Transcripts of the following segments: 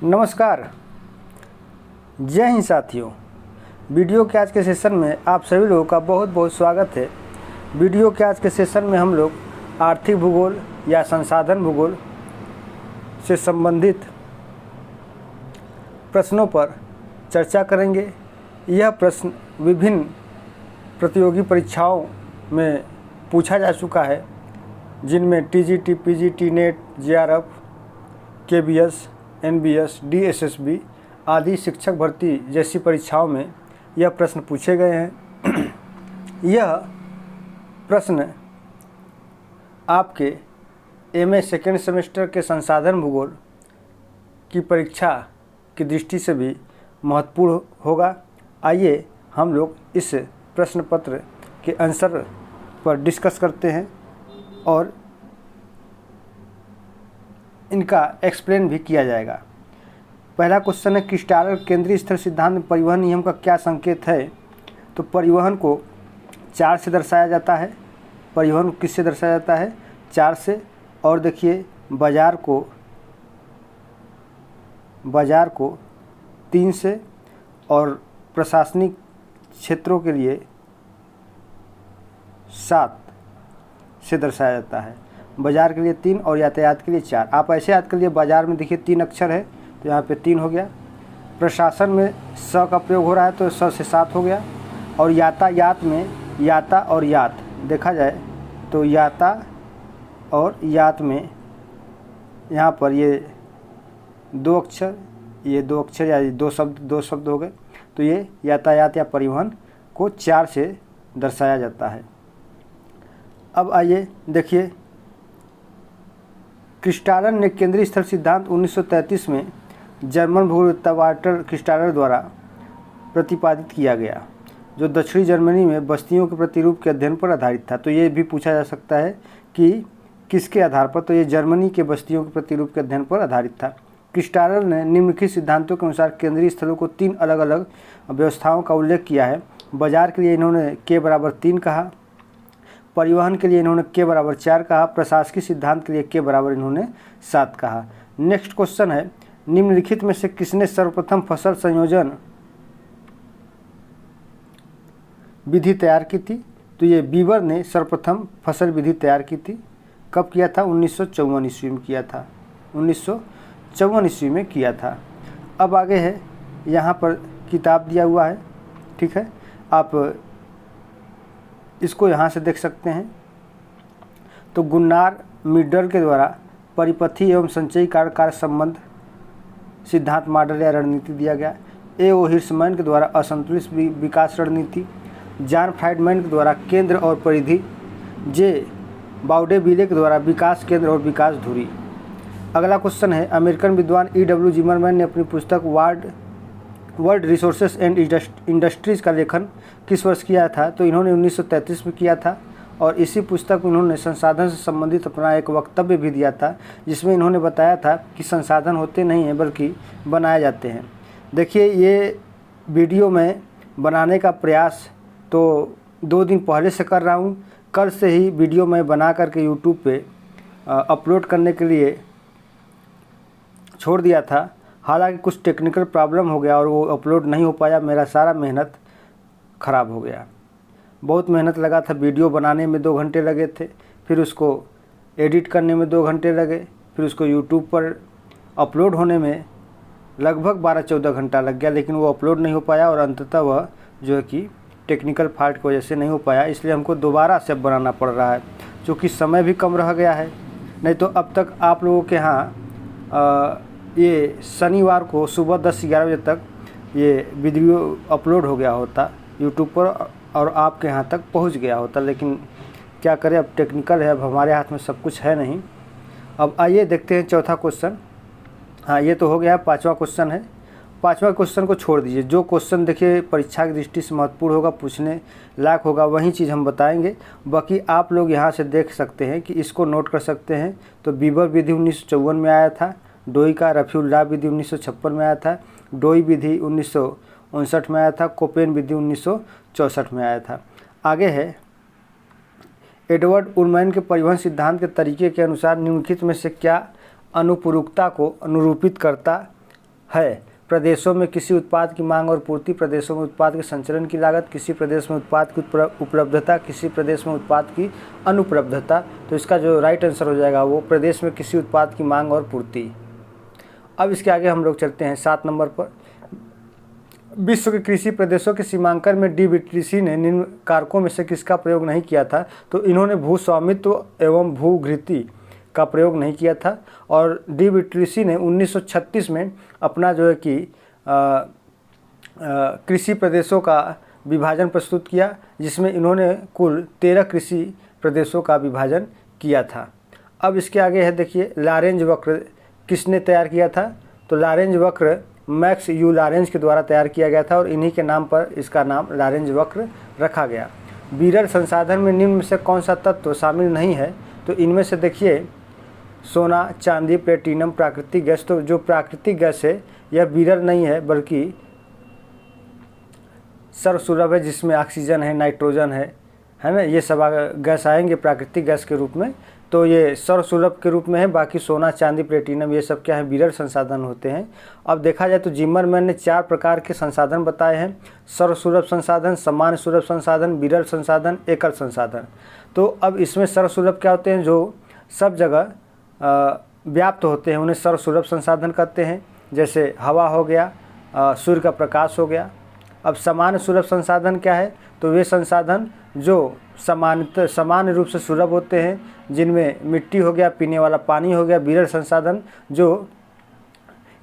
नमस्कार, जय हिंद साथियों। वीडियो के आज के सेशन में आप सभी लोगों का बहुत बहुत स्वागत है। वीडियो के आज के सेशन में हम लोग आर्थिक भूगोल या संसाधन भूगोल से संबंधित प्रश्नों पर चर्चा करेंगे। यह प्रश्न विभिन्न प्रतियोगी परीक्षाओं में पूछा जा चुका है, जिनमें TGT, PGT, net, JRF, KBS, NBS, DSSB आदि शिक्षक भर्ती जैसी परीक्षाओं में यह प्रश्न पूछे गए हैं। यह प्रश्न आपके एमए सेकेंड सेमेस्टर के संसाधन भूगोल की परीक्षा की दृष्टि से भी महत्वपूर्ण होगा। आइए हम लोग इस प्रश्न पत्र के आंसर पर डिस्कस करते हैं और इनका एक्सप्लेन भी किया जाएगा। पहला क्वेश्चन है, क्रिस्टालर केंद्रीय स्तर सिद्धांत में परिवहन नियम का क्या संकेत है? तो परिवहन को 4 से दर्शाया जाता है। परिवहन को किससे दर्शाया जाता है? 4 से। और देखिए बाजार को 3 से और प्रशासनिक क्षेत्रों के लिए 7 से दर्शाया जाता है। बाजार के लिए 3 और यातायात के लिए 4। आप ऐसे याद कर लिए, बाजार में देखिए 3 अक्षर है तो यहाँ पे 3 हो गया। प्रशासन में स का प्रयोग हो रहा है तो स से 7 हो गया। और यातायात में याता और यात देखा जाए तो याता और यात में यहाँ पर ये 2 अक्षर, ये 2 अक्षर या 2 शब्द हो गए, तो ये यातायात या परिवहन को 4 से दर्शाया जाता है। अब आइए देखिए, क्रिस्टालर ने केंद्रीय स्थल सिद्धांत 1933 में जर्मन भूगोलवेत्ता वाल्टर क्रिस्टालर द्वारा प्रतिपादित किया गया, जो दक्षिणी जर्मनी में बस्तियों के प्रतिरूप के अध्ययन पर आधारित था। तो ये भी पूछा जा सकता है कि किसके आधार पर? तो ये जर्मनी के बस्तियों के प्रतिरूप के अध्ययन पर आधारित था। क्रिस्टालर ने निम्नलिखित सिद्धांतों के अनुसार केंद्रीय स्थलों को 3 अलग अलग व्यवस्थाओं का उल्लेख किया है। बाजार के लिए इन्होंने k बराबर 3 कहा, परिवहन के लिए इन्होंने k बराबर 4 कहा, प्रशासकीय सिद्धांत के लिए k बराबर इन्होंने 7 कहा। नेक्स्ट क्वेश्चन है, निम्नलिखित में से किसने सर्वप्रथम फसल संयोजन विधि तैयार की थी? तो ये बीवर ने सर्वप्रथम फसल विधि तैयार की थी। कब किया था? 1954 ईस्वी में किया था। 1954 ईस्वी में किया था। अब आगे है, यहाँ पर किताब दिया हुआ है, ठीक है, आप इसको यहाँ से देख सकते हैं। तो गुन्नार मिडर के द्वारा परिपथी एवं संचयी कार्य संबंध सिद्धांत मॉडल या रणनीति दिया गया। ए.ओ. हिर्समैन के द्वारा असंतुलित विकास रणनीति। जॉन फ्राइडमैन के द्वारा केंद्र और परिधि। जे बाउडेविले के द्वारा विकास केंद्र और विकास धुरी। अगला क्वेश्चन है, अमेरिकन विद्वान E.W. जिमरमैन ने अपनी पुस्तक वर्ल्ड रिसोर्सेस एंड इंडस्ट्रीज़ का लेखन किस वर्ष किया था? तो इन्होंने 1933 में किया था। और इसी पुस्तक में इन्होंने संसाधन से संबंधित अपना एक वक्तव्य भी दिया था, जिसमें इन्होंने बताया था कि संसाधन होते नहीं हैं बल्कि बनाए जाते हैं। देखिए, ये वीडियो में बनाने का प्रयास तो 2 दिन पहले से कर रहा हूँ। कल से ही वीडियो मैं बना करके यूट्यूब पे अपलोड करने के लिए छोड़ दिया था। हालांकि कुछ टेक्निकल प्रॉब्लम हो गया और वो अपलोड नहीं हो पाया। मेरा सारा मेहनत ख़राब हो गया। बहुत मेहनत लगा था। वीडियो बनाने में 2 घंटे लगे थे, फिर उसको एडिट करने में 2 घंटे लगे, फिर उसको यूट्यूब पर अपलोड होने में लगभग 12-14 घंटा लग गया, लेकिन वो अपलोड नहीं हो पाया और अंततः वह जो है कि टेक्निकल फॉल्ट की वजह से नहीं हो पाया। इसलिए हमको दोबारा से बनाना पड़ रहा है, क्योंकि समय भी कम रह गया है। नहीं तो अब तक आप लोगों के यहाँ ये शनिवार को सुबह 10-11 बजे तक ये वीडियो अपलोड हो गया होता यूट्यूब पर और आपके यहाँ तक पहुँच गया होता, लेकिन क्या करें, अब टेक्निकल है, अब हमारे हाथ में सब कुछ है नहीं। अब आइए देखते हैं चौथा क्वेश्चन। हाँ, ये तो हो गया। 5वां क्वेश्चन है। 5वां क्वेश्चन को छोड़ दीजिए। जो क्वेश्चन देखिए परीक्षा की दृष्टि से महत्वपूर्ण होगा, पूछने लायक होगा, वही चीज़ हम बताएंगे। बाकी आप लोग यहाँ से देख सकते हैं कि इसको नोट कर सकते हैं। तो बीबर विधि 1954 में आया था। डोई का रफ़्यूल्लाह विधि 1956 में आया था। डोई विधि 1959 में आया था। कोपेन विधि 1964 में आया था। आगे है, एडवर्ड उलमैन के परिवहन सिद्धांत के तरीके के अनुसार निम्नलिखित में से क्या अनुपूरकता को अनुरूपित करता है। प्रदेशों में किसी उत्पाद की मांग और पूर्ति, प्रदेशों में उत्पाद के संचलन की लागत, किसी प्रदेश में उत्पाद की उपलब्धता, किसी प्रदेश में उत्पाद की अनुपलब्धता। तो इसका जो राइट आंसर हो जाएगा वो प्रदेश में किसी उत्पाद की मांग और पूर्ति। अब इसके आगे हम लोग चलते हैं 7 नंबर पर। विश्व के कृषि प्रदेशों के सीमांकन में डी विट्रिसी ने निम्न कारकों में से किसका प्रयोग नहीं किया था? तो इन्होंने भू स्वामित्व एवं भूघृति का प्रयोग नहीं किया था। और डी विट्रिसी ने 1936 में अपना जो है कि कृषि प्रदेशों का विभाजन प्रस्तुत किया, जिसमें इन्होंने कुल 13 कृषि प्रदेशों का विभाजन किया था। अब इसके आगे है देखिए, लॉरेंज वक्र किसने तैयार किया था? तो लॉरेंज वक्र मैक्स यू लॉरेंज के द्वारा तैयार किया गया था और इन्हीं के नाम पर इसका नाम लॉरेंज वक्र रखा गया। विरल संसाधन में निम्न में से कौन सा तत्व शामिल नहीं है? तो इनमें से देखिए, सोना, चांदी, प्लेटिनम, प्राकृतिक गैस। तो जो प्राकृतिक गैस है यह विरल नहीं है बल्कि सर्वसुलभ है, जिसमें ऑक्सीजन है, नाइट्रोजन है ना, ये सब गैस आएंगे प्राकृतिक गैस के रूप में। तो ये सर्वसुलभ के रूप में है। बाकी सोना, चांदी, प्लेटिनम ये सब क्या है? विरल संसाधन होते हैं। अब देखा जाए तो जिमरमैन ने 4 प्रकार के संसाधन बताए हैं: सर्वसुलभ संसाधन, सामान्य सुलभ संसाधन, विरल संसाधन, एकल संसाधन। तो अब इसमें सर्वसुलभ क्या होते हैं? जो सब जगह व्याप्त होते हैं, उन्हें सर्वसुलभ संसाधन कहते हैं। जैसे हवा हो गया, सूर्य का प्रकाश हो गया। अब सामान्य सुलभ संसाधन क्या है? तो वे संसाधन जो सामान्य रूप से सुलभ होते हैं, जिनमें मिट्टी हो गया, पीने वाला पानी हो गया। विरल संसाधन जो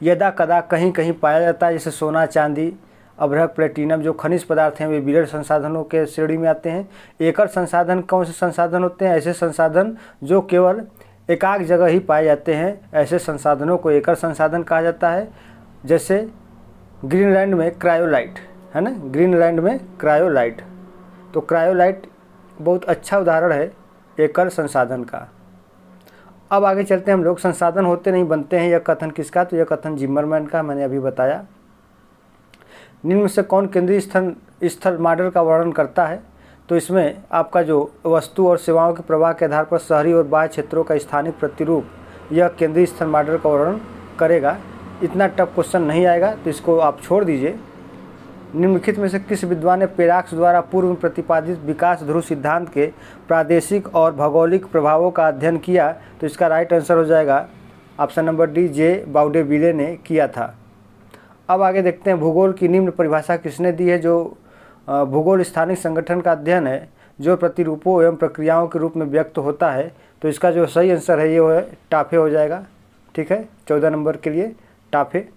यदा कदा कहीं कहीं पाया जाता है, जैसे सोना, चांदी, अभ्रक, प्लेटिनम, जो खनिज पदार्थ हैं वे विरल संसाधनों के श्रेणी में आते हैं। एकल संसाधन कौन से संसाधन होते हैं? ऐसे संसाधन जो केवल एकाक जगह ही पाए जाते हैं, ऐसे संसाधनों को एकल संसाधन कहा जाता है। जैसे ग्रीनलैंड में क्रायोलाइट है ना, ग्रीनलैंड में क्रायोलाइट। तो क्रायोलाइट बहुत अच्छा उदाहरण है एकल संसाधन का। अब आगे चलते हैं हम लोग, संसाधन होते नहीं बनते हैं, यह कथन किसका? तो यह कथन जिमरमैन का, मैंने अभी बताया। निम्न में से कौन केंद्रीय स्थल मॉडल का वर्णन करता है? तो इसमें आपका जो वस्तु और सेवाओं के प्रवाह के आधार पर शहरी और बाह्य क्षेत्रों का स्थानिक प्रतिरूप, यह केंद्रीय स्थल मॉडल का वर्णन करेगा। इतना टफ क्वेश्चन नहीं आएगा, तो इसको आप छोड़ दीजिए। निम्नलिखित में से किस विद्वान ने पेराक्स द्वारा पूर्व में प्रतिपादित विकास ध्रुव सिद्धांत के प्रादेशिक और भौगोलिक प्रभावों का अध्ययन किया? तो इसका राइट आंसर हो जाएगा ऑप्शन नंबर डी, जे बाउडेविले ने किया था। अब आगे देखते हैं, भूगोल की निम्न परिभाषा किसने दी है? जो भूगोल स्थानिक संगठन का अध्ययन है जो प्रतिरूपों एवं प्रक्रियाओं के रूप में व्यक्त होता है। तो इसका जो सही आंसर है ये है टाफे हो जाएगा। ठीक है, 14 नंबर के लिए टाफे।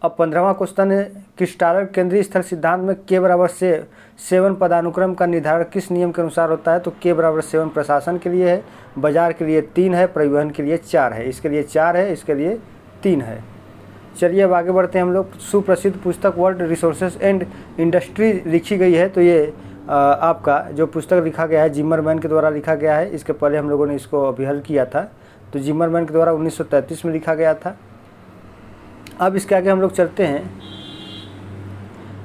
अब 15वां क्वेश्चन है, क्रिस्टालर केंद्रीय स्थल सिद्धांत में K=7 पदानुक्रम का निर्धारण किस नियम के अनुसार होता है? तो K=7 प्रशासन के लिए है, बाजार के लिए 3 है, परिवहन के लिए 4 है। इसके लिए 4 है, इसके लिए 3 है। चलिए अब आगे बढ़ते हैं हम लोग। सुप्रसिद्ध पुस्तक वर्ल्ड रिसोर्सेज एंड इंडस्ट्री लिखी गई है। तो ये आपका जो पुस्तक लिखा गया है जिमरमैन के द्वारा लिखा गया है। इसके पहले हम लोगों ने इसको अभी हल किया था। तो जिमरमैन के द्वारा 1933 में लिखा गया था। अब इसके आगे हम लोग चलते हैं,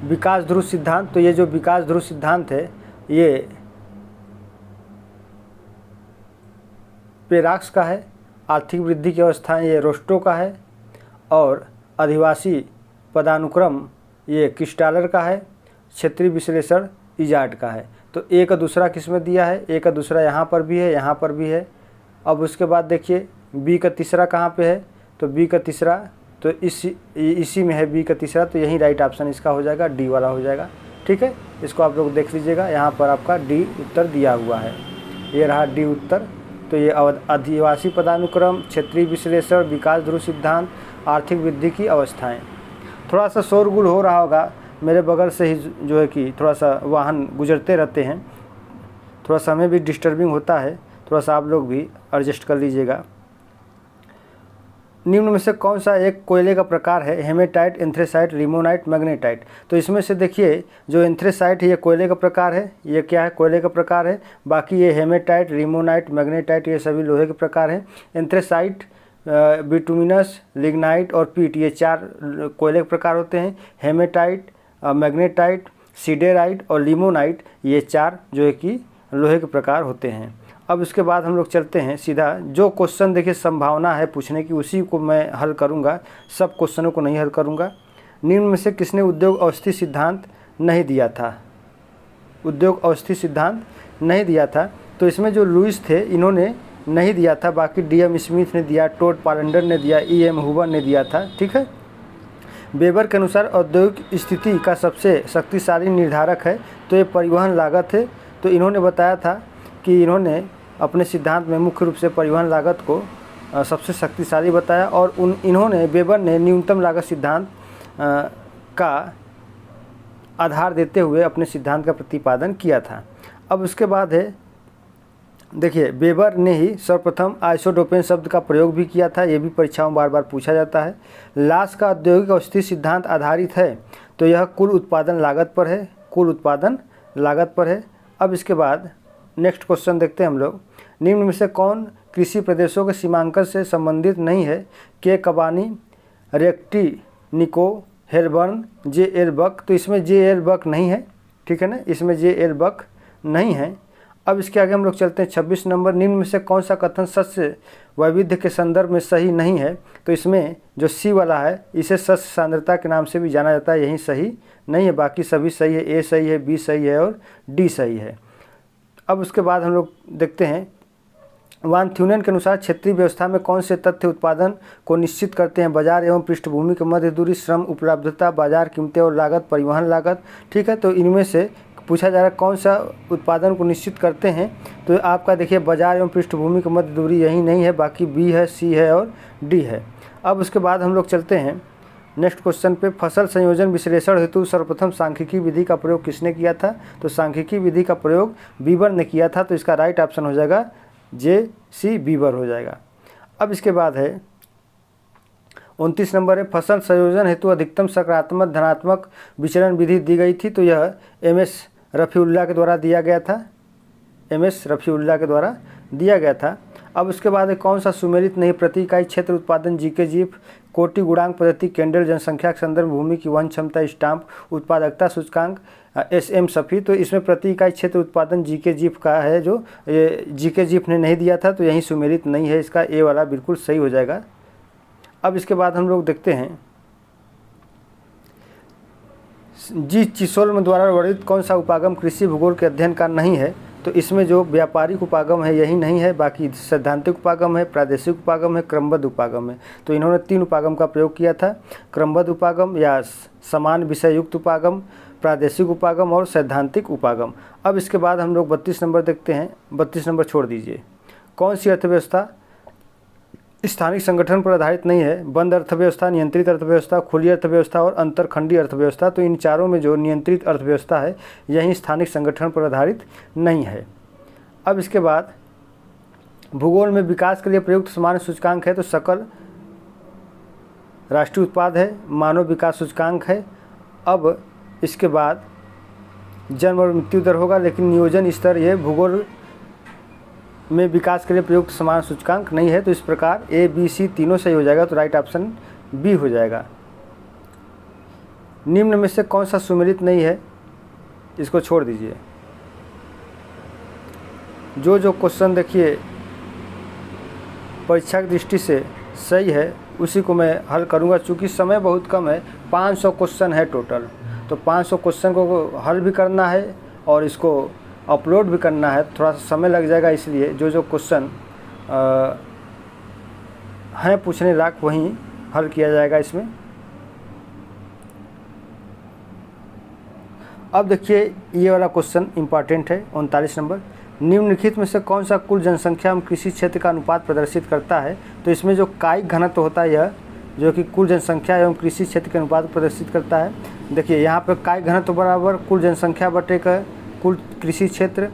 विकास ध्रुव सिद्धांत। तो ये जो विकास ध्रुव सिद्धांत है ये पेराक्स का है। आर्थिक वृद्धि की अवस्थाएं ये रोस्टो का है। और अधिवासी पदानुक्रम ये क्रिस्टालर का है। क्षेत्रीय विश्लेषण इजार्ड का है। तो ए का दूसरा किस में दिया है? ए का दूसरा यहाँ पर भी है, यहाँ पर भी है। अब उसके बाद देखिए बी का तीसरा कहाँ पे है? तो बी का तीसरा तो इसी में है बी का तीसरा। तो यही राइट ऑप्शन इसका हो जाएगा, डी वाला हो जाएगा। ठीक है, इसको आप लोग देख लीजिएगा, यहाँ पर आपका डी उत्तर दिया हुआ है। ये रहा डी उत्तर। तो ये आदिवासी पदानुक्रम, क्षेत्रीय विश्लेषण, विकास ध्रुव सिद्धांत, आर्थिक वृद्धि की अवस्थाएं। थोड़ा सा शोरगुल हो रहा होगा, मेरे बगल से ही जो है कि थोड़ा सा वाहन गुजरते रहते हैं, थोड़ा सा हमें भी डिस्टर्बिंग होता है, थोड़ा सा आप लोग भी एडजस्ट कर लीजिएगा। निम्न में से कौन सा एक कोयले का प्रकार है? Hematite, anthracite, limonite, magnetite. तो इसमें से देखिए जो एंथ्रेसाइट है ये कोयले का प्रकार है। ये क्या है? कोयले का प्रकार है। बाकी ये हेमेटाइट, लिमोनाइट, मैग्नेटाइट ये सभी लोहे के प्रकार हैं। एंथ्रेसाइट, बिटुमिनस, लिग्नाइट और पीट ये 4 कोयले के प्रकार होते हैं। हेमेटाइट, मैग्नेटाइट, सीडेराइट और लिमोनाइट ये 4 जो है कि लोहे के प्रकार होते हैं। अब उसके बाद हम लोग चलते हैं सीधा, जो क्वेश्चन देखिए संभावना है पूछने की उसी को मैं हल करूंगा, सब क्वेश्चनों को नहीं हल करूंगा। निम्न में से किसने उद्योग अवस्थित सिद्धांत नहीं दिया था? उद्योग अवस्थित सिद्धांत नहीं दिया था, तो इसमें जो लुईस थे इन्होंने नहीं दिया था, बाकी DM स्मिथ ने दिया, टोड पालंडर ने दिया, EM हूवर ने दिया था। ठीक है। वेबर के अनुसार औद्योगिक स्थिति का सबसे शक्तिशाली निर्धारक है तो ये परिवहन लागत है। तो इन्होंने बताया था कि इन्होंने अपने सिद्धांत में मुख्य रूप से परिवहन लागत को सबसे शक्तिशाली बताया, और इन्होंने वेबर ने न्यूनतम लागत सिद्धांत का आधार देते हुए अपने सिद्धांत का प्रतिपादन किया था। अब उसके बाद है देखिए, वेबर ने ही सर्वप्रथम आइसोडोपेन शब्द का प्रयोग भी किया था, ये भी परीक्षाओं में बार बार पूछा जाता है। लाश का औद्योगिक अवस्थित सिद्धांत आधारित है तो यह कुल उत्पादन लागत पर है, कुल उत्पादन लागत पर है। अब इसके बाद नेक्स्ट क्वेश्चन देखते हैं हम लोग, निम्न में से कौन कृषि प्रदेशों के सीमांकन से संबंधित नहीं है? के कबानी, रेक्टी निको, हेलबर्न, JL बक। तो इसमें JL बक नहीं है, ठीक है ना, इसमें JL बक नहीं है। अब इसके आगे हम लोग चलते हैं 26 नंबर, निम्न में से कौन सा कथन सस्य वैविध्य के संदर्भ में सही नहीं है? तो इसमें जो C वाला है इसे सस्य सांद्रता के नाम से भी जाना जाता है, यही सही नहीं है, बाकी सभी सही है। A सही है, B सही है और D सही है। अब उसके बाद हम लोग देखते हैं, वान थ्यूनेन के अनुसार क्षेत्रीय व्यवस्था में कौन से तथ्य उत्पादन को निश्चित करते हैं? बाजार एवं पृष्ठभूमि के मध्य दूरी, श्रम उपलब्धता, बाजार कीमतें और लागत, परिवहन लागत। ठीक है, तो इनमें से पूछा जा रहा है कौन सा उत्पादन को निश्चित करते हैं? तो आपका देखिए बाजार एवं पृष्ठभूमि के मध्य दूरी यही नहीं है, बाकी B है, C है और D है। अब उसके बाद हम लोग चलते हैं नेक्स्ट क्वेश्चन पे, फसल संयोजन विश्लेषण हेतु सर्वप्रथम सांख्यिकी विधि का प्रयोग किसने किया था? तो सांख्यिकी विधि का प्रयोग बीबर ने किया था, तो इसका राइट ऑप्शन हो जाएगा JC बीबर हो जाएगा। अब इसके बाद है 29 नंबर है, फसल संयोजन हेतु अधिकतम सकारात्मक धनात्मक विचरण विधि दी गई थी, तो यह MS रफ़ीउल्लाह के द्वारा दिया गया था, MS रफ़ीउल्लाह के द्वारा दिया गया था। अब उसके बाद कौन सा सुमेलित नहीं? प्रति इकाई क्षेत्र उत्पादन GK जीफ, कोटि गुणांक पद्धति, केंडल, जनसंख्या के संदर्भ, भूमि की वहन क्षमता, स्टाम्प, उत्पादकता सूचकांक, SM सफ़ी। तो इसमें प्रति इकाई क्षेत्र उत्पादन GK जीफ का है, जो ये GK जीफ ने नहीं दिया था, तो यही सुमेलित नहीं है, इसका A वाला बिल्कुल सही हो जाएगा। अब इसके बाद हम लोग देखते हैं, G चिसोल्म द्वारा वर्णित कौन सा उपागम कृषि भूगोल के अध्ययन का नहीं है? तो इसमें जो व्यापारिक उपागम है यही नहीं है, बाकी सैद्धांतिक उपागम है, प्रादेशिक उपागम है, क्रमबद्ध उपागम है। तो इन्होंने 3 उपागम का प्रयोग किया था, क्रमबद्ध उपागम या समान विषय युक्त उपागम, प्रादेशिक उपागम और सैद्धांतिक उपागम। अब इसके बाद हम लोग 32 नंबर देखते हैं, 32 नंबर छोड़ दीजिए। कौन सी अर्थव्यवस्था स्थानिक संगठन पर आधारित नहीं है? बंद अर्थव्यवस्था, नियंत्रित अर्थव्यवस्था, खुली अर्थव्यवस्था और अंतरखंडीय अर्थव्यवस्था। तो इन चारों में जो नियंत्रित अर्थव्यवस्था है यही स्थानिक संगठन पर आधारित नहीं है। अब इसके बाद भूगोल में विकास के लिए प्रयुक्त सामान्य सूचकांक है, तो सकल राष्ट्रीय उत्पाद है, मानव विकास सूचकांक है। अब इसके बाद जन्म और मृत्यु दर होगा, लेकिन नियोजन स्तर यह भूगोल में विकास के लिए प्रयुक्त समान सूचकांक नहीं है। तो इस प्रकार A, B, C तीनों सही हो जाएगा, तो राइट ऑप्शन B हो जाएगा। निम्न में से कौन सा सुमेलित नहीं है? इसको छोड़ दीजिए। जो क्वेश्चन देखिए परीक्षा की दृष्टि से सही है उसी को मैं हल करूंगा, चूँकि समय बहुत कम है, 500 क्वेश्चन है टोटल, तो 500 क्वेश्चन को हल भी करना है और इसको अपलोड भी करना है, थोड़ा सा समय लग जाएगा। इसलिए जो क्वेश्चन हैं पूछने लायक वहीं हल किया जाएगा इसमें। अब देखिए ये वाला क्वेश्चन इम्पॉर्टेंट है, 39 नंबर, निम्नलिखित में से कौन सा कुल जनसंख्या एवं कृषि क्षेत्र का अनुपात प्रदर्शित करता है? तो इसमें जो कायिक घनत्व होता है यह जो कि कुल जनसंख्या एवं कृषि क्षेत्र के अनुपात प्रदर्शित करता है। देखिए यहाँ पर कायिक घनत्व बराबर कुल जनसंख्या बटे का कुल कृषि क्षेत्र,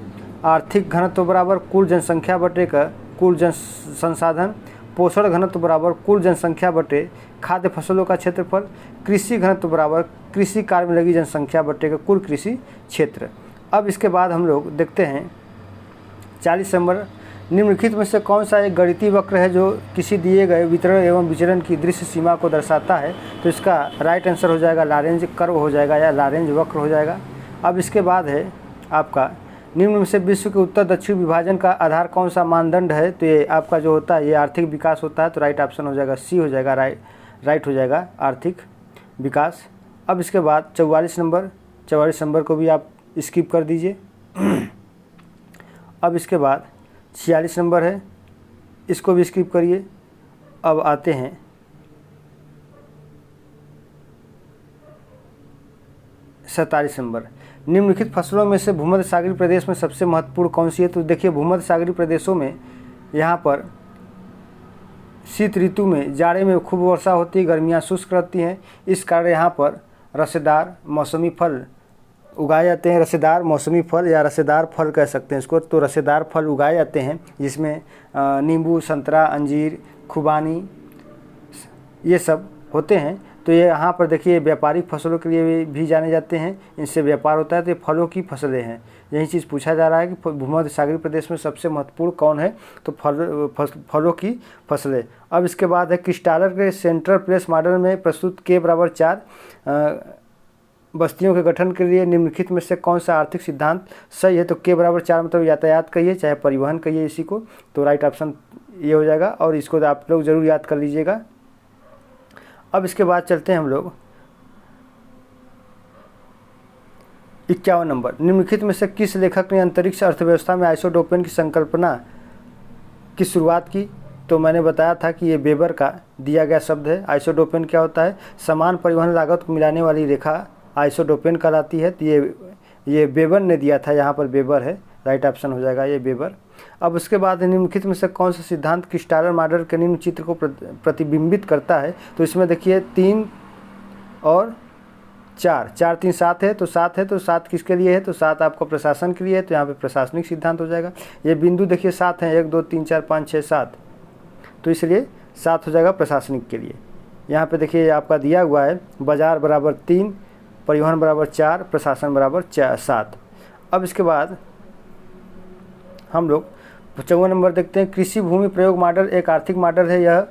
आर्थिक घनत्व बराबर कुल जनसंख्या बटे का कुल जन संसाधन, पोषण घनत्व बराबर कुल जनसंख्या बटे खाद्य फसलों का क्षेत्रफल, कृषि घनत्व बराबर कृषि कार्य में लगी जनसंख्या बटे का कुल कृषि क्षेत्र। अब इसके बाद हम लोग देखते हैं 40 नंबर, निम्नलिखित में से कौन सा एक गणितीय वक्र है जो किसी दिए गए वितरण एवं विचरण की दृश्य सीमा को दर्शाता है? तो इसका राइट आंसर हो जाएगा लारेंज कर्व हो जाएगा या लारेंज वक्र हो जाएगा। अब इसके बाद है आपका निम्न में से विश्व के उत्तर दक्षिण विभाजन का आधार कौन सा मानदंड है? तो ये आपका जो होता है ये आर्थिक विकास होता है, तो राइट ऑप्शन हो जाएगा सी हो जाएगा, राइट हो जाएगा आर्थिक विकास। अब इसके बाद 44 नंबर को भी आप स्किप कर दीजिए। अब इसके बाद 46 नंबर है, इसको भी स्किप करिए। अब आते हैं 47 नंबर, निम्नलिखित फसलों में से भूमध्य सागरीय प्रदेश में सबसे महत्वपूर्ण कौन सी है? तो देखिए भूमध्य सागरीय प्रदेशों में यहाँ पर शीत ऋतु में जाड़े में खूब वर्षा होती है, गर्मियाँ शुष्क रहती हैं, इस कारण यहाँ पर रसेदार मौसमी फल उगाए जाते हैं। रसेदार मौसमी फल या रसेदार फल कह सकते हैं इसको, तो रसेदार फल उगाए जाते हैं जिसमें नींबू, संतरा, अंजीर, खुबानी ये सब होते हैं। तो ये यहाँ पर देखिए व्यापारिक फसलों के लिए भी जाने जाते हैं, इनसे व्यापार होता है, तो ये फलों की फसलें हैं। यही चीज़ पूछा जा रहा है कि भूमध्य सागरीय प्रदेश में सबसे महत्वपूर्ण कौन है? तो फलों की फसलें। अब इसके बाद है क्रिस्टालर के सेंट्रल प्लेस मॉडल में प्रस्तुत K=4 बस्तियों के गठन के लिए निम्नलिखित में से कौन सा आर्थिक सिद्धांत सही है? तो K=4 मतलब यातायात कहिए चाहे परिवहन कहिए इसी को, तो राइट ऑप्शन ये हो जाएगा और इसको तो आप लोग ज़रूर याद कर लीजिएगा। अब इसके बाद चलते हैं हम लोग 51 नंबर, निम्नलिखित में से किस लेखक ने अंतरिक्ष अर्थव्यवस्था में आइसोटोपेन की संकल्पना की शुरुआत की? तो मैंने बताया था कि ये वेबर का दिया गया शब्द है। आइसोटोपेन क्या होता है? समान परिवहन लागत को मिलाने वाली रेखा आइसोटोपेन कहलाती है। तो ये वेबर ने दिया था, यहाँ पर वेबर है, राइट ऑप्शन हो जाएगा ये वेबर। अब उसके बाद निम्नलिखित में से कौन सा सिद्धांत क्रिस्टालर मॉडल के निम्न चित्र को प्रतिबिंबित करता है? तो इसमें देखिए 3 और 4, 4 3 7 है, तो 7 है, तो 7 किसके लिए है? तो 7 आपको प्रशासन के लिए है, तो यहाँ पे प्रशासनिक सिद्धांत हो जाएगा। ये बिंदु देखिए 7 हैं, 1 2 3 4 5 6 7, तो इसलिए 7 हो जाएगा प्रशासनिक के लिए। यहाँ पे देखिए आपका दिया हुआ है बाजार बराबर 3, परिवहन बराबर 4, प्रशासन बराबर 7। अब इसके बाद हम लोग 55 नंबर देखते हैं, कृषि भूमि प्रयोग मॉडल एक आर्थिक मॉडल है, यह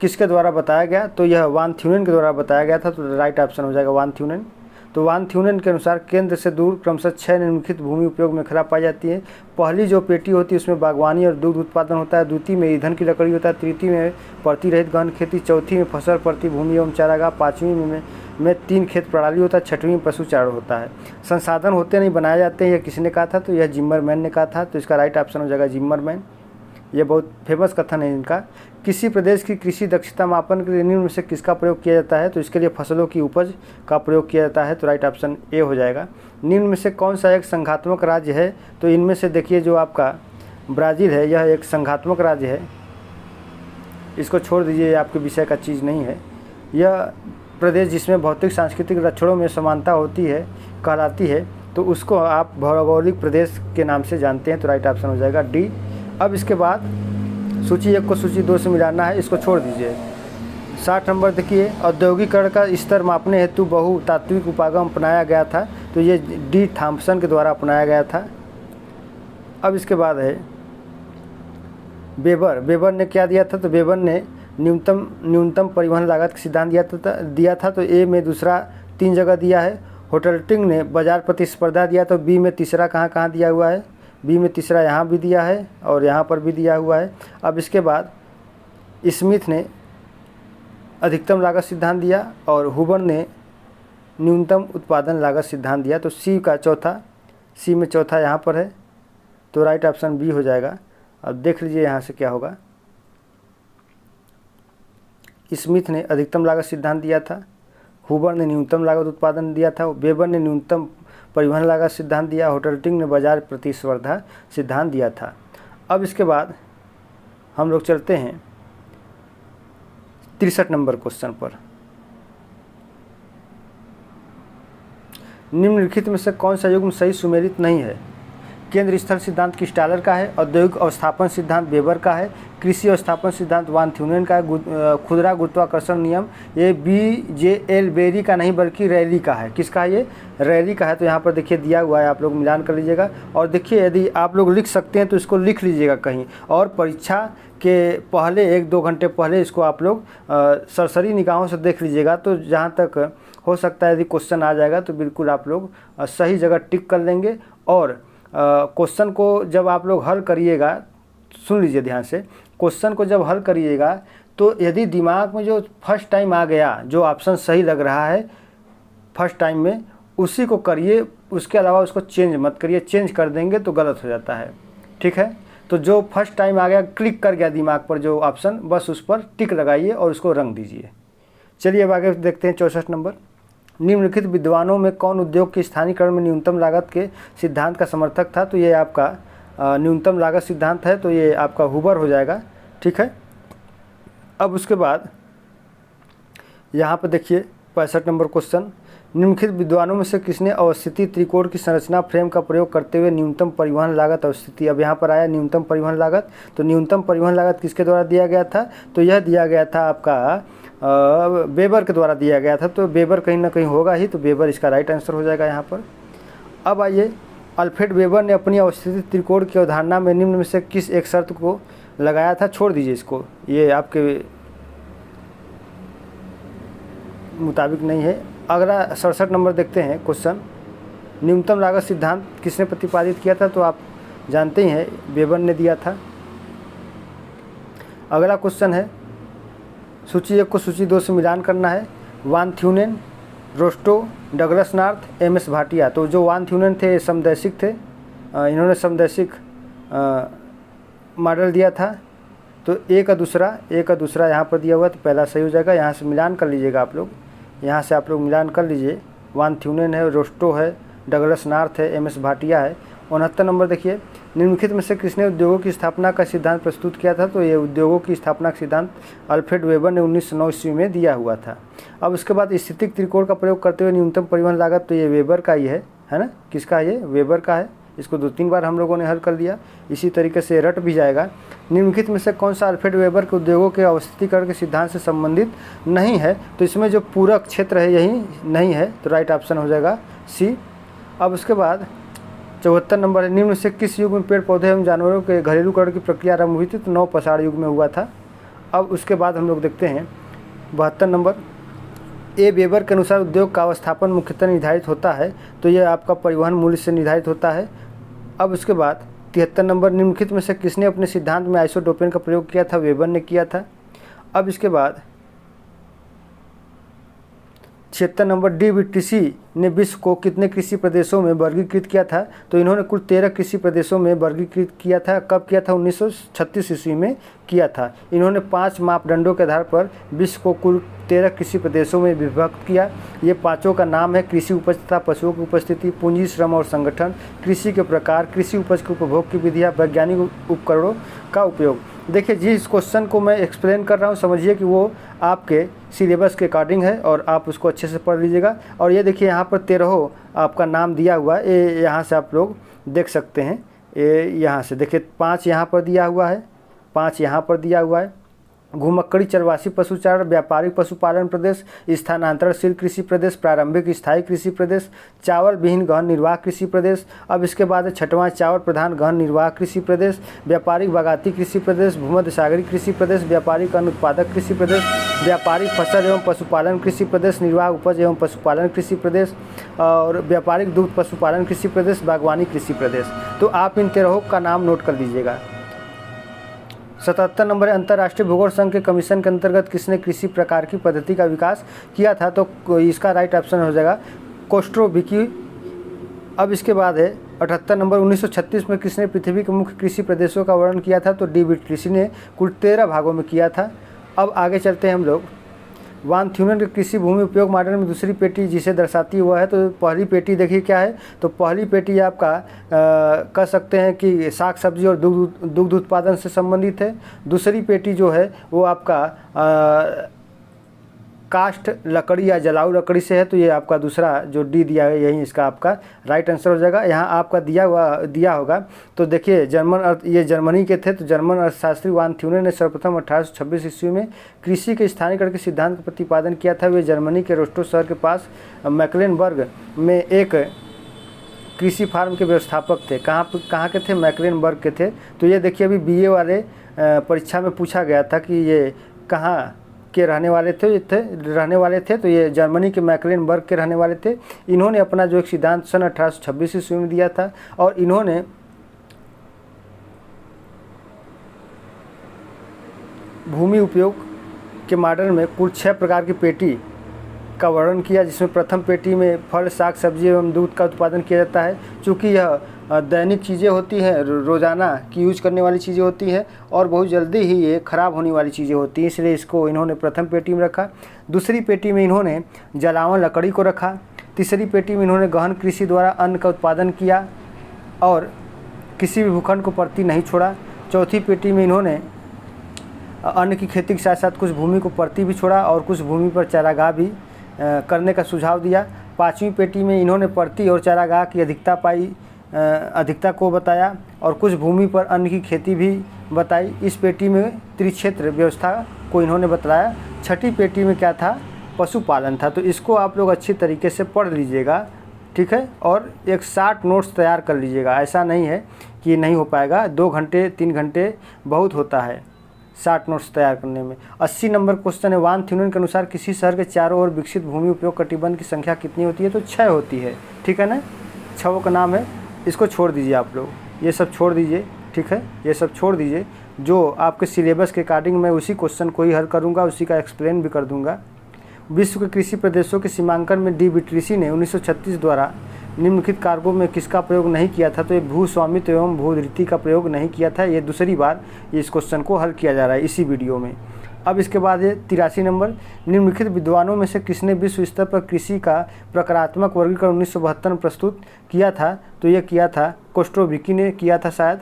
किसके द्वारा बताया गया? तो यह वान थ्यूनेन के द्वारा बताया गया था, तो राइट ऑप्शन हो जाएगा वान थ्यूनेन। तो वान थ्यूनेन के अनुसार केंद्र से दूर क्रमशः 6 निम्नलिखित भूमि उपयोग में खराब पाई जाती है। पहली जो पेटी होती है उसमें बागवानी और दूध उत्पादन होता है, द्वितीय में ईंधन की लकड़ी होता है, तृतीय में परती रहित गहन खेती, चौथी में फसल परती भूमि एवं चारागाह, पाँचवीं में 3 खेत प्रणाली होता है, छठवीं में पशु चारण होता है। संसाधन होते नहीं बनाए जाते हैं, यह किसने कहा था? तो यह जिम्मरमैन ने कहा था, तो इसका राइट ऑप्शन हो जाएगा जिम्मरमैन। ये बहुत फेमस कथन है इनका। किसी प्रदेश की कृषि दक्षता मापन के लिए निम्न में से किसका प्रयोग किया जाता है? तो इसके लिए फसलों की उपज का प्रयोग किया जाता है, तो राइट ऑप्शन ए हो जाएगा। निम्न में से कौन सा एक संघात्मक राज्य है? तो इनमें से देखिए जो आपका ब्राज़ील है यह एक संघात्मक राज्य है, इसको छोड़ दीजिए, ये आपके विषय का चीज़ नहीं है। यह प्रदेश जिसमें भौतिक सांस्कृतिक लक्षणों में समानता होती है कहलाती है, तो उसको आप भौगोलिक प्रदेश के नाम से जानते हैं, तो राइट ऑप्शन हो जाएगा डी। अब इसके बाद सूची 1 को सूची 2 से मिलाना है, इसको छोड़ दीजिए। 60 नंबर देखिए, औद्योगिकरण का स्तर मापने हेतु बहुतात्विक उपागम अपनाया गया था, तो ये डी थॉम्पसन के द्वारा अपनाया गया था। अब इसके बाद है वेबर ने क्या दिया था? तो वेबर ने न्यूनतम परिवहन लागत का सिद्धांत दिया था, तो ए में दूसरा 3 जगह दिया है। होटल्टिंग ने बाजार प्रतिस्पर्धा दिया, तो बी में तीसरा कहाँ दिया हुआ है? बी में तीसरा यहाँ भी दिया है और यहाँ पर भी दिया हुआ है। अब इसके बाद स्मिथ ने अधिकतम लागत सिद्धांत दिया और हुबर ने न्यूनतम उत्पादन लागत सिद्धांत दिया, तो सी में चौथा यहाँ पर है, तो राइट ऑप्शन बी हो जाएगा। अब देख लीजिए यहाँ से क्या होगा। स्मिथ ने अधिकतम लागत सिद्धांत दिया था, हुबर ने न्यूनतम लागत उत्पादन दिया था, वेबर ने न्यूनतम परिवहन लागत सिद्धांत दिया, होटल्टिंग ने बाजार प्रतिस्पर्धा सिद्धांत दिया था। अब इसके बाद हम लोग चलते हैं 63 नंबर क्वेश्चन पर। निम्नलिखित में से कौन सा युग्म सही सुमेलित नहीं है? केंद्र स्थल सिद्धांत क्रिस्टालर का है, औद्योगिक अवस्थापन सिद्धांत वेबर का है, कृषि अवस्थापन सिद्धांत वान थ्यूनेन का है, खुदरा गुरुत्वाकर्षण नियम ये BJL बेरी का नहीं बल्कि रैली का है। किसका है? ये रैली का है। तो यहाँ पर देखिए दिया हुआ है, आप लोग मिलान कर लीजिएगा। और देखिए यदि आप लोग लिख सकते हैं तो इसको लिख लीजिएगा कहीं, और परीक्षा के पहले 1-2 घंटे पहले इसको आप लोग सरसरी निगाहों से देख लीजिएगा, तो जहाँ तक हो सकता है यदि क्वेश्चन आ जाएगा तो बिल्कुल आप लोग सही जगह टिक कर लेंगे और क्वेश्चन को जब आप लोग हल करिएगा, सुन लीजिए ध्यान से, क्वेश्चन को जब हल करिएगा तो यदि दिमाग में जो फर्स्ट टाइम आ गया, जो ऑप्शन सही लग रहा है फर्स्ट टाइम में, उसी को करिए, उसके अलावा उसको चेंज मत करिए। चेंज कर देंगे तो गलत हो जाता है, ठीक है। तो जो फर्स्ट टाइम आ गया, क्लिक कर गया दिमाग पर जो ऑप्शन, बस उस पर टिक लगाइए और उसको रंग दीजिए। चलिए अब आगे देखते हैं 64 नंबर। निम्नलिखित विद्वानों में कौन उद्योग के स्थानीयकरण में न्यूनतम लागत के सिद्धांत का समर्थक था? तो ये आपका न्यूनतम लागत सिद्धांत है, तो ये आपका हुबर हो जाएगा, ठीक है। अब उसके बाद यहाँ पर देखिए 65 नंबर क्वेश्चन, निम्नलिखित विद्वानों में से किसने अवस्थिति त्रिकोण की संरचना फ्रेम का प्रयोग करते हुए न्यूनतम परिवहन लागत अवस्थिति, अब यहाँ पर आया न्यूनतम परिवहन लागत, तो न्यूनतम परिवहन लागत किसके द्वारा दिया गया था? तो यह दिया गया था आपका वेबर के द्वारा दिया गया था। तो वेबर कहीं ना कहीं होगा ही, तो वेबर इसका राइट आंसर हो जाएगा यहाँ पर। अब आइए, अल्फ्रेड वेबर ने अपनी अवस्थिति त्रिकोण की अवधारणा में निम्न में से किस एक शर्त को लगाया था? छोड़ दीजिए इसको, ये आपके मुताबिक नहीं है। अगला 67 नंबर देखते हैं क्वेश्चन, न्यूनतम लागत सिद्धांत किसने प्रतिपादित किया था? तो आप जानते ही हैं, वेबर ने दिया था। अगला क्वेश्चन है, सूची 1 को सूची 2 से मिलान करना है। Von Thunen, Rostow, Douglass North, M S Bhatia. तो जो वान थ्यूनेन थे समदैशिक थे, इन्होंने समदैशिक मॉडल दिया था। तो ए का दूसरा यहाँ पर दिया हुआ, तो पहला सही हो जाएगा। यहाँ से मिलान कर लीजिएगा आप लोग, यहाँ से आप लोग मिलान कर लीजिए। वान थ्यूनेन है, रोस्टो है, डगलस नॉर्थ है, एम एस भाटिया है। 69 नंबर देखिए, निम्नलिखित में से किसने उद्योगों की स्थापना का सिद्धांत प्रस्तुत किया था? तो ये उद्योगों की स्थापना का सिद्धांत अल्फ्रेड वेबर ने 1909 ईस्वी में दिया हुआ था। अब उसके बाद स्थितिक त्रिकोण का प्रयोग करते हुए न्यूनतम परिवहन लागत, तो ये वेबर का ही है ना? किसका है ये? वेबर का है। इसको 2-3 बार हम लोगों ने हल कर लिया, इसी तरीके से रट भी जाएगा। निम्नलिखित में से कौन सा अल्फ्रेड वेबर के उद्योगों के अवस्थितीकरण के सिद्धांत से संबंधित नहीं है? तो इसमें जो पूरक क्षेत्र है यही नहीं है, तो राइट ऑप्शन हो जाएगा सी। अब उसके बाद 74 नंबर है, निम्न से किस युग में पेड़ पौधे एवं जानवरों के घरेलूकरण की प्रक्रिया आरंभ हुई थी? तो नवपाषाण युग में हुआ था। अब उसके बाद हम लोग देखते हैं 72 नंबर, ए वेबर के अनुसार उद्योग का अवस्थापन मुख्यतः निर्धारित होता है, तो यह आपका परिवहन मूल्य से निर्धारित होता है। अब उसके बाद 73 नंबर, निम्नलिखित में से किसने अपने सिद्धांत में आइसोटोपेन का प्रयोग किया था? वेबर ने किया था। अब इसके बाद 76 नंबर, डीवीटीसी ने विश्व को कितने कृषि प्रदेशों में वर्गीकृत किया था? तो इन्होंने कुल 13 कृषि प्रदेशों में वर्गीकृत किया था। कब किया था? 1936 ईस्वी में किया था। इन्होंने 5 मापदंडों के आधार पर विश्व को कुल 13 कृषि प्रदेशों में विभक्त किया। ये पाँचों का नाम है, कृषि उपज तथा पशुओं की उपस्थिति, पूंजी, श्रम और संगठन, कृषि के प्रकार, कृषि उपज के उपभोग की विधियाँ, वैज्ञानिक उपकरणों का उपयोग। देखिए, जिस क्वेश्चन को मैं एक्सप्लेन कर रहा हूँ, समझिए कि वो आपके सिलेबस के अकॉर्डिंग है और आप उसको अच्छे से पढ़ लीजिएगा। और ये देखिए, यहाँ पर 13 आपका नाम दिया हुआ है, ये यहाँ से आप लोग देख सकते हैं। ये यहाँ से देखिए, 5 यहाँ पर दिया हुआ है, 5 यहाँ पर दिया हुआ है। घुमक्कड़ी चरवासी पशुचारण, व्यापारिक पशुपालन प्रदेश, स्थानांतरणशील कृषि प्रदेश, प्रारंभिक स्थायी कृषि प्रदेश, चावल विहीन गहन निर्वाह कृषि प्रदेश। अब इसके बाद 6वां चावल प्रधान गहन निर्वाह कृषि प्रदेश, व्यापारिक बागाती कृषि प्रदेश, भूमध्य सागरीय कृषि प्रदेश, व्यापारिक अन्न उत्पादक कृषि प्रदेश, व्यापारिक फसल एवं पशुपालन कृषि प्रदेश, निर्वाह उपज एवं पशुपालन कृषि प्रदेश और व्यापारिक दूध पशुपालन कृषि प्रदेश, बागवानी कृषि प्रदेश। तो आप इन 13 का नाम नोट कर लीजिएगा। 77 नंबर, अंतर्राष्ट्रीय भूगोल संघ के कमीशन के अंतर्गत किसने कृषि प्रकार की पद्धति का विकास किया था? तो इसका राइट ऑप्शन हो जाएगा कोस्ट्रोविकी। अब इसके बाद है 78 नंबर, 1936 में किसने पृथ्वी के मुख्य कृषि प्रदेशों का वर्णन किया था? तो डीवीटीसी ने कुल 13 भागों में किया था। अब आगे चलते हैं हम लोग। वान थ्यूनेन के कृषि भूमि उपयोग मॉडल में दूसरी पेटी जिसे दर्शाती हुआ है, तो पहली पेटी देखिए क्या है? तो पहली पेटी आपका कह सकते हैं कि साग सब्जी और दुग्ध उत्पादन से संबंधित है। दूसरी पेटी जो है वो आपका कास्ट लकड़ी या जलाऊ लकड़ी से है, तो ये आपका दूसरा जो डी दिया है यही इसका आपका राइट आंसर हो जाएगा। यहाँ आपका दिया होगा, तो देखिए ये जर्मनी के थे, तो जर्मन अर्थशास्त्री वान थ्यूनेन ने सर्वप्रथम 1826 ईस्वी में कृषि के स्थानीयकरण के सिद्धांत का प्रतिपादन किया था। वे जर्मनी के रोस्टो शहर के पास मैक्लेनबर्ग में एक कृषि फार्म के व्यवस्थापक थे। कहाँ के थे? मैक्लेनबर्ग के थे। तो ये देखिए, अभी BA वाले परीक्षा में पूछा गया था कि ये कहाँ के रहने वाले थे। तो ये जर्मनी के मैक्लेनबर्ग के रहने वाले थे। इन्होंने अपना जो एक सिद्धांत सन 1826 ईस्वी में दिया था और इन्होंने भूमि उपयोग के मॉडल में कुल 6 प्रकार की पेटी का वर्णन किया, जिसमें प्रथम पेटी में फल, साग, सब्जी एवं दूध का उत्पादन किया जाता है। चूँकि यह दैनिक चीज़ें होती हैं, रोज़ाना की यूज करने वाली चीज़ें होती हैं और बहुत जल्दी ही ये ख़राब होने वाली चीज़ें होती हैं, इसलिए इसको इन्होंने प्रथम पेटी में रखा। दूसरी पेटी में इन्होंने जलावन लकड़ी को रखा। तीसरी पेटी में इन्होंने गहन कृषि द्वारा अन्न का उत्पादन किया और किसी भी भूखंड को परती नहीं छोड़ा। चौथी पेटी में इन्होंने अन्न की खेती के साथ साथ कुछ भूमि को परती भी छोड़ा और कुछ भूमि पर चारागाह भी करने का सुझाव दिया। पाँचवीं पेटी में इन्होंने परती और चारागाह की अधिकता को बताया और कुछ भूमि पर अन्न की खेती भी बताई। इस पेटी में त्रिक्षेत्र व्यवस्था को इन्होंने बताया। छठी पेटी में क्या था? पशुपालन था। तो इसको आप लोग अच्छी तरीके से पढ़ लीजिएगा, ठीक है, और एक 60 नोट्स तैयार कर लीजिएगा। ऐसा नहीं है कि नहीं हो पाएगा, 2 घंटे 3 घंटे बहुत होता है 60 नोट्स तैयार करने में। 80 नंबर क्वेश्चन है, वान थ्यूनन के अनुसार किसी शहर के चारों ओर विकसित भूमि उपयोग कटिबंध की संख्या कितनी होती है? तो 6 होती है, ठीक है ना। 6 का नाम है, इसको छोड़ दीजिए आप लोग, ये सब छोड़ दीजिए, ठीक है, ये सब छोड़ दीजिए। जो आपके सिलेबस के अकॉर्डिंग मैं उसी क्वेश्चन को ही हल करूँगा, उसी का एक्सप्लेन भी कर दूँगा। विश्व के कृषि प्रदेशों के सीमांकन में डी विट्रीसी ने 1936 द्वारा निम्नलिखित कारकों में किसका प्रयोग नहीं किया था? तो ये भू स्वामित्व एवं भूधृति का प्रयोग नहीं किया था। ये दूसरी बार इस क्वेश्चन को हल किया जा रहा है इसी वीडियो में। अब इसके बाद है 83 नंबर, निम्नलिखित विद्वानों में से किसने विश्व स्तर पर कृषि का प्रकारात्मक वर्गीकरण 1972 में प्रस्तुत किया था? तो ये किया था कोस्ट्रोविकी ने किया था शायद।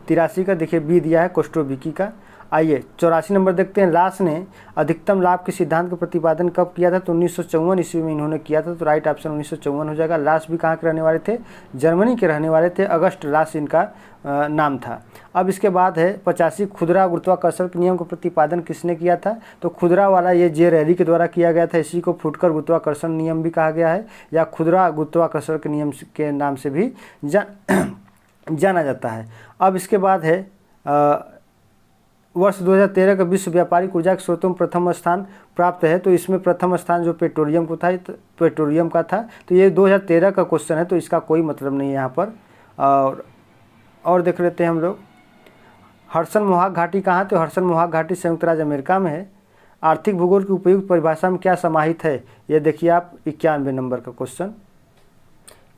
83 का देखिए बी दिया है कोस्ट्रोविकी का। आइए 84 नंबर देखते हैं, लास ने अधिकतम लाभ के सिद्धांत का प्रतिपादन कब किया था? तो 1954 ईस्वी में इन्होंने किया था। तो राइट ऑप्शन 1954 हो जाएगा। लास भी कहाँ के रहने वाले थे? जर्मनी के रहने वाले थे। अगस्ट लास इनका नाम था। अब इसके बाद है 85, खुदरा गुरुत्वाकर्षण के नियम का प्रतिपादन किसने किया था? तो खुदरा वाला ये जे रैली के द्वारा किया गया था। इसी को फुटकर गुरुत्वाकर्षण नियम भी कहा गया है या खुदरा गुरुत्वाकर्षण के नियम के नाम से भी जाना जाता है। अब इसके बाद है वर्ष 2013 का विश्व व्यापारिक ऊर्जा के स्रोतों में प्रथम स्थान प्राप्त है। तो इसमें प्रथम स्थान जो पेट्रोलियम को था, पेट्रोलियम का था। तो ये 2013 का क्वेश्चन है, तो इसका कोई मतलब नहीं है यहाँ पर। और देख लेते हैं हम लोग, हडसन मोहाक घाटी कहाँ? तो हडसन मोहाक घाटी संयुक्त राज्य अमेरिका में है। आर्थिक भूगोल की उपयुक्त परिभाषा में क्या समाहित है? ये देखिए आप 91 नंबर का क्वेश्चन,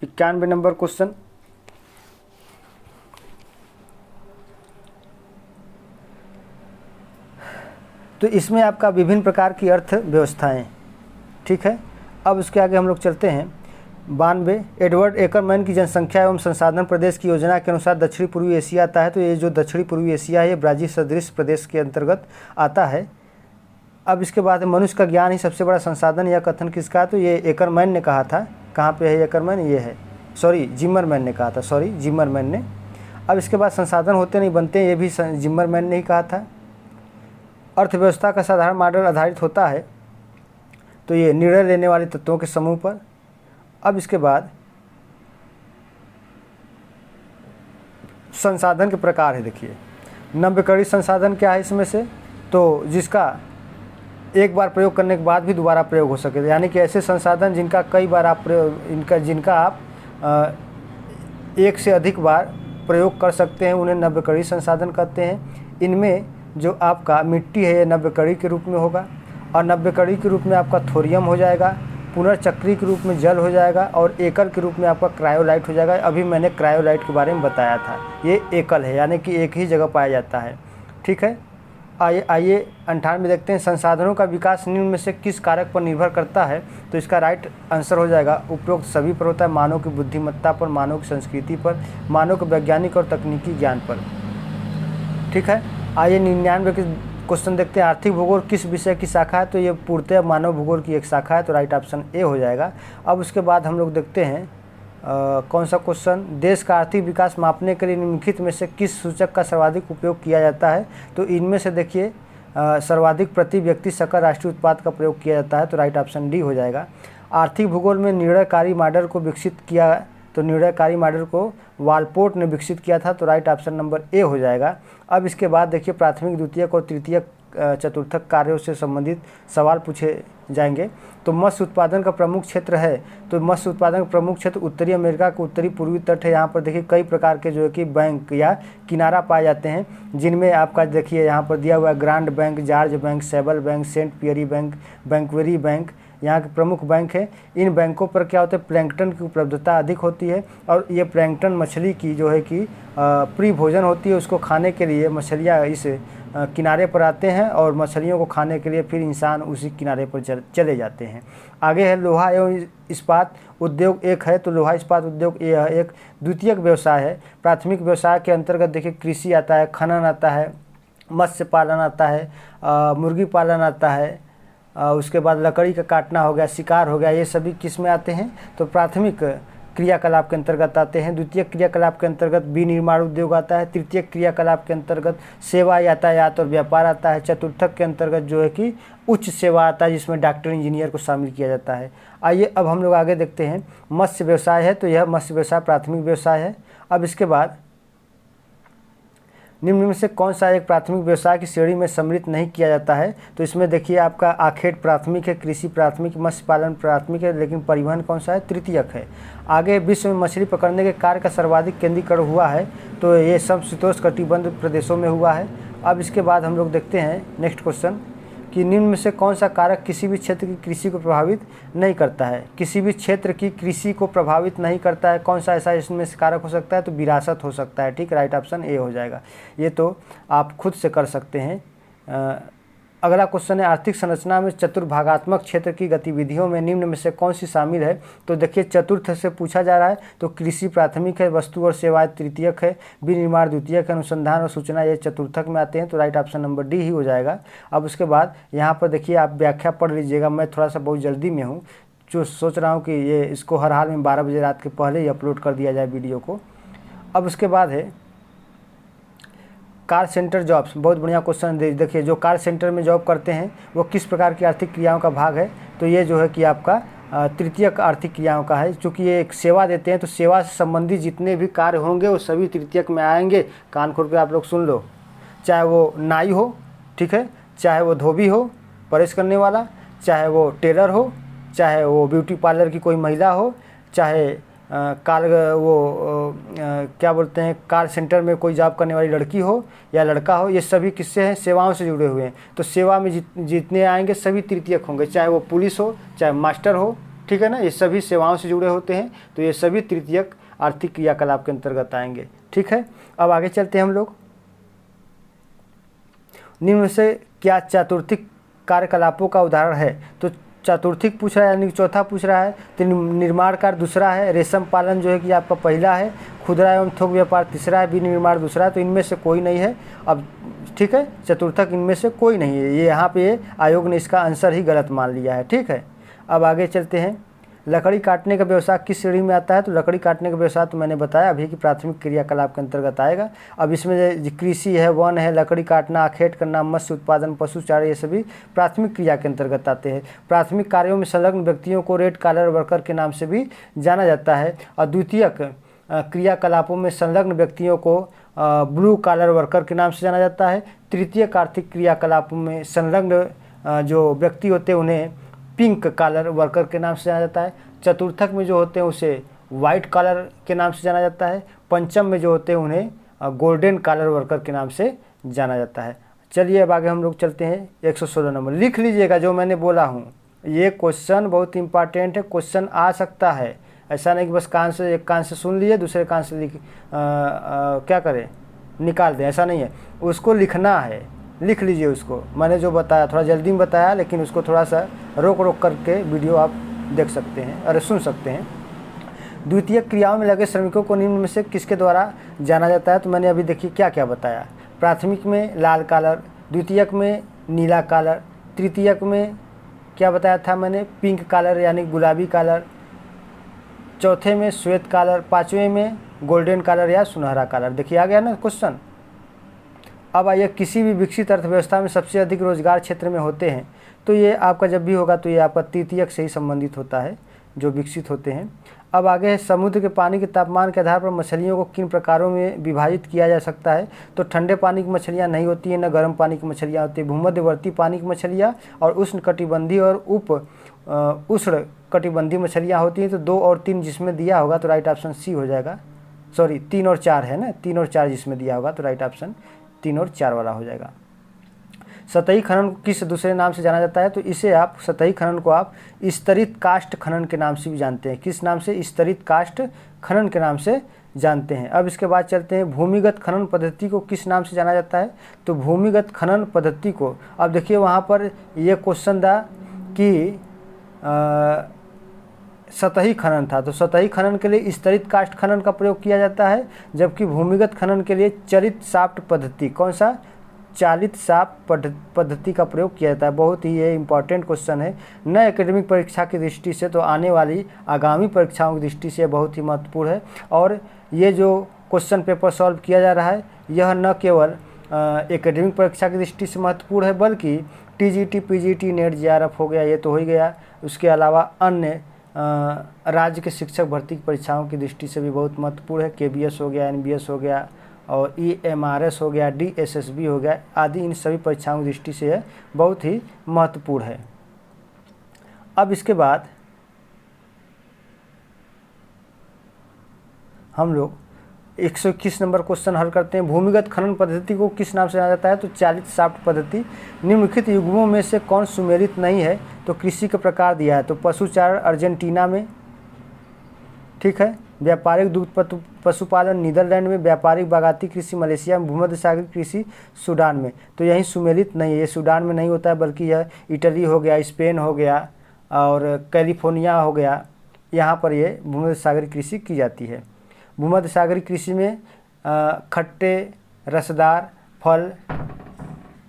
91 नंबर क्वेश्चन। तो इसमें आपका विभिन्न प्रकार की अर्थव्यवस्थाएं, ठीक है। अब उसके आगे हम लोग चलते हैं 92, एडवर्ड एकरमैन की जनसंख्या एवं संसाधन प्रदेश की योजना के अनुसार दक्षिणी पूर्वी एशिया आता है। तो ये जो दक्षिणी पूर्वी एशिया है ये ब्राज़ील सदृश प्रदेश के अंतर्गत आता है। अब इसके बाद मनुष्य का ज्ञान ही सबसे बड़ा संसाधन, यह कथन किसका? तो ये एकरमैन ने कहा था। कहाँ पे है एकरमैन? ये है, सॉरी जिमरमैन ने कहा था, सॉरी जिमरमैन ने। अब इसके बाद संसाधन होते नहीं बनते, ये भी जिमरमैन ने ही कहा था। अर्थव्यवस्था का साधारण मॉडल आधारित होता है तो ये निर्णय लेने वाले तत्वों के समूह पर। अब इसके बाद संसाधन के प्रकार है, देखिए नव्यकरणीय संसाधन क्या है इसमें से? तो जिसका एक बार प्रयोग करने के बाद भी दोबारा प्रयोग हो सके, यानी कि ऐसे संसाधन जिनका कई बार आप जिनका आप एक से अधिक बार प्रयोग कर सकते हैं, उन्हें नव्यकरणीय संसाधन कहते हैं। इनमें जो आपका मिट्टी है ये नव्यकरणीय के रूप में होगा और नव्यकरणीय के रूप में आपका थोरियम हो जाएगा, पुनर्चक्रीय के रूप में जल हो जाएगा और एकल के रूप में आपका क्रायोलाइट हो जाएगा। अभी मैंने क्रायोलाइट के बारे में बताया था, ये एकल है यानी कि एक ही जगह पाया जाता है, ठीक है। आइए 98 देखते हैं, संसाधनों का विकास निम्न में से किस कारक पर निर्भर करता है? तो इसका राइट आंसर हो जाएगा उपरोक्त सभी पर होता है, मानव की बुद्धिमत्ता पर, मानव की संस्कृति पर, मानव के वैज्ञानिक और तकनीकी ज्ञान पर, ठीक है। आइए 99 के क्वेश्चन देखते हैं, आर्थिक भूगोल किस विषय की शाखा है? तो ये पूर्णतः मानव भूगोल की एक शाखा है, तो राइट ऑप्शन ए हो जाएगा। अब उसके बाद हम लोग देखते हैं कौन सा क्वेश्चन, देश का आर्थिक विकास मापने के लिए निम्नलिखित में से किस सूचक का सर्वाधिक उपयोग किया जाता है? तो इनमें से देखिए सर्वाधिक प्रति व्यक्ति सकल राष्ट्रीय उत्पाद का प्रयोग किया जाता है, तो राइट ऑप्शन डी हो जाएगा। आर्थिक भूगोल में निर्णयकारी मॉडल को विकसित किया, तो निर्णयकारी मॉडल को वालपोर्ट ने विकसित किया था, तो राइट ऑप्शन नंबर ए हो जाएगा। अब इसके बाद देखिए प्राथमिक, द्वितीयक और तृतीयक चतुर्थक कार्यों से संबंधित सवाल पूछे जाएंगे। तो मत्स्य उत्पादन का प्रमुख क्षेत्र है, तो मत्स्य उत्पादन का प्रमुख क्षेत्र उत्तरी अमेरिका का उत्तरी पूर्वी तट है। यहाँ पर देखिए कई प्रकार के जो है कि बैंक या किनारा पाए जाते हैं, जिनमें आपका देखिए यहाँ पर दिया हुआ है Grand Bank, George Bank, Sable Bank, Saint Pierre Bank, Banquereau Bank यहाँ के प्रमुख बैंक हैं। इन बैंकों पर क्या होता है, प्लैंकटन की उपलब्धता अधिक होती है और ये प्लैंकटन मछली की जो है कि प्री भोजन होती है। उसको खाने के लिए मछलियाँ इस किनारे पर आते हैं और मछलियों को खाने के लिए फिर इंसान उसी किनारे पर चले जाते हैं। आगे है लोहा एवं इस्पात उद्योग एक है, तो लोहा इस्पात उद्योग ये एक द्वितीयक व्यवसाय है। प्राथमिक व्यवसाय के अंतर्गत देखिए कृषि आता है, खनन आता है, मत्स्य पालन आता है, मुर्गी पालन आता है, उसके बाद लकड़ी का काटना हो गया, शिकार हो गया, ये सभी किस में आते हैं, तो प्राथमिक क्रियाकलाप के अंतर्गत आते हैं। द्वितीय क्रियाकलाप के अंतर्गत विनिर्माण उद्योग आता है। तृतीय क्रियाकलाप के अंतर्गत सेवा, यातायात और व्यापार आता है। चतुर्थक के अंतर्गत जो है कि उच्च सेवा आता है, जिसमें डॉक्टर इंजीनियर को शामिल किया जाता है। आइए अब हम लोग आगे देखते हैं। मत्स्य व्यवसाय है, तो यह मत्स्य व्यवसाय प्राथमिक व्यवसाय है। अब इसके बाद निम्न में से कौन सा एक प्राथमिक व्यवसाय की श्रेणी में सम्मिलित नहीं किया जाता है, तो इसमें देखिए आपका आखेट प्राथमिक है, कृषि प्राथमिक, मत्स्य पालन प्राथमिक है, लेकिन परिवहन कौन सा है, तृतीयक है। आगे विश्व में मछली पकड़ने के कार्य का सर्वाधिक केंद्रीकरण हुआ है, तो ये सब शीतोष्णकटिबंध प्रदेशों में हुआ है। अब इसके बाद हम लोग देखते हैं नेक्स्ट क्वेश्चन कि निम्न में से कौन सा कारक किसी भी क्षेत्र की कृषि को प्रभावित नहीं करता है। किसी भी क्षेत्र की कृषि को प्रभावित नहीं करता है, कौन सा ऐसा इसमें से कारक हो सकता है, तो विरासत हो सकता है। ठीक, राइट ऑप्शन ए हो जाएगा। ये तो आप खुद से कर सकते हैं। अगला क्वेश्चन है आर्थिक संरचना में चतुर्भागात्मक क्षेत्र की गतिविधियों में निम्न में से कौन सी शामिल है, तो देखिए चतुर्थ से पूछा जा रहा है, तो कृषि प्राथमिक है, वस्तु और सेवाएं तृतीयक है, विनिर्माण द्वितीयक है, अनुसंधान और सूचना ये चतुर्थक में आते हैं, तो राइट ऑप्शन नंबर डी ही हो जाएगा। अब उसके बाद यहाँ पर देखिए आप व्याख्या पढ़ लीजिएगा, मैं थोड़ा सा बहुत जल्दी में हूँ, जो सोच रहा हूँ कि ये इसको हर हाल में 12 बजे रात के पहले ही अपलोड कर दिया जाए वीडियो को। अब उसके बाद है कार सेंटर जॉब्स, बहुत बढ़िया क्वेश्चन देखिए, जो कार सेंटर में जॉब करते हैं वो किस प्रकार की आर्थिक क्रियाओं का भाग है, तो ये जो है कि आपका तृतीयक आर्थिक क्रियाओं का है। चूँकि ये एक सेवा देते हैं, तो सेवा से संबंधित जितने भी कार्य होंगे वो सभी तृतीयक में आएंगे। कान खोल के आप लोग सुन लो, चाहे वो नाई हो, ठीक है, चाहे वो धोबी हो प्रेस करने वाला, चाहे वो टेलर हो, चाहे वो ब्यूटी पार्लर की कोई महिला हो, चाहे क्या बोलते हैं कार सेंटर में कोई जॉब करने वाली लड़की हो या लड़का हो, ये सभी किससे हैं, सेवाओं से जुड़े हुए हैं। तो सेवा में जितने आएंगे सभी तृतीयक होंगे, चाहे वो पुलिस हो, चाहे मास्टर हो, ठीक है ना, ये सभी सेवाओं से जुड़े होते हैं, तो ये सभी तृतीयक आर्थिक क्रियाकलाप के अंतर्गत आएंगे। ठीक है, अब आगे चलते हैं हम लोग। निम्न में से क्या चतुर्थिक कार्यकलापों का उदाहरण है, तो चतुर्थिक पूछ रहा है यानी चौथा पूछ रहा है, तो निर्माण कार्य दूसरा है, रेशम पालन जो है कि आपका पहला है, खुदरा एवं थोक व्यापार तीसरा है, विनिर्माण दूसरा है, तो इनमें से कोई नहीं है। अब ठीक है, चतुर्थक इनमें से कोई नहीं है, ये यहाँ पे आयोग ने इसका आंसर ही गलत मान लिया है। ठीक है, अब आगे चलते हैं। लकड़ी काटने का व्यवसाय किस श्रेणी में आता है, तो लकड़ी काटने का व्यवसाय तो मैंने बताया अभी कि प्राथमिक क्रियाकलाप के अंतर्गत आएगा। अब इसमें कृषि है, वन है, लकड़ी काटना, आखेट करना, मत्स्य उत्पादन, पशु चारा, ये सभी प्राथमिक क्रिया के अंतर्गत आते हैं। प्राथमिक कार्यों में संलग्न व्यक्तियों को रेड कॉलर वर्कर के नाम से भी जाना जाता है और द्वितीयक क्रियाकलापों में संलग्न व्यक्तियों को ब्लू कॉलर वर्कर के नाम से जाना जाता है। तृतीयक आर्थिक क्रियाकलापों में संलग्न जो व्यक्ति होते हैं उन्हें पिंक कॉलर वर्कर के नाम से जाना जाता है। चतुर्थक में जो होते हैं उसे वाइट कॉलर के नाम से जाना जाता है। पंचम में जो होते हैं उन्हें गोल्डन कॉलर वर्कर के नाम से जाना जाता है। चलिए अब आगे हम लोग चलते हैं। 116 नंबर लिख लीजिएगा जो मैंने बोला हूँ, ये क्वेश्चन बहुत इंपॉर्टेंट है, क्वेश्चन आ सकता है, ऐसा नहीं कि बस कान से एक कान से सुन लिए दूसरे कान से क्या करें निकाल दें, ऐसा नहीं है, उसको लिखना है, लिख लीजिए उसको। मैंने जो बताया थोड़ा जल्दी में बताया, लेकिन उसको थोड़ा सा रोक रोक करके वीडियो आप देख सकते हैं, अरे सुन सकते हैं। द्वितीय क्रियाओं में लगे श्रमिकों को निम्न में से किसके द्वारा जाना जाता है, तो मैंने अभी देखिए क्या क्या बताया। प्राथमिक में लाल कॉलर, द्वितीयक में नीला कॉलर, तृतीयक में क्या बताया था मैंने, पिंक कॉलर यानी गुलाबी कॉलर, चौथे में श्वेत कॉलर, पाँचवें में गोल्डन कॉलर या सुनहरा कॉलर। देखिए आ गया ना क्वेश्चन। अब आइए, किसी भी विकसित अर्थव्यवस्था में सबसे अधिक रोजगार क्षेत्र में होते हैं, तो ये आपका जब भी होगा तो ये आपका तृतीयक से ही संबंधित होता है, जो विकसित होते हैं। अब आगे है, समुद्र के पानी के तापमान के आधार पर मछलियों को किन प्रकारों में विभाजित किया जा सकता है। तो ठंडे पानी की मछलियाँ नहीं होती हैं, न गर्म पानी की मछलियाँ होती हैं। भूमध्यवर्ती पानी की मछलियाँ और उष्णकटिबंधीय और उष्ण कटिबंधीय मछलियाँ होती हैं। तो 2 और 3 जिसमें दिया होगा तो राइट ऑप्शन सी हो जाएगा। सॉरी 3 और 4 है ना, 3 और 4 जिसमें दिया होगा तो राइट ऑप्शन 3 और 4 वाला हो जाएगा। सतही खनन को किस दूसरे नाम से जाना जाता है। तो इसे आप सतही खनन को आप स्तरित काष्ठ खनन के नाम से भी जानते हैं। किस नाम से? स्तरित काष्ठ खनन के नाम से जानते हैं। अब इसके बाद चलते हैं, भूमिगत खनन पद्धति को किस नाम से जाना जाता है। तो भूमिगत खनन पद्धति को, अब देखिए वहाँ पर ये क्वेश्चन था कि सतही खनन था, तो सतही खनन के लिए स्तरित काष्ठ खनन का प्रयोग किया जाता है, जबकि भूमिगत खनन के लिए चालित शाफ्ट पद्धति, कौन सा? चालित शाफ्ट पद्धति का प्रयोग किया जाता है। बहुत ही ये इंपॉर्टेंट क्वेश्चन है न एकेडमिक परीक्षा की दृष्टि से, तो आने वाली आगामी परीक्षाओं की दृष्टि से बहुत ही महत्वपूर्ण है। और ये जो क्वेश्चन पेपर सॉल्व किया जा रहा है यह न केवल एकेडमिक परीक्षा की दृष्टि से महत्वपूर्ण है, बल्कि टीजीटी, पीजीटी, नेट, जेआरएफ हो गया, ये तो हो ही गया, उसके अलावा अन्य राज्य के शिक्षक भर्ती की परीक्षाओं की दृष्टि से भी बहुत महत्वपूर्ण है। केबीएस हो गया, एनबीएस हो गया और ईएमआरएस हो गया, डीएसएसबी हो गया आदि, इन सभी परीक्षाओं की दृष्टि से यह बहुत ही महत्वपूर्ण है। अब इसके बाद हम लोग 121 नंबर क्वेश्चन हल करते हैं। भूमिगत खनन पद्धति को किस नाम से जाना जाता है। तो चालित शाफ्ट पद्धति। निम्नलिखित युग्मों में से कौन सुमेलित नहीं है। तो कृषि का प्रकार दिया है, तो पशुचारण अर्जेंटीना में, ठीक है, व्यापारिक दुग्ध पशुपालन नीदरलैंड में, व्यापारिक बागाती कृषि मलेशिया में, भूमध्य सागरीय कृषि सूडान में। तो यही सुमेलित नहीं है, ये सूडान में नहीं होता है, बल्कि यह इटली हो गया, स्पेन हो गया और कैलिफोर्निया हो गया, यहाँ पर ये भूमध्य सागरीय कृषि की जाती है। भूमध्य सागरीय कृषि में खट्टे रसदार फल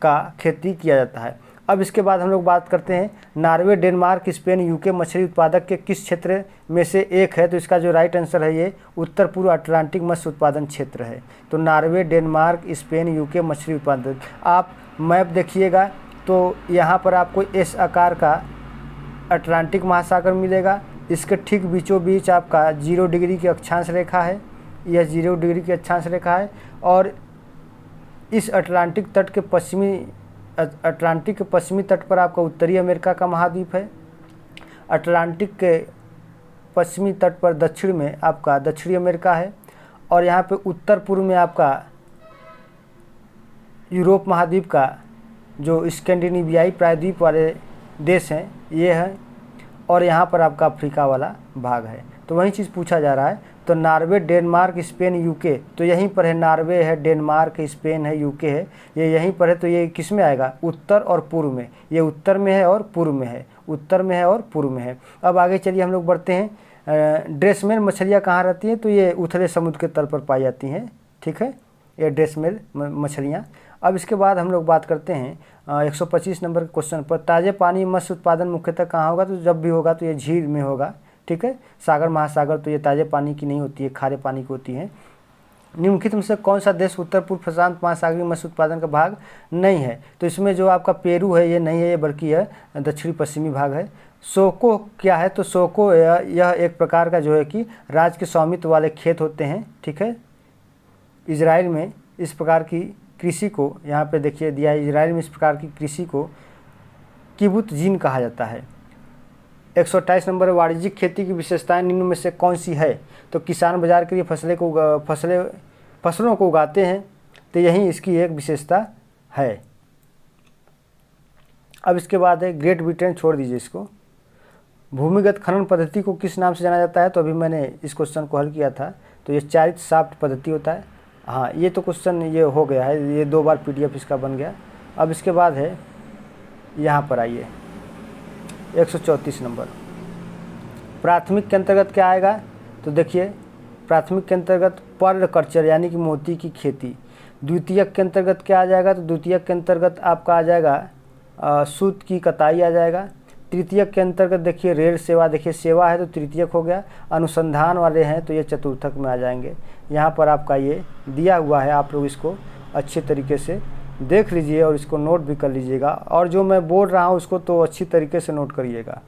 का खेती किया जाता है। अब इसके बाद हम लोग बात करते हैं, नॉर्वे, डेनमार्क, स्पेन, यूके मछली उत्पादक के किस क्षेत्र में से एक है। तो इसका जो राइट आंसर है ये उत्तर पूर्व अटलांटिक मत्स्य उत्पादन क्षेत्र है। तो नॉर्वे, डेनमार्क, स्पेन, यूके मछली उत्पादन। आप मैप देखिएगा तो यहाँ पर आपको एस आकार का अटलांटिक महासागर मिलेगा। इसके ठीक बीचों बीच आपका 0 डिग्री की अक्षांश रेखा है, यह 0 डिग्री की अक्षांश रेखा है। और इस अटलांटिक के पश्चिमी तट पर आपका उत्तरी अमेरिका का महाद्वीप है। अटलांटिक के पश्चिमी तट पर दक्षिण में आपका दक्षिणी अमेरिका है। और यहाँ पे उत्तर पूर्व में आपका यूरोप महाद्वीप का जो स्कैंडिनेवियाई प्रायद्वीप वाले देश हैं ये है। और यहाँ पर आपका अफ्रीका वाला भाग है। तो वही चीज़ पूछा जा रहा है। तो नॉर्वे, डेनमार्क, स्पेन, यूके, तो यहीं पर है, नॉर्वे है, डेनमार्क है, स्पेन है, यूके है, ये यहीं पर है। तो ये किस में आएगा? उत्तर और पूर्व में। ये उत्तर में है और पूर्व में है, उत्तर में है और पूर्व में है। अब आगे चलिए हम लोग बढ़ते हैं। ड्रेसमेल मछलियाँ कहाँ रहती हैं। तो ये उथले समुद्र के तल पर पाई जाती हैं, ठीक है, ये ड्रेसमेल मछलियाँ। अब इसके बाद हम लोग बात करते हैं 125 नंबर के क्वेश्चन पर, ताज़े पानी मत्स्य उत्पादन मुख्यतः कहाँ होगा। तो जब भी होगा तो ये झील में होगा, ठीक है। सागर महासागर तो ये ताज़े पानी की नहीं होती है, खारे पानी की होती है। निम्नलिखित में से कौन सा देश उत्तर पूर्व प्रशांत महासागरीय मत्स्य उत्पादन का भाग नहीं है। तो इसमें जो आपका पेरू है ये नहीं है, बल्कि यह दक्षिणी पश्चिमी भाग है। सोको क्या है। तो सोको यह एक प्रकार का जो है कि राज्य के स्वामित्व वाले खेत होते हैं, ठीक है। इजराइल में इस प्रकार की कृषि को, यहाँ पे देखिए दिया है, इजराइल में इस प्रकार की कृषि को किबुत जीन कहा जाता है। 128 नंबर, वाणिज्यिक खेती की विशेषताएं निम्न में से कौन सी है। तो किसान बाजार के लिए फसलों को उगाते हैं, तो यही इसकी एक विशेषता है। अब इसके बाद है ग्रेट ब्रिटेन, छोड़ दीजिए इसको। भूमिगत खनन पद्धति को किस नाम से जाना जाता है। तो अभी मैंने इस क्वेश्चन को हल किया था, तो ये चालित शाफ्ट पद्धति होता है। हाँ, ये तो क्वेश्चन ये हो गया है, ये 2 बार PDF इसका बन गया। अब इसके बाद है, यहाँ पर आइए 134 नंबर, प्राथमिक के अंतर्गत क्या आएगा। तो देखिए प्राथमिक के अंतर्गत पर्ल कल्चर यानी कि मोती की खेती। द्वितीयक के अंतर्गत क्या आ जाएगा। तो द्वितीयक के अंतर्गत आपका आ जाएगा सूत की कताई आ जाएगा। तृतीयक के अंतर्गत देखिए रेल सेवा, देखिए सेवा है तो तृतीयक हो गया। अनुसंधान वाले हैं तो ये चतुर्थक में आ जाएंगे। यहाँ पर आपका ये दिया हुआ है, आप लोग इसको अच्छे तरीके से देख लीजिए और इसको नोट भी कर लीजिएगा। और जो मैं बोल रहा हूँ उसको तो अच्छी तरीके से नोट करिएगा।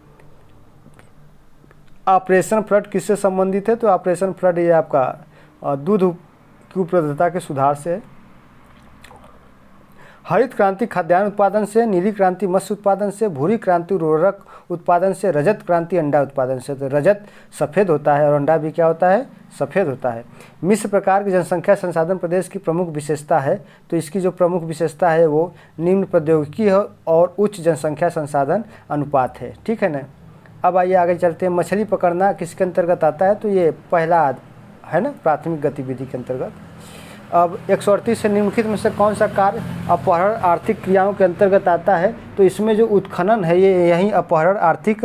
ऑपरेशन फ्लड किससे संबंधित है? तो ऑपरेशन फ्लड ये आपका दूध की उपलब्धता के सुधार से है। हरित क्रांति खाद्यान्न उत्पादन से, नीली क्रांति मत्स्य उत्पादन से, भूरी क्रांति उर्वरक उत्पादन से, रजत क्रांति अंडा उत्पादन से। तो रजत सफ़ेद होता है और अंडा भी क्या होता है? सफ़ेद होता है। मिश्र प्रकार की जनसंख्या संसाधन प्रदेश की प्रमुख विशेषता है। तो इसकी जो प्रमुख विशेषता है वो निम्न प्रौद्योगिकी है और उच्च जनसंख्या संसाधन अनुपात है। ठीक है ना। अब आइए आगे चलते हैं। मछली पकड़ना किसके अंतर्गत आता है? तो ये पहला है ना, प्राथमिक गतिविधि के अंतर्गत। अब 138 से निम्नलिखित में से कौन सा कार्य अपहरण आर्थिक क्रियाओं के अंतर्गत आता है? तो इसमें जो उत्खनन है ये यही अपहरण आर्थिक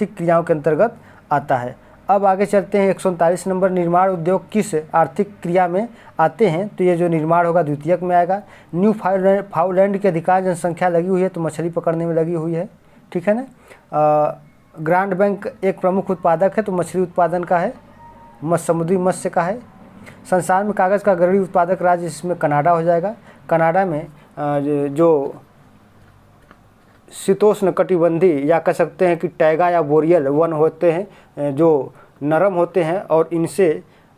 क्रियाओं के अंतर्गत आता है। अब आगे चलते हैं 139 नंबर, निर्माण उद्योग किस आर्थिक क्रिया में आते हैं? तो ये जो निर्माण होगा द्वितीयक में आएगा। न्यू फाउलैंड की अधिकांश जनसंख्या लगी हुई है, तो मछली पकड़ने में लगी हुई है। ठीक है ना। ग्रांड बैंक एक प्रमुख उत्पादक है, तो मछली उत्पादन का है, समुद्री मत्स्य का है। संसार में कागज़ का अग्रणी उत्पादक राज्य इसमें कनाडा हो जाएगा। कनाडा में जो शीतोष्ण कटिबंधी या कह सकते हैं कि टैगा या बोरियल वन होते हैं जो नरम होते हैं और इनसे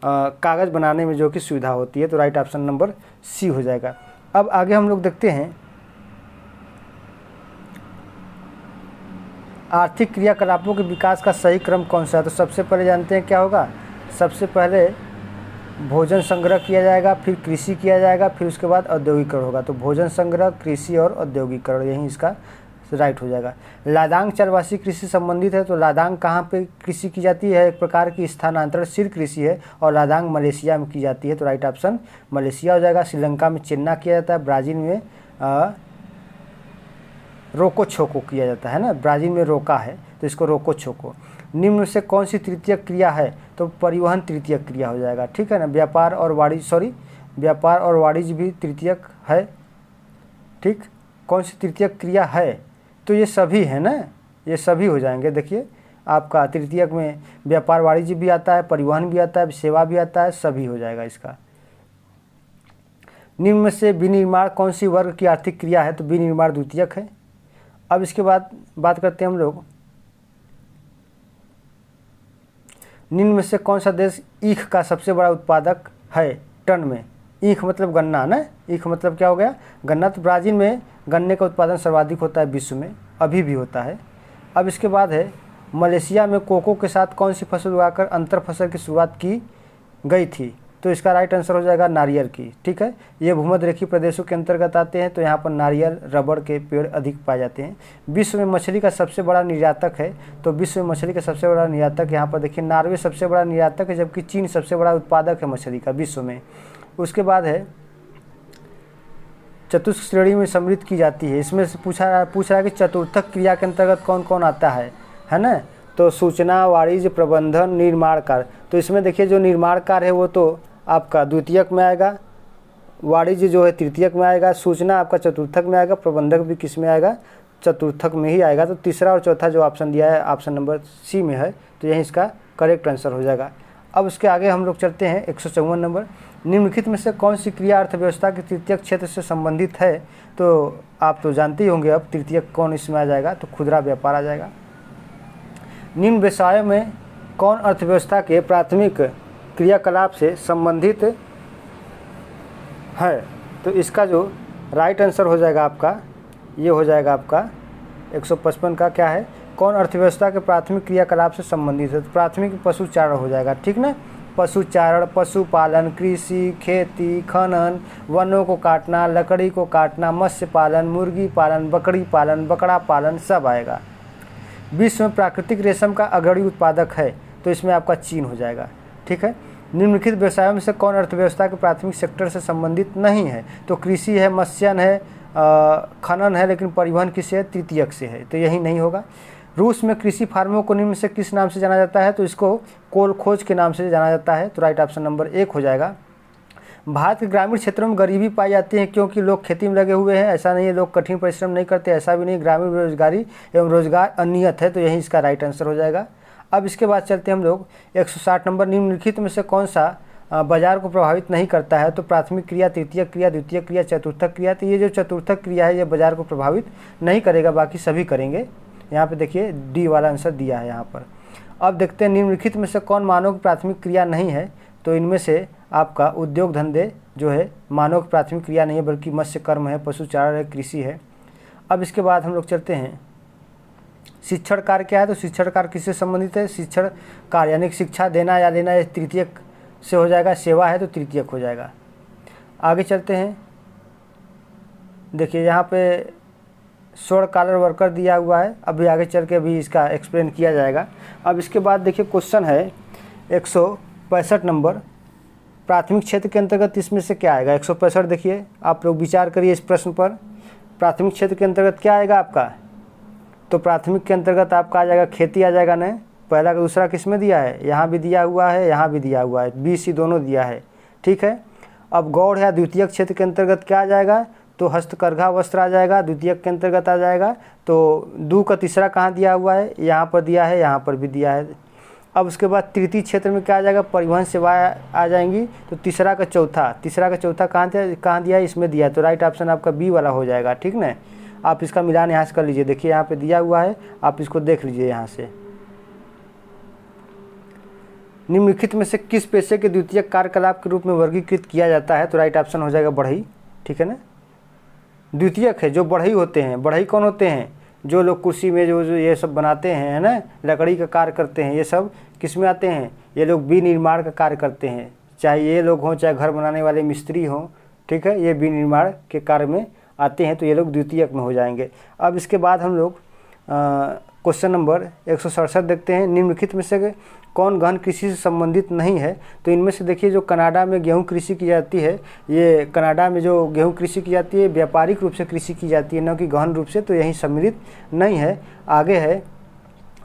कागज़ बनाने में जो कि सुविधा होती है। तो राइट ऑप्शन नंबर सी हो जाएगा। अब आगे हम लोग देखते हैं आर्थिक क्रियाकलापों के विकास का सही क्रम कौन सा है? तो सबसे पहले जानते हैं क्या होगा। सबसे पहले भोजन संग्रह किया जाएगा, फिर कृषि किया जाएगा, फिर उसके बाद औद्योगिकरण होगा। तो भोजन संग्रह, कृषि और औद्योगिकरण, यही इसका राइट हो जाएगा। लादांग चरवासी कृषि संबंधित है। तो लादांग कहाँ पे कृषि की जाती है? एक प्रकार की स्थानांतरणशील कृषि है और लादांग मलेशिया में की जाती है। तो राइट ऑप्शन मलेशिया हो जाएगा। श्रीलंका में चेन्ना किया जाता है। ब्राज़ील में रोको छोको किया जाता है ना। ब्राज़ील में रोका है तो इसको रोको छोको। निम्न में से कौन सी तृतीयक क्रिया है? तो परिवहन तृतीयक क्रिया हो जाएगा। ठीक है ना। व्यापार और वाणिज्य भी तृतीयक है। ठीक, कौन सी तृतीयक क्रिया है? तो ये सभी है ना, ये सभी हो जाएंगे। देखिए आपका तृतीयक में व्यापार वाणिज्य भी आता है, परिवहन भी आता है, सेवा भी आता है, सभी हो जाएगा इसका। निम्न में से विनिर्माण कौन सी वर्ग की आर्थिक क्रिया है? तो विनिर्माण द्वितीयक है। अब इसके बाद बात करते हैं हम लोग निम्न में से कौन सा देश ईख का सबसे बड़ा उत्पादक है टन में? ईख मतलब गन्ना ना, ईख मतलब क्या हो गया? गन्ना। तो ब्राज़ील में गन्ने का उत्पादन सर्वाधिक होता है विश्व में, अभी भी होता है। अब इसके बाद है मलेशिया में कोको के साथ कौन सी फसल उगाकर अंतर फसल की शुरुआत की गई थी? तो इसका राइट आंसर हो जाएगा नारियल की। ठीक है, ये भूमध्य रेखीय प्रदेशों के अंतर्गत आते हैं। तो यहाँ पर नारियल, रबड़ के पेड़ अधिक पाए जाते हैं। विश्व में मछली का सबसे बड़ा निर्यातक है। तो विश्व में मछली का सबसे बड़ा निर्यातक यहाँ पर देखिए नॉर्वे सबसे बड़ा निर्यातक है, जबकि चीन सबसे बड़ा उत्पादक है मछली का विश्व में। उसके बाद है चतुर्थ श्रेणी में सम्मिलित की जाती है। इसमें से पूछ रहा है कि चतुर्थक क्रिया के अंतर्गत कौन कौन आता है ना। तो सूचना, वाणिज्य, प्रबंधन, निर्माण कार्य। तो इसमें देखिए जो निर्माण कार्य है वो तो आपका द्वितीयक में आएगा, वाणिज्य जो है तृतीयक में आएगा, सूचना आपका चतुर्थक में आएगा, प्रबंधक भी किस में आएगा? चतुर्थक में ही आएगा। तो तीसरा और चौथा जो ऑप्शन दिया है ऑप्शन नंबर सी में है, तो यही इसका करेक्ट आंसर हो जाएगा। अब उसके आगे हम लोग चलते हैं 154 नंबर, निम्नलिखित में से कौन सी क्रिया अर्थव्यवस्था के तृतीयक क्षेत्र से संबंधित है? तो आप तो जानते ही होंगे अब तृतीयक कौन इसमें आ जाएगा, तो खुदरा व्यापार आ जाएगा। निम्न व्यवसायों में कौन अर्थव्यवस्था के प्राथमिक क्रियाकलाप से संबंधित है? तो इसका जो राइट आंसर हो जाएगा आपका, ये हो जाएगा आपका 155 का क्या है? कौन अर्थव्यवस्था के प्राथमिक क्रियाकलाप से संबंधित है? तो प्राथमिक पशुचारण हो जाएगा। ठीक ना, पशुचारण, पशुपालन, कृषि, खेती, खनन, वनों को काटना, लकड़ी को काटना, मत्स्य पालन, मुर्गी पालन, बकरी पालन, बकरा पालन सब आएगा। विश्व में प्राकृतिक रेशम का अग्रणी उत्पादक है, तो इसमें आपका चीन हो जाएगा। ठीक है, निम्नलिखित व्यवसायों में से कौन अर्थव्यवस्था के प्राथमिक सेक्टर से संबंधित नहीं है? तो कृषि है, मत्स्यन है, खनन है, लेकिन परिवहन किससे है? तृतीयक से है, तो यही नहीं होगा। रूस में कृषि फार्मों को निम्न से किस नाम से जाना जाता है? तो इसको कोल खोज के नाम से जाना जाता है। तो राइट ऑप्शन नंबर 1 हो जाएगा। भारत के ग्रामीण क्षेत्रों में गरीबी पाई जाती है क्योंकि लोग खेती में लगे हुए हैं। ऐसा नहीं है लोग कठिन परिश्रम नहीं करते, ऐसा भी नहीं। ग्रामीण बेरोजगारी एवं रोजगार अनियत है, तो यही इसका राइट आंसर हो जाएगा। अब इसके बाद चलते हैं हम लोग 160 नंबर, निम्नलिखित में से कौन सा बाजार को प्रभावित नहीं करता है? तो प्राथमिक क्रिया, तृतीयक क्रिया, द्वितीयक क्रिया, चतुर्थक क्रिया। तो ये जो चतुर्थक क्रिया है ये बाजार को प्रभावित नहीं करेगा, बाकी सभी करेंगे। यहाँ पे देखिए डी वाला आंसर दिया है यहाँ पर। अब देखते हैं निम्नलिखित में से कौन मानव की प्राथमिक क्रिया नहीं है। तो इनमें से आपका उद्योग धंधे जो है मानव की प्राथमिक क्रिया नहीं है, बल्कि मत्स्य कर्म है, पशु चारण है, कृषि है। अब इसके बाद हम लोग चलते हैं शिक्षण कार्य क्या है। तो शिक्षण कार्य किससे संबंधित है? शिक्षण कार्य यानी कि शिक्षा देना या लेना, ये तृतीयक से हो जाएगा। सेवा है तो तृतीयक हो जाएगा। आगे चलते हैं, देखिए यहाँ पे शॉर्ट कॉलर वर्कर दिया हुआ है, अभी आगे चल के भी इसका एक्सप्लेन किया जाएगा। अब इसके बाद देखिए क्वेश्चन है 165 नंबर, प्राथमिक क्षेत्र के अंतर्गत इसमें से क्या आएगा? 165 देखिए, आप लोग विचार करिए इस प्रश्न पर। प्राथमिक क्षेत्र के अंतर्गत क्या आएगा आपका? तो प्राथमिक के अंतर्गत आपका आ जाएगा खेती आ जाएगा ना। पहला का दूसरा किस में दिया है? यहाँ भी दिया हुआ है, यहाँ भी दिया हुआ है, बी सी दोनों दिया है, ठीक है। अब गौड़ या द्वितीयक क्षेत्र के अंतर्गत क्या आ जाएगा? तो हस्तकरघा वस्त्र आ जाएगा, द्वितीयक के अंतर्गत आ जाएगा। तो दू का तीसरा कहाँ दिया हुआ है? यहाँ पर दिया है, यहाँ पर भी दिया है। अब उसके बाद तृतीय क्षेत्र में क्या आ जाएगा? परिवहन सेवाएं आ जाएंगी। तो तीसरा का चौथा कहाँ दिया है? इसमें दिया है। तो राइट ऑप्शन आपका बी वाला हो जाएगा, ठीक ना। आप इसका मिलान यहाँ से कर लीजिए, देखिए यहाँ पे दिया हुआ है, आप इसको देख लीजिए यहाँ से। निम्नलिखित में से किस पेशे के द्वितीयक कार्यकलाप के रूप में वर्गीकृत किया जाता है? तो राइट ऑप्शन हो जाएगा बढ़ई, ठीक है ना। द्वितीयक है जो बढ़ई होते हैं। बढ़ई कौन होते हैं? जो लोग कुर्सी में जो ये सब बनाते हैं, है ना, लकड़ी का कार्य करते हैं, ये सब किस में आते हैं? ये लोग विनिर्माण का कार्य करते हैं, चाहे ये लोग हों चाहे घर बनाने वाले मिस्त्री हों, ठीक है, ये विनिर्माण के कार्य में आते हैं, तो ये लोग द्वितीयक में हो जाएंगे। अब इसके बाद हम लोग क्वेश्चन नंबर 167 देखते हैं, निम्नलिखित में से कौन गहन कृषि से संबंधित नहीं है? तो इनमें से देखिए जो कनाडा में गेहूं कृषि की जाती है, ये कनाडा में जो गेहूं कृषि की जाती है व्यापारिक रूप से कृषि की जाती है, न कि गहन रूप से, तो यही सम्मिलित नहीं है। आगे है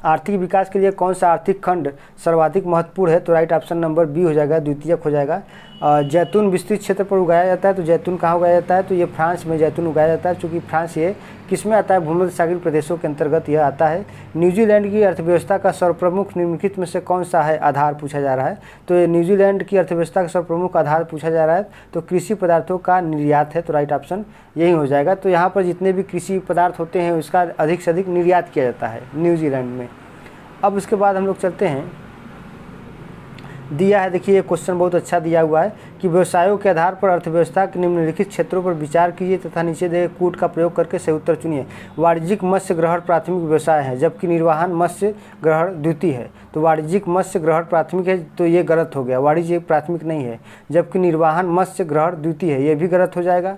आर्थिक विकास के लिए कौन सा आर्थिक खंड सर्वाधिक महत्वपूर्ण है? तो राइट ऑप्शन नंबर बी हो जाएगा, द्वितीयक हो जाएगा। जैतून विस्तृत क्षेत्र पर उगाया जाता है, तो जैतून कहाँ उगाया जाता है? तो ये फ्रांस में जैतून उगाया जाता है, क्योंकि फ्रांस ये किस में आता है? भूमध्य सागरीय प्रदेशों के अंतर्गत यह आता है। न्यूजीलैंड की अर्थव्यवस्था का सर्वप्रमुख निम्नलिखित में से कौन सा है? आधार पूछा जा रहा है। तो ये न्यूजीलैंड की अर्थव्यवस्था का सर्वप्रमुख आधार पूछा जा रहा है, तो कृषि पदार्थों का निर्यात है, तो राइट ऑप्शन यही हो जाएगा। तो यहाँ पर जितने भी कृषि पदार्थ होते हैं उसका अधिक से अधिक निर्यात किया जाता है न्यूजीलैंड में। अब उसके बाद हम लोग चलते हैं, दिया है देखिए ये क्वेश्चन बहुत अच्छा दिया हुआ है कि व्यवसायों के आधार पर अर्थव्यवस्था के निम्नलिखित क्षेत्रों पर विचार कीजिए तथा नीचे दिए कूट का प्रयोग करके सही उत्तर चुनिए। वाणिज्यिक मत्स्य ग्रहण प्राथमिक व्यवसाय है, जबकि निर्वाहन मत्स्य ग्रहण द्वितीय है। तो वाणिज्यिक मत्स्य ग्रहण प्राथमिक है, तो ये गलत हो गया, वाणिज्य प्राथमिक नहीं है, जबकि निर्वाहन मत्स्य ग्रहण द्वितीय है, ये भी गलत हो जाएगा।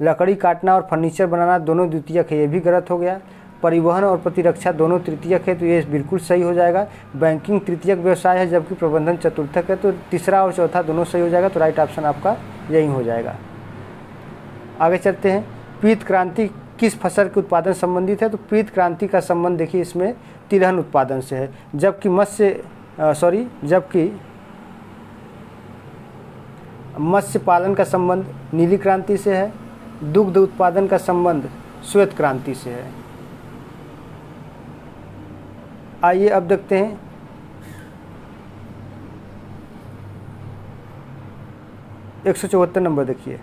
लकड़ी काटना और फर्नीचर बनाना दोनों द्वितीयक है, ये भी गलत हो गया। परिवहन और प्रतिरक्षा दोनों तृतीयक है, तो ये बिल्कुल सही हो जाएगा। बैंकिंग तृतीयक व्यवसाय है, जबकि प्रबंधन चतुर्थक है, तो तीसरा और चौथा दोनों सही हो जाएगा, तो राइट ऑप्शन आपका यही हो जाएगा। आगे चलते हैं, पीत क्रांति किस फसल के उत्पादन संबंधित है? तो पीत क्रांति का संबंध देखिए इसमें तिलहन उत्पादन से है, जबकि मत्स्य पालन का संबंध नीली क्रांति से है। दुग्ध उत्पादन का संबंध श्वेत क्रांति से है। आइए अब देखते हैं एक 174 नंबर, देखिए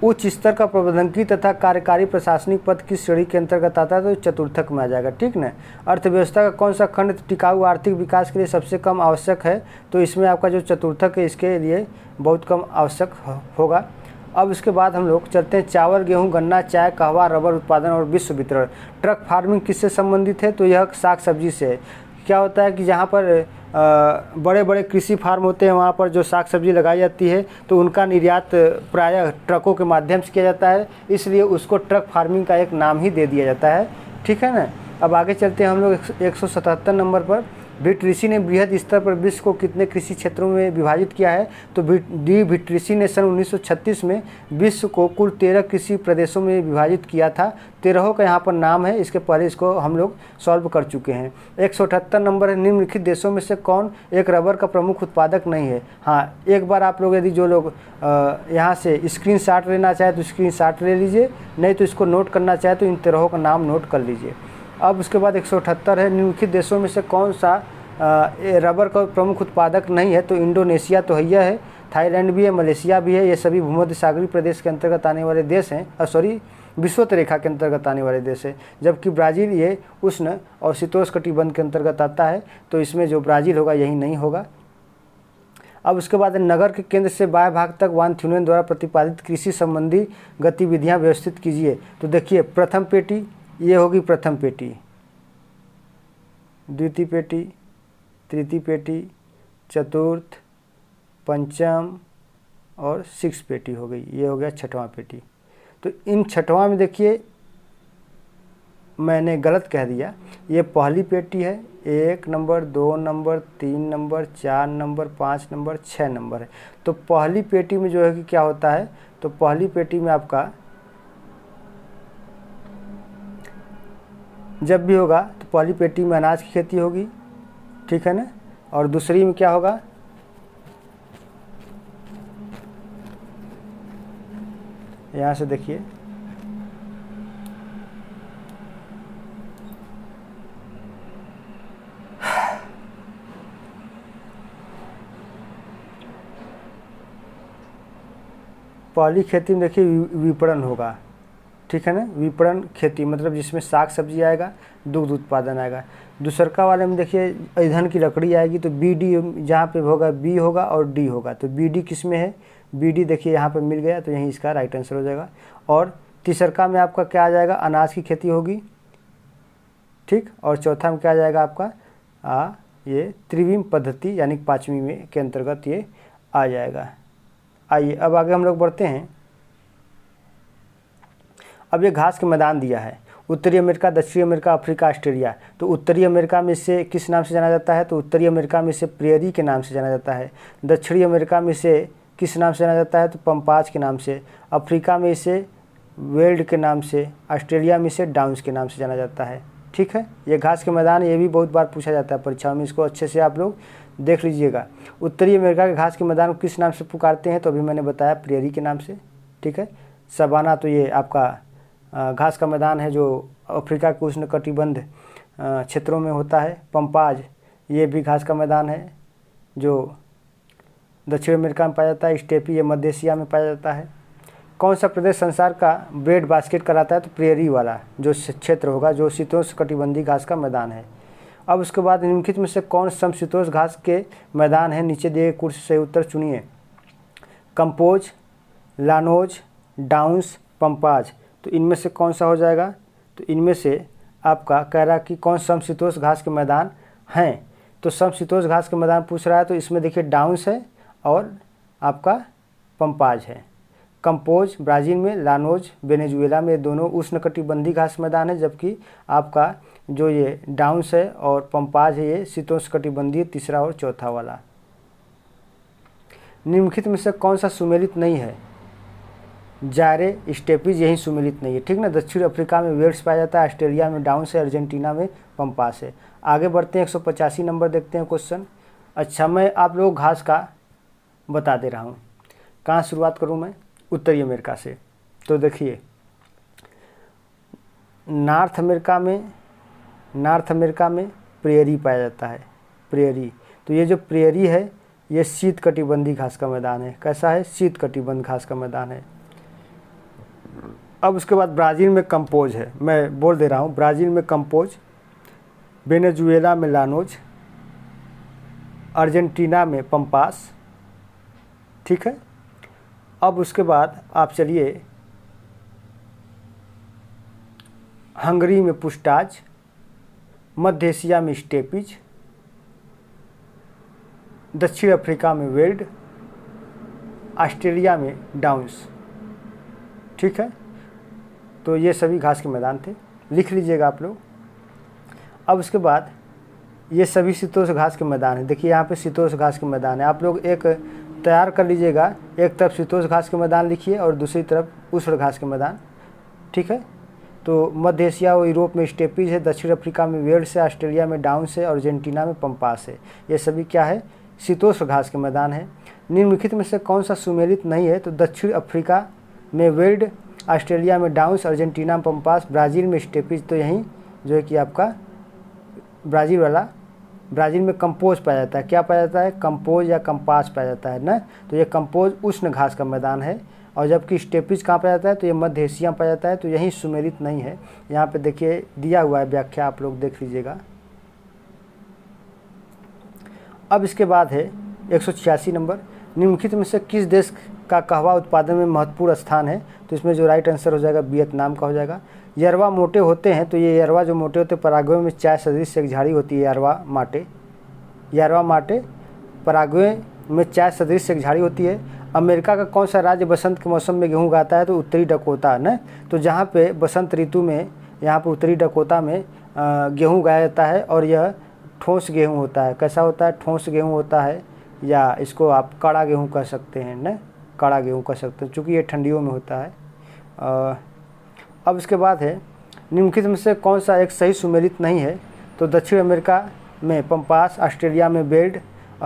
उच्च स्तर का प्रबंधकीय तथा कार्यकारी प्रशासनिक पद किस श्रेणी के अंतर्गत आता है? तो चतुर्थक में आ जाएगा, ठीक ना। अर्थव्यवस्था का कौन सा खंड टिकाऊ आर्थिक विकास के लिए सबसे कम आवश्यक है? तो इसमें आपका जो चतुर्थक है इसके लिए बहुत कम आवश्यक होगा। अब इसके बाद हम लोग चलते हैं, चावल, गेहूं, गन्ना, चाय, कहवा, रबर उत्पादन और विश्व वितरण। ट्रक फार्मिंग किससे संबंधित है? तो यह साग सब्जी से है। क्या होता है कि जहाँ पर बड़े बड़े कृषि फार्म होते हैं वहाँ पर जो साग सब्जी लगाई जाती है, तो उनका निर्यात प्रायः ट्रकों के माध्यम से किया जाता है, इसलिए उसको ट्रक फार्मिंग का एक नाम ही दे दिया जाता है, ठीक है ना। अब आगे चलते हैं हम लोग 177 नंबर पर, भिटरिसी ने बृहद स्तर पर विश्व को कितने कृषि क्षेत्रों में विभाजित किया है? तो डी भिटरिसी ने सन 1936 में विश्व को कुल 13 कृषि प्रदेशों में विभाजित किया था। 13 का यहाँ पर नाम है, इसके पहले इसको हम लोग सॉल्व कर चुके हैं। 178 नंबर है, निम्नलिखित देशों में से कौन एक रबर का प्रमुख उत्पादक नहीं है? हाँ, एक बार आप लोग यदि जो लोग यहाँ से स्क्रीनशॉट लेना चाहे तो स्क्रीनशॉट ले लीजिए, नहीं तो इसको नोट करना चाहे तो इन 13 का नाम नोट कर लीजिए। अब उसके बाद 178 है, निम्नलिखित देशों में से कौन सा रबर का प्रमुख उत्पादक नहीं है? तो इंडोनेशिया तो हैया है, थाईलैंड भी है, मलेशिया भी है, ये सभी भूमध्य सागरीय प्रदेश के अंतर्गत आने वाले देश हैं, विषुवत रेखा के अंतर्गत आने वाले देश है, जबकि ब्राज़ील ये उष्ण और शीतोष्णकटिबंध के अंतर्गत आता है, तो इसमें जो ब्राज़ील होगा यही नहीं होगा। अब उसके बाद नगर के केंद्र से बाह्य भाग तक वान थ्यूनेन द्वारा प्रतिपादित कृषि संबंधी गतिविधियां व्यवस्थित कीजिए। तो देखिए, प्रथम पेटी ये होगी प्रथम पेटी, द्वितीय पेटी, तृतीय पेटी, चतुर्थ, पंचम और सिक्स पेटी हो गई, ये हो गया छठवां पेटी। तो इन छठवां में देखिए मैंने गलत कह दिया, ये पहली पेटी है, 1 number, 2 number, 3 number, 4 number, 5 number, 6 number है। तो पहली पेटी में जो है कि क्या होता है, तो पहली पेटी में आपका जब भी होगा तो पहली पेटी में अनाज की खेती होगी, ठीक है ना, और दूसरी में क्या होगा, यहाँ से देखिए पहली खेती में देखिए विपणन होगा, ठीक है ना, विपणन खेती मतलब जिसमें साग सब्जी आएगा, दुग्ध उत्पादन आएगा। दूसरका वाले में देखिए ईंधन की लकड़ी आएगी, तो बी डी जहाँ पे होगा बी होगा और डी होगा, तो बी डी किस में है, बी डी देखिए यहाँ पे मिल गया, तो यहीं इसका राइट आंसर हो जाएगा। और तीसरका में आपका क्या आ जाएगा, अनाज की खेती होगी, ठीक, और चौथा में क्या आ जाएगा आपका ये त्रिविम पद्धति यानी पाँचवीं में के अंतर्गत ये आ जाएगा। आइए अब आगे हम लोग बढ़ते हैं। अब ये घास के मैदान दिया है, उत्तरी अमेरिका, दक्षिणी अमेरिका, अफ्रीका, ऑस्ट्रेलिया। तो उत्तरी अमेरिका में इसे किस नाम से जाना जाता है, तो उत्तरी अमेरिका में इसे प्रेयरी के नाम से जाना जाता है। दक्षिणी अमेरिका में इसे किस नाम से जाना जाता है, तो पंपाज के नाम से। अफ्रीका में इसे वेल्ड के नाम से, ऑस्ट्रेलिया में इसे डाउन्स के नाम से जाना जाता है, ठीक है। ये घास के मैदान, ये भी बहुत बार पूछा जाता है परीक्षाओं में, इसको अच्छे से आप लोग देख लीजिएगा। उत्तरी अमेरिका के घास के मैदान को किस नाम से पुकारते हैं, तो अभी मैंने बताया प्रेयरी के नाम से, ठीक है। सवाना तो ये आपका घास का मैदान है जो अफ्रीका के उष्णकटिबंध क्षेत्रों में होता है। पंपाज ये भी घास का मैदान है जो दक्षिण अमेरिका में पाया जाता है। स्टेपी ये मध्य एशिया में पाया जाता है। कौन सा प्रदेश संसार का ब्रेड बास्केट कराता है, तो प्रेयरी वाला जो क्षेत्र होगा जो शीतोष्णकटिबंधीय घास का मैदान है। अब उसके बाद निम्नलिखित में से कौन समशीतोष्ण घास के मैदान है, नीचे दिए कुछ सही उत्तर चुनिए। Campos, Llanos, Downs, Pampas. तो इनमें से कौन सा हो जाएगा, तो इनमें से आपका कह रहा कि कौन समशीतोष्ण घास के मैदान हैं, तो समशीतोष्ण घास के मैदान पूछ रहा है, तो इसमें देखिए डाउन्स है और आपका पंपाज है। कंपोज ब्राज़ील में, लानोज वेनेजुएला में, दोनों उष्णकटिबंधीय घास मैदान है, जबकि आपका जो ये डाउन्स है और पंपाज है ये शीतोष्णकटिबंधीय तीसरा और चौथा वाला। निम्नलिखित में से कौन सा सुमेलित नहीं है, जायरे स्टेपीज यही सुमेलित नहीं है, ठीक ना। दक्षिण अफ्रीका में वेल्स पाया जाता है, ऑस्ट्रेलिया में डाउन्स है, अर्जेंटीना में पंपास है। आगे बढ़ते हैं, 185 नंबर देखते हैं क्वेश्चन। अच्छा, मैं आप लोग घास का बता दे रहा हूँ, कहाँ शुरुआत करूँ मैं, उत्तरी अमेरिका से। तो देखिए नॉर्थ अमेरिका में प्रेयरी पाया जाता है, प्रेयरी। तो ये जो प्रेयरी है ये शीतकटिबंधीय घास का मैदान है। कैसा है, शीतकटिबंध घास का मैदान है। अब उसके बाद ब्राज़ील में कंपोज है, मैं बोल दे रहा हूँ, ब्राज़ील में कंपोज, वेनेजुएला में लानोज, अर्जेंटीना में पंपास, ठीक है। अब उसके बाद आप चलिए हंगरी में पुस्टाज, मध्य एशिया में स्टेपीज, दक्षिण अफ्रीका में वेल्ड, ऑस्ट्रेलिया में डाउन्स, ठीक है। तो ये सभी घास के मैदान थे, लिख लीजिएगा आप लोग। अब उसके बाद ये सभी शीतोष्ण घास के मैदान हैं। देखिए यहाँ पे शीतोष्ण घास के मैदान है, आप लोग एक तैयार कर लीजिएगा, एक तरफ शीतोष्ण घास के मैदान लिखिए और दूसरी तरफ उष्ण घास के मैदान, ठीक है। तो मध्य एशिया और यूरोप में स्टेपीज है, दक्षिण अफ्रीका में वेल्स है, ऑस्ट्रेलिया में डाउन्स है, अर्जेंटीना में पंपास है। ये सभी क्या है, शीतोष्ण घास के मैदान है। निम्नलिखित में से कौन सा सुमेलित नहीं है, तो दक्षिण अफ्रीका में वेल्ड, ऑस्ट्रेलिया में डाउन्स, अर्जेंटीना में पंपास, ब्राज़ील में स्टेपीज। तो यहीं जो है कि आपका ब्राज़ील वाला, ब्राज़ील में कंपोज पाया जाता है। क्या पाया जाता है, कंपोज या कंपास पाया जाता है ना। तो ये कंपोज उष्ण घास का मैदान है और जबकि स्टेपिज कहाँ पाया जाता है, तो ये मध्य एशिया में पाया जाता है, तो यही सुमेलित नहीं है। यहाँ पे देखिए दिया हुआ है व्याख्या, आप लोग देख लीजिएगा। अब इसके बाद है 186 नंबर, निम्नलिखित में से किस देश का कहवा उत्पादन में महत्वपूर्ण स्थान है, तो इसमें जो राइट आंसर हो जाएगा वियतनाम का हो जाएगा। यरवा मोटे होते हैं, तो ये यरवा जो मोटे होते हैं पराग्वे में चाय सदृश एक झाड़ी होती है यरवा माटे पराग्वे में चाय सदृश एक झाड़ी होती है। अमेरिका का कौन सा राज्य बसंत के मौसम में गेहूँ उगाता है, तो उत्तरी डकोटा न, तो जहाँ पे बसंत ऋतु में यहाँ पे उत्तरी डकोटा में गेहूँ उगाया जाता है, और यह ठोस गेहूँ होता है। कैसा होता है, ठोस गेहूँ होता है, या इसको आप कड़ा गेहूँ कह सकते हैं न, कड़ा गेहूँ कह सकते हैं, चूँकि ये ठंडियों में होता है। अब इसके बाद है निम्नलिखित में से कौन सा एक सही सुमेलित नहीं है, तो दक्षिण अमेरिका में पंपास, ऑस्ट्रेलिया में बेल्ट,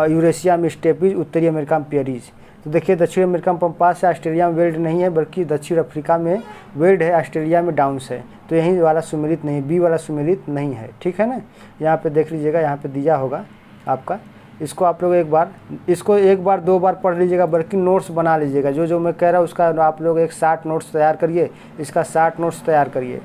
यूरेशिया में स्टेपिज, उत्तरी अमेरिका में पेरीज। तो देखिए दक्षिण अमेरिका में पंपास है, ऑस्ट्रेलिया में वेल्ड नहीं है, बल्कि दक्षिण अफ्रीका में वेल्ड है, ऑस्ट्रेलिया में डाउन्स है, तो यही वाला सुमेलित नहीं, बी वाला सुमेलित नहीं है। ठीक है ना, यहाँ पे देख लीजिएगा, यहाँ पे दिया होगा आपका। इसको आप लोग एक बार 2 बार पढ़ लीजिएगा, बल्कि नोट्स बना लीजिएगा। जो मैं कह रहा हूँ उसका आप लोग एक 60 नोट्स तैयार करिए, इसका 60 नोट्स तैयार करिए।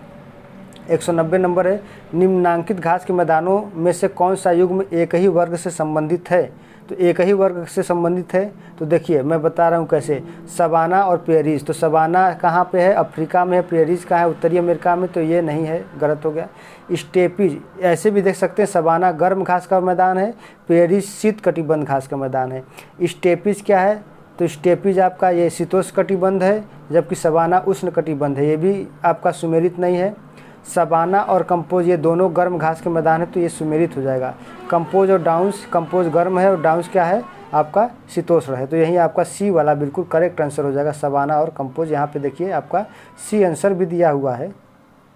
190 नंबर है, निम्नांकित घास के मैदानों में से कौन सा युग्म एक ही वर्ग से संबंधित है, तो एक ही वर्ग से संबंधित है, तो देखिए मैं बता रहा हूँ कैसे, सवाना और पेरीज। तो सवाना कहाँ पे है, अफ्रीका में है, पेरीज कहाँ है, उत्तरी अमेरिका में, तो ये नहीं है, गलत हो गया। स्टेपिज ऐसे भी देख सकते हैं, सवाना गर्म घास का मैदान है, पेरीज शीत कटिबंध घास का मैदान है। स्टेपिज क्या है, तो स्टेपिज आपका ये शीतोष्ण कटिबंध है, जबकि सवाना उष्ण कटिबंध है, ये भी आपका सुमेलित नहीं है। सवाना और कंपोज ये दोनों गर्म घास के मैदान है, तो ये सुमेलित हो जाएगा। कंपोज और डाउन्स, कंपोज गर्म है और डाउन्स क्या है आपका शीतोष्ण है, तो यही आपका सी वाला बिल्कुल करेक्ट आंसर हो जाएगा, सवाना और कंपोज। यहाँ पे देखिए आपका सी आंसर भी दिया हुआ है,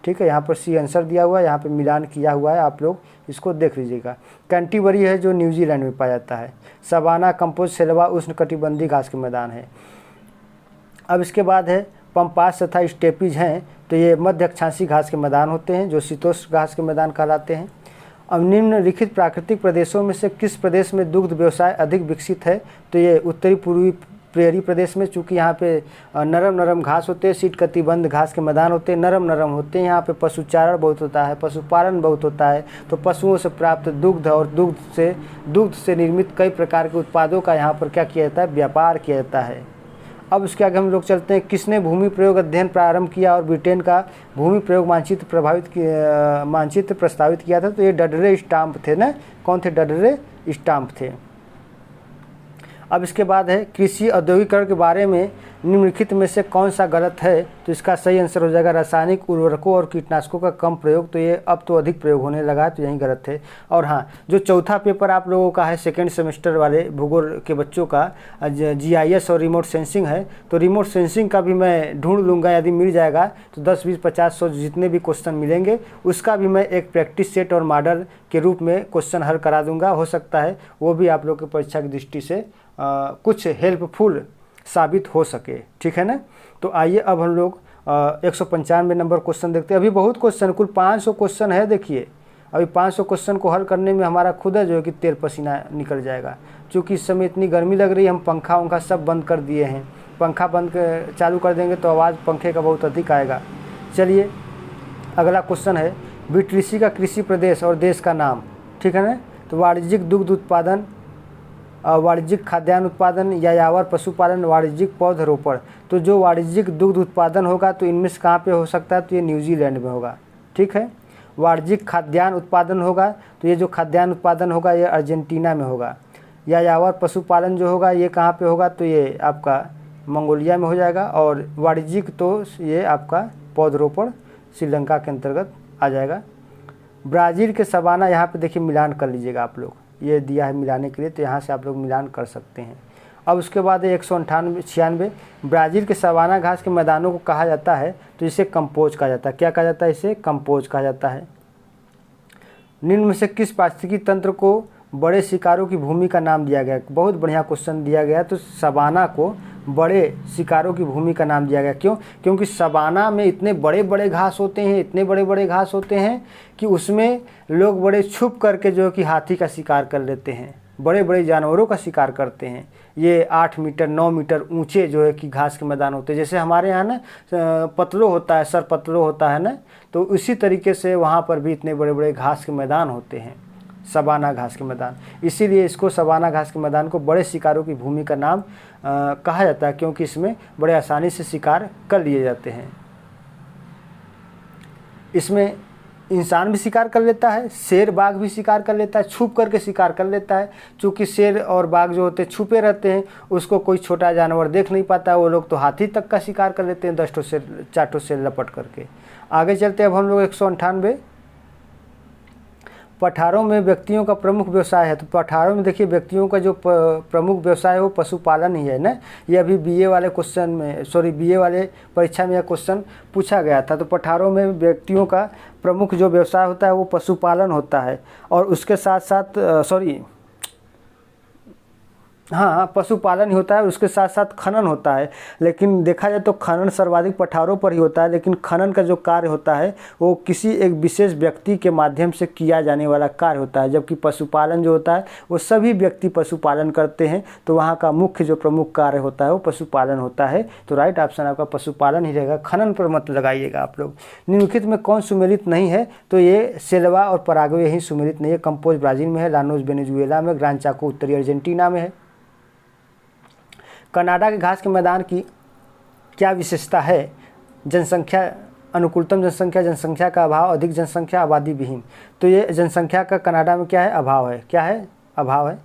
ठीक है, यहाँ पर सी आंसर दिया हुआ है, यहाँ पे मिलान किया हुआ है, आप लोग इसको देख लीजिएगा। कैंटीबरी है जो न्यूजीलैंड में पाया जाता है। सवाना, कंपोज, सेलवा उष्ण कटिबंधी घास के मैदान है। अब इसके बाद है पंपास तथा स्टेपिज हैं, तो ये मध्य अक्षांशीय घास के मैदान होते हैं, जो शीतोष्ण घास के मैदान कहलाते हैं। अब निम्नलिखित प्राकृतिक प्रदेशों में से किस प्रदेश में दुग्ध व्यवसाय अधिक विकसित है, तो ये उत्तरी पूर्वी प्रेरी प्रदेश में, चूँकि यहाँ पे नरम घास होते हैं, शीत कटिबंध घास के मैदान होते हैं, नरम होते हैं। यहाँ पे पशुचारण बहुत होता है, पशुपालन बहुत होता है, तो पशुओं से प्राप्त दुग्ध और दुग्ध से निर्मित कई प्रकार के उत्पादों का यहाँ पर क्या किया जाता है, व्यापार किया जाता है। अब उसके आगे हम लोग चलते हैं, किसने भूमि प्रयोग अध्ययन प्रारंभ किया और ब्रिटेन का भूमि प्रयोग मानचित्र प्रस्तावित किया था, तो ये डडरे स्टाम्प थे ना, कौन थे, डडरे स्टाम्प थे। अब इसके बाद है कृषि औद्योगिकरण के बारे में निम्नलिखित में से कौन सा गलत है, तो इसका सही आंसर हो जाएगा रासायनिक उर्वरकों और कीटनाशकों का कम प्रयोग, तो ये अब तो अधिक प्रयोग होने लगा है, तो यही गलत है। और हाँ, जो चौथा पेपर आप लोगों का है सेकेंड सेमेस्टर वाले भूगोल के बच्चों का GIS और रिमोट सेंसिंग है, तो रिमोट सेंसिंग का भी मैं ढूंढ लूँगा, यदि मिल जाएगा तो 10, 20, 50, 100 जितने भी क्वेश्चन मिलेंगे उसका भी मैं एक प्रैक्टिस सेट और मॉडल के रूप में क्वेश्चन हल करा दूंगा। हो सकता है वो भी आप लोग की परीक्षा की दृष्टि से कुछ हेल्पफुल साबित हो सके, ठीक है ना। तो आइए अब हम लोग 195 नंबर क्वेश्चन देखते हैं। अभी बहुत क्वेश्चन, कुल 500 क्वेश्चन है। देखिए अभी 500 क्वेश्चन को हल करने में हमारा खुद है जो है कि तेल पसीना निकल जाएगा, क्योंकि इस समय इतनी गर्मी लग रही है, हम पंखा सब बंद कर दिए हैं। पंखा चालू कर देंगे तो आवाज़ पंखे का बहुत अधिक आएगा। चलिए अगला क्वेश्चन है, ब्रिटिशी का कृषि प्रदेश और देश का नाम, ठीक है ना। तो वाणिज्यिक दुग्ध उत्पादन, वाणिज्यिक खाद्यान्न उत्पादन, यायावर पशुपालन, वाणिज्यिक पौधरोपण। तो जो वाणिज्यिक दुग्ध उत्पादन होगा तो इनमें से कहाँ पे हो सकता है, तो ये न्यूजीलैंड में होगा, ठीक है। वाणिज्यिक खाद्यान्न उत्पादन होगा तो ये जो खाद्यान्न उत्पादन होगा ये अर्जेंटीना में होगा। यायावर पशुपालन जो होगा ये कहाँ पे होगा, तो ये आपका मंगोलिया में हो जाएगा। और वाणिज्यिक तो ये आपका पौधरोपण श्रीलंका के अंतर्गत आ जाएगा। ब्राज़ील के सवाना, यहाँ पे देखिए मिलान कर लीजिएगा आप लोग, ये दिया है मिलाने के लिए, तो यहाँ से आप लोग मिलान कर सकते हैं। अब उसके बाद 196 ब्राज़ील के सवाना घास के मैदानों को कहा जाता है, तो इसे कंपोज कहा जाता है। क्या कहा जाता है, इसे कंपोज कहा जाता है। निम्न में से किस पारिस्थितिकी तंत्र को बड़े शिकारों की भूमि का नाम दिया गया। बहुत बढ़िया क्वेश्चन दिया गया, तो सवाना को बड़े शिकारों की भूमि का नाम दिया गया। क्यों, क्योंकि सवाना में इतने बड़े बड़े घास होते हैं, इतने बड़े बड़े घास होते हैं कि उसमें लोग बड़े छुप करके जो कि हाथी का शिकार कर लेते हैं, बड़े बड़े जानवरों का शिकार करते हैं। ये 8 मीटर 9 मीटर ऊंचे जो है कि घास के मैदान होते हैं। जैसे हमारे यहाँ ना पतलो होता है, सर पतलो होता है ना, तो उसी तरीके से वहाँ पर भी इतने बड़े बड़े घास के मैदान होते हैं, सवाना घास के मैदान। इसीलिए इसको सवाना घास के मैदान को बड़े शिकारों की भूमि का नाम कहा जाता है, क्योंकि इसमें बड़े आसानी से शिकार कर लिए जाते हैं। इसमें इंसान भी शिकार कर लेता है, शेर बाघ भी शिकार कर लेता है, छुप करके शिकार कर लेता है। चूँकि शेर और बाघ जो होते हैं छुपे रहते हैं, उसको कोई छोटा जानवर देख नहीं पाता। वो लोग तो हाथी तक का शिकार कर लेते हैं 10 ठो से 4 ठो से लपट करके। आगे चलते अब हम लोग 198 पठारों में व्यक्तियों का प्रमुख व्यवसाय है। तो पठारों में देखिए व्यक्तियों का जो प्रमुख व्यवसाय है वो पशुपालन ही है ना। ये अभी बीए वाले क्वेश्चन में बीए वाले परीक्षा में यह क्वेश्चन पूछा गया था। तो पठारों में व्यक्तियों का प्रमुख जो व्यवसाय होता है वो पशुपालन होता है। और उसके साथ साथ हाँ पशुपालन ही होता है, उसके साथ साथ खनन होता है। लेकिन देखा जाए तो खनन सर्वाधिक पठारों पर ही होता है। लेकिन खनन का जो कार्य होता है वो किसी एक विशेष व्यक्ति के माध्यम से किया जाने वाला कार्य होता है। जबकि पशुपालन जो होता है वो सभी व्यक्ति पशुपालन करते हैं। तो वहाँ का मुख्य जो प्रमुख कार्य होता है वो पशुपालन होता है। तो राइट ऑप्शन आपका पशुपालन ही रहेगा, खनन पर मत लगाइएगा आप लोग। निम्नलिखित में कौन सुमेलित नहीं है? तो ये सेल्वा और पराग्वे ही सुमेलित नहीं है। कंपोज ब्राज़ील में है, लानोस वेनेजुएला में, ग्रान चाको उत्तरी अर्जेंटीना में है। कनाडा के घास के मैदान की क्या विशेषता है? जनसंख्या अनुकूलतम जनसंख्या, जनसंख्या का अभाव, अधिक जनसंख्या, आबादी विहीन। तो ये जनसंख्या का कनाडा में क्या है? अभाव है। क्या है? अभाव है।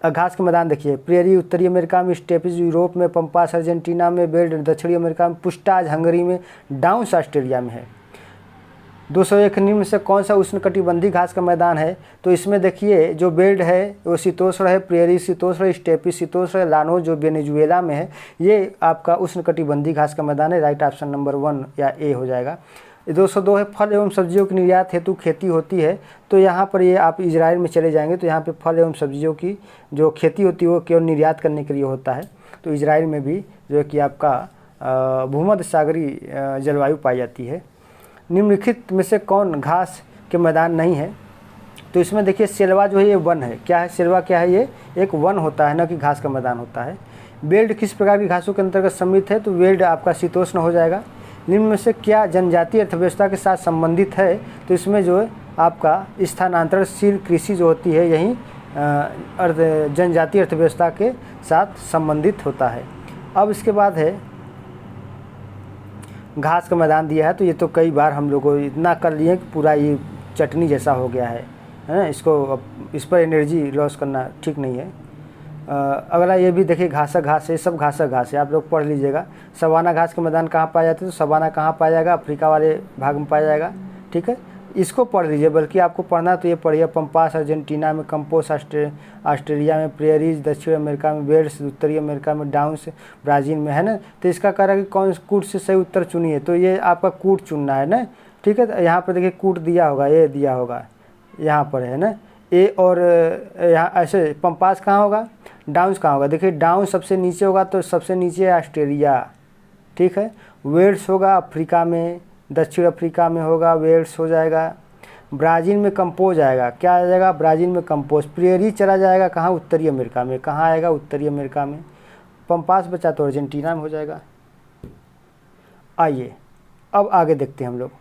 घास के मैदान देखिए, प्रेरी उत्तरी अमेरिका में, स्टेपिज यूरोप में, पंपास अर्जेंटीना में, बेल्ट दक्षिणी अमेरिका में, पुस्टाज हंगरी में, डाउन्स ऑस्ट्रेलिया में है। 201 निम्न से कौन सा उष्णकटिबंधीय घास का मैदान है? तो इसमें देखिए जो बेल्ट है वो शीतोष्ण है, प्रेरी शीतोष्ण है, स्टेपी शीतोष्ण है, लानोस जो वेनेजुएला में है, ये आपका उष्णकटिबंधीय घास का मैदान है। राइट ऑप्शन नंबर 1 या ए हो जाएगा। 202 है, फल एवं सब्जियों की निर्यात हेतु खेती होती है। तो यहाँ पर ये आप इजराइल में चले जाएंगे तो यहाँ पे फल एवं सब्जियों की जो खेती होती है वो केवल निर्यात करने के लिए होता है। तो इजराइल में भी जो है कि आपका भूमध्य सागरीय जलवायु पाई जाती है। निम्नलिखित में से कौन घास के मैदान नहीं है? तो इसमें देखिए सेल्वा जो है ये वन है। क्या है सेल्वा? क्या है? ये एक वन होता है, न कि घास का मैदान होता है। बेल्ट किस प्रकार की घासों के अंतर्गत सम्मिलित है? तो बेल्ट आपका शीतोष्ण हो जाएगा। निम्न में से क्या जनजातीय अर्थव्यवस्था के साथ संबंधित है? तो इसमें जो है आपका स्थानांतरणशील कृषि जो होती है यही जनजातीय अर्थव्यवस्था के साथ संबंधित होता है। अब इसके बाद है घास का मैदान दिया है। तो ये तो कई बार हम लोगों को इतना कर लिए कि पूरा ये चटनी जैसा हो गया है ना। इसको इस पर एनर्जी लॉस करना ठीक नहीं है। अगला ये भी देखिए घास है, सब घास है, आप लोग पढ़ लीजिएगा। सवाना घास के मैदान कहाँ पाए जाते हैं? तो सवाना कहाँ पाया जाएगा? अफ्रीका वाले भाग में पाया जाएगा। ठीक है, इसको पढ़ लीजिए। बल्कि आपको पढ़ना तो ये पढ़िए, पंपास अर्जेंटीना में, कंपोस ऑस्ट्रेलिया में, प्रेरीज दक्षिण अमेरिका में, बेल्ट्स उत्तरी अमेरिका में, डाउन्स ब्राज़ील में, है ना। तो इसका कह रहा है कि कौन कूट से सही उत्तर चुनिए। तो ये आपका कूट चुनना है ना। ठीक है, तो यहाँ पर देखिए कूट दिया होगा, ये दिया होगा, यहाँ पर है ना ए। और यहाँ ऐसे पंपास कहाँ होगा? डाउन्स कहाँ होगा? देखिए डाउन सबसे नीचे होगा तो सबसे नीचे है ऑस्ट्रेलिया। ठीक है, वेल्स होगा अफ्रीका में, दक्षिण अफ्रीका में होगा, वेल्स हो जाएगा। ब्राज़ील में कंपोज आएगा। क्या आ जाएगा? ब्राज़ील में कंपोज। प्रेरी चला जाएगा कहाँ? उत्तरी अमेरिका में। कहाँ आएगा? उत्तरी अमेरिका में। पंपास बचा तो अर्जेंटीना में हो जाएगा। आइए अब आगे देखते हैं हम लोग।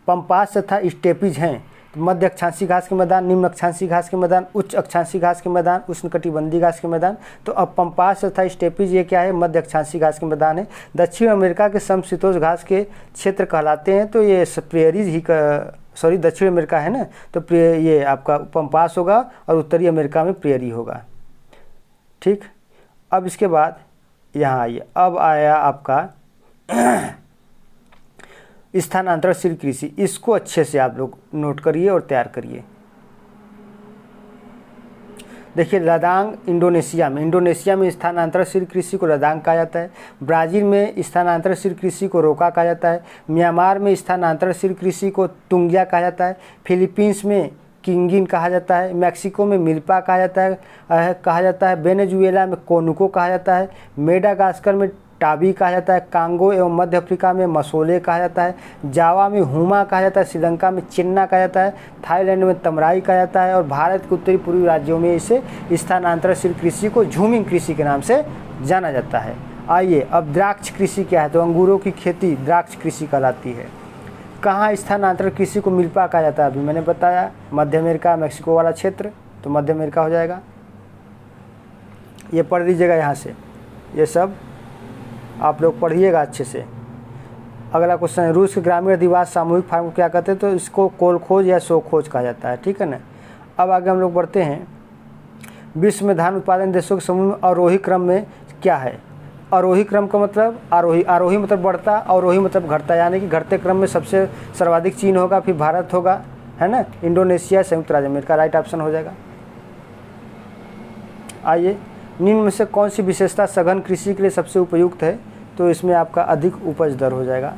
पंपास तथा स्टेपीज हैं। मध्य अक्षांशीय घास के मैदान, निम्न अक्षांशीय घास के मैदान, उच्च अक्षांशीय घास के मैदान, उष्णकटिबंधीय घास के मैदान। तो अब पंपास तथा स्टेपीज ये क्या है? मध्य अक्षांशीय घास के मैदान है। दक्षिण अमेरिका के समशीतोष्ण घास के क्षेत्र कहलाते हैं। तो ये प्रेरीज ही दक्षिण अमेरिका है ना। तो ये आपका पंपास होगा और उत्तरी अमेरिका में प्रेरी होगा। ठीक, अब इसके बाद यहाँ आइए। अब आया आपका स्थानांतरणशील कृषि। इसको अच्छे से आप लोग नोट करिए और तैयार करिए। देखिए लदांग इंडोनेशिया में स्थानांतरणशील कृषि को लदांग कहा जाता है। ब्राज़ील में स्थानांतरणशील कृषि को रोका कहा जाता है। म्यांमार में स्थानांतरणशील कृषि को तुंगिया कहा जाता है। फिलीपींस में किंगिन कहा जाता है। मैक्सिको में मिल्पा कहा जाता है। वेनेजुएला में कोनुको कहा जाता है। मेडागास्कर में टाबी कहा जाता है, कांगो एवं मध्य अफ्रीका में मसोले कहा जाता है, जावा में हुमा कहा जाता है, श्रीलंका में चिन्ना कहा जाता है, थाईलैंड में तमराई कहा जाता है, और भारत के उत्तरी पूर्वी राज्यों में इसे स्थानांतरशील कृषि को झूमिंग कृषि के नाम से जाना जाता है। आइए अब द्राक्ष कृषि क्या है, तो अंगूरों की खेती द्राक्ष कृषि कहलाती है। कहाँ स्थानांतरण कृषि को मिल्पा कहा जाता है, अभी मैंने बताया, मध्य अमेरिका मैक्सिको वाला क्षेत्र, तो मध्य अमेरिका हो जाएगा। ये पढ़ लीजिएगा यहाँ से, ये सब आप लोग पढ़िएगा अच्छे से। अगला क्वेश्चन है, रूस के ग्रामीण अधिवास सामूहिक फार्म को क्या कहते हैं, तो इसको कोलखोज या सोखोज कहा जाता है, ठीक है ना। अब आगे हम लोग बढ़ते हैं, विश्व में धान उत्पादन देशों के समूह में आरोही क्रम में क्या है। आरोही क्रम का मतलब आरोही मतलब बढ़ता, अवरोही मतलब घटता, यानी कि घटते क्रम में सबसे सर्वाधिक चीन होगा, फिर भारत होगा, है ना, इंडोनेशिया, संयुक्त राज्य अमेरिका, राइट ऑप्शन हो जाएगा। आइए, निम्न में से कौन सी विशेषता सघन कृषि के लिए सबसे उपयुक्त है, तो इसमें आपका अधिक उपज दर हो जाएगा।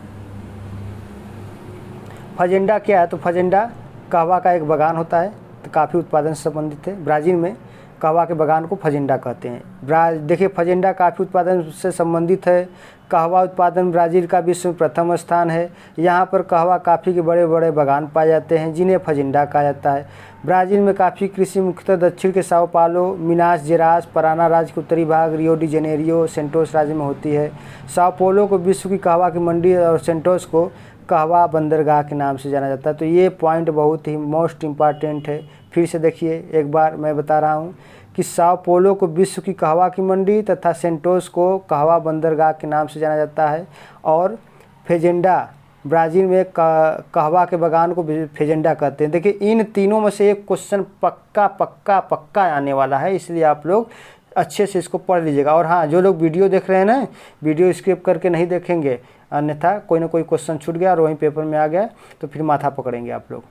फजेंडा क्या है, तो फजेंडा कहवा का एक बगान होता है, तो काफ़ी उत्पादन से संबंधित है। ब्राज़ील में कहवा के बगान को फजेंडा कहते हैं। देखिए फजेंडा काफ़ी उत्पादन से संबंधित है। कहवा उत्पादन ब्राज़ील का विश्व में प्रथम स्थान है। यहाँ पर कहवा काफ़ी के बड़े बड़े बगान पाए जाते हैं, जिन्हें फजेंडा कहा जाता है। ब्राज़ील में काफ़ी कृषि मुख्यतः दक्षिण के साओ पालो, मिनास जेरास, पराना राज्य के उत्तरी भाग, रियो डी जेनेरियो, सेंटोस राज्य में होती है। साओ पोलो को विश्व की कहवा की मंडी और सेंटोस को कहवा बंदरगाह के नाम से जाना जाता है। तो ये पॉइंट बहुत ही मोस्ट इम्पॉर्टेंट है। फिर से देखिए एक बार मैं बता रहा हूँ कि साओ पोलो को विश्व की कहवा की मंडी तथा सेंटोस को कहवा बंदरगाह के नाम से जाना जाता है, और फेजेंडा ब्राज़ील में कहवा के बगान को फेजेंडा कहते हैं। देखिए इन तीनों में से एक क्वेश्चन पक्का पक्का पक्का आने वाला है, इसलिए आप लोग अच्छे से इसको पढ़ लीजिएगा। और हाँ, जो लोग वीडियो देख रहे हैं ना, वीडियो स्किप करके नहीं देखेंगे, अन्यथा कोई ना कोई क्वेश्चन छूट गया और वहीं पेपर में आ गया तो फिर माथा पकड़ेंगे आप लोग।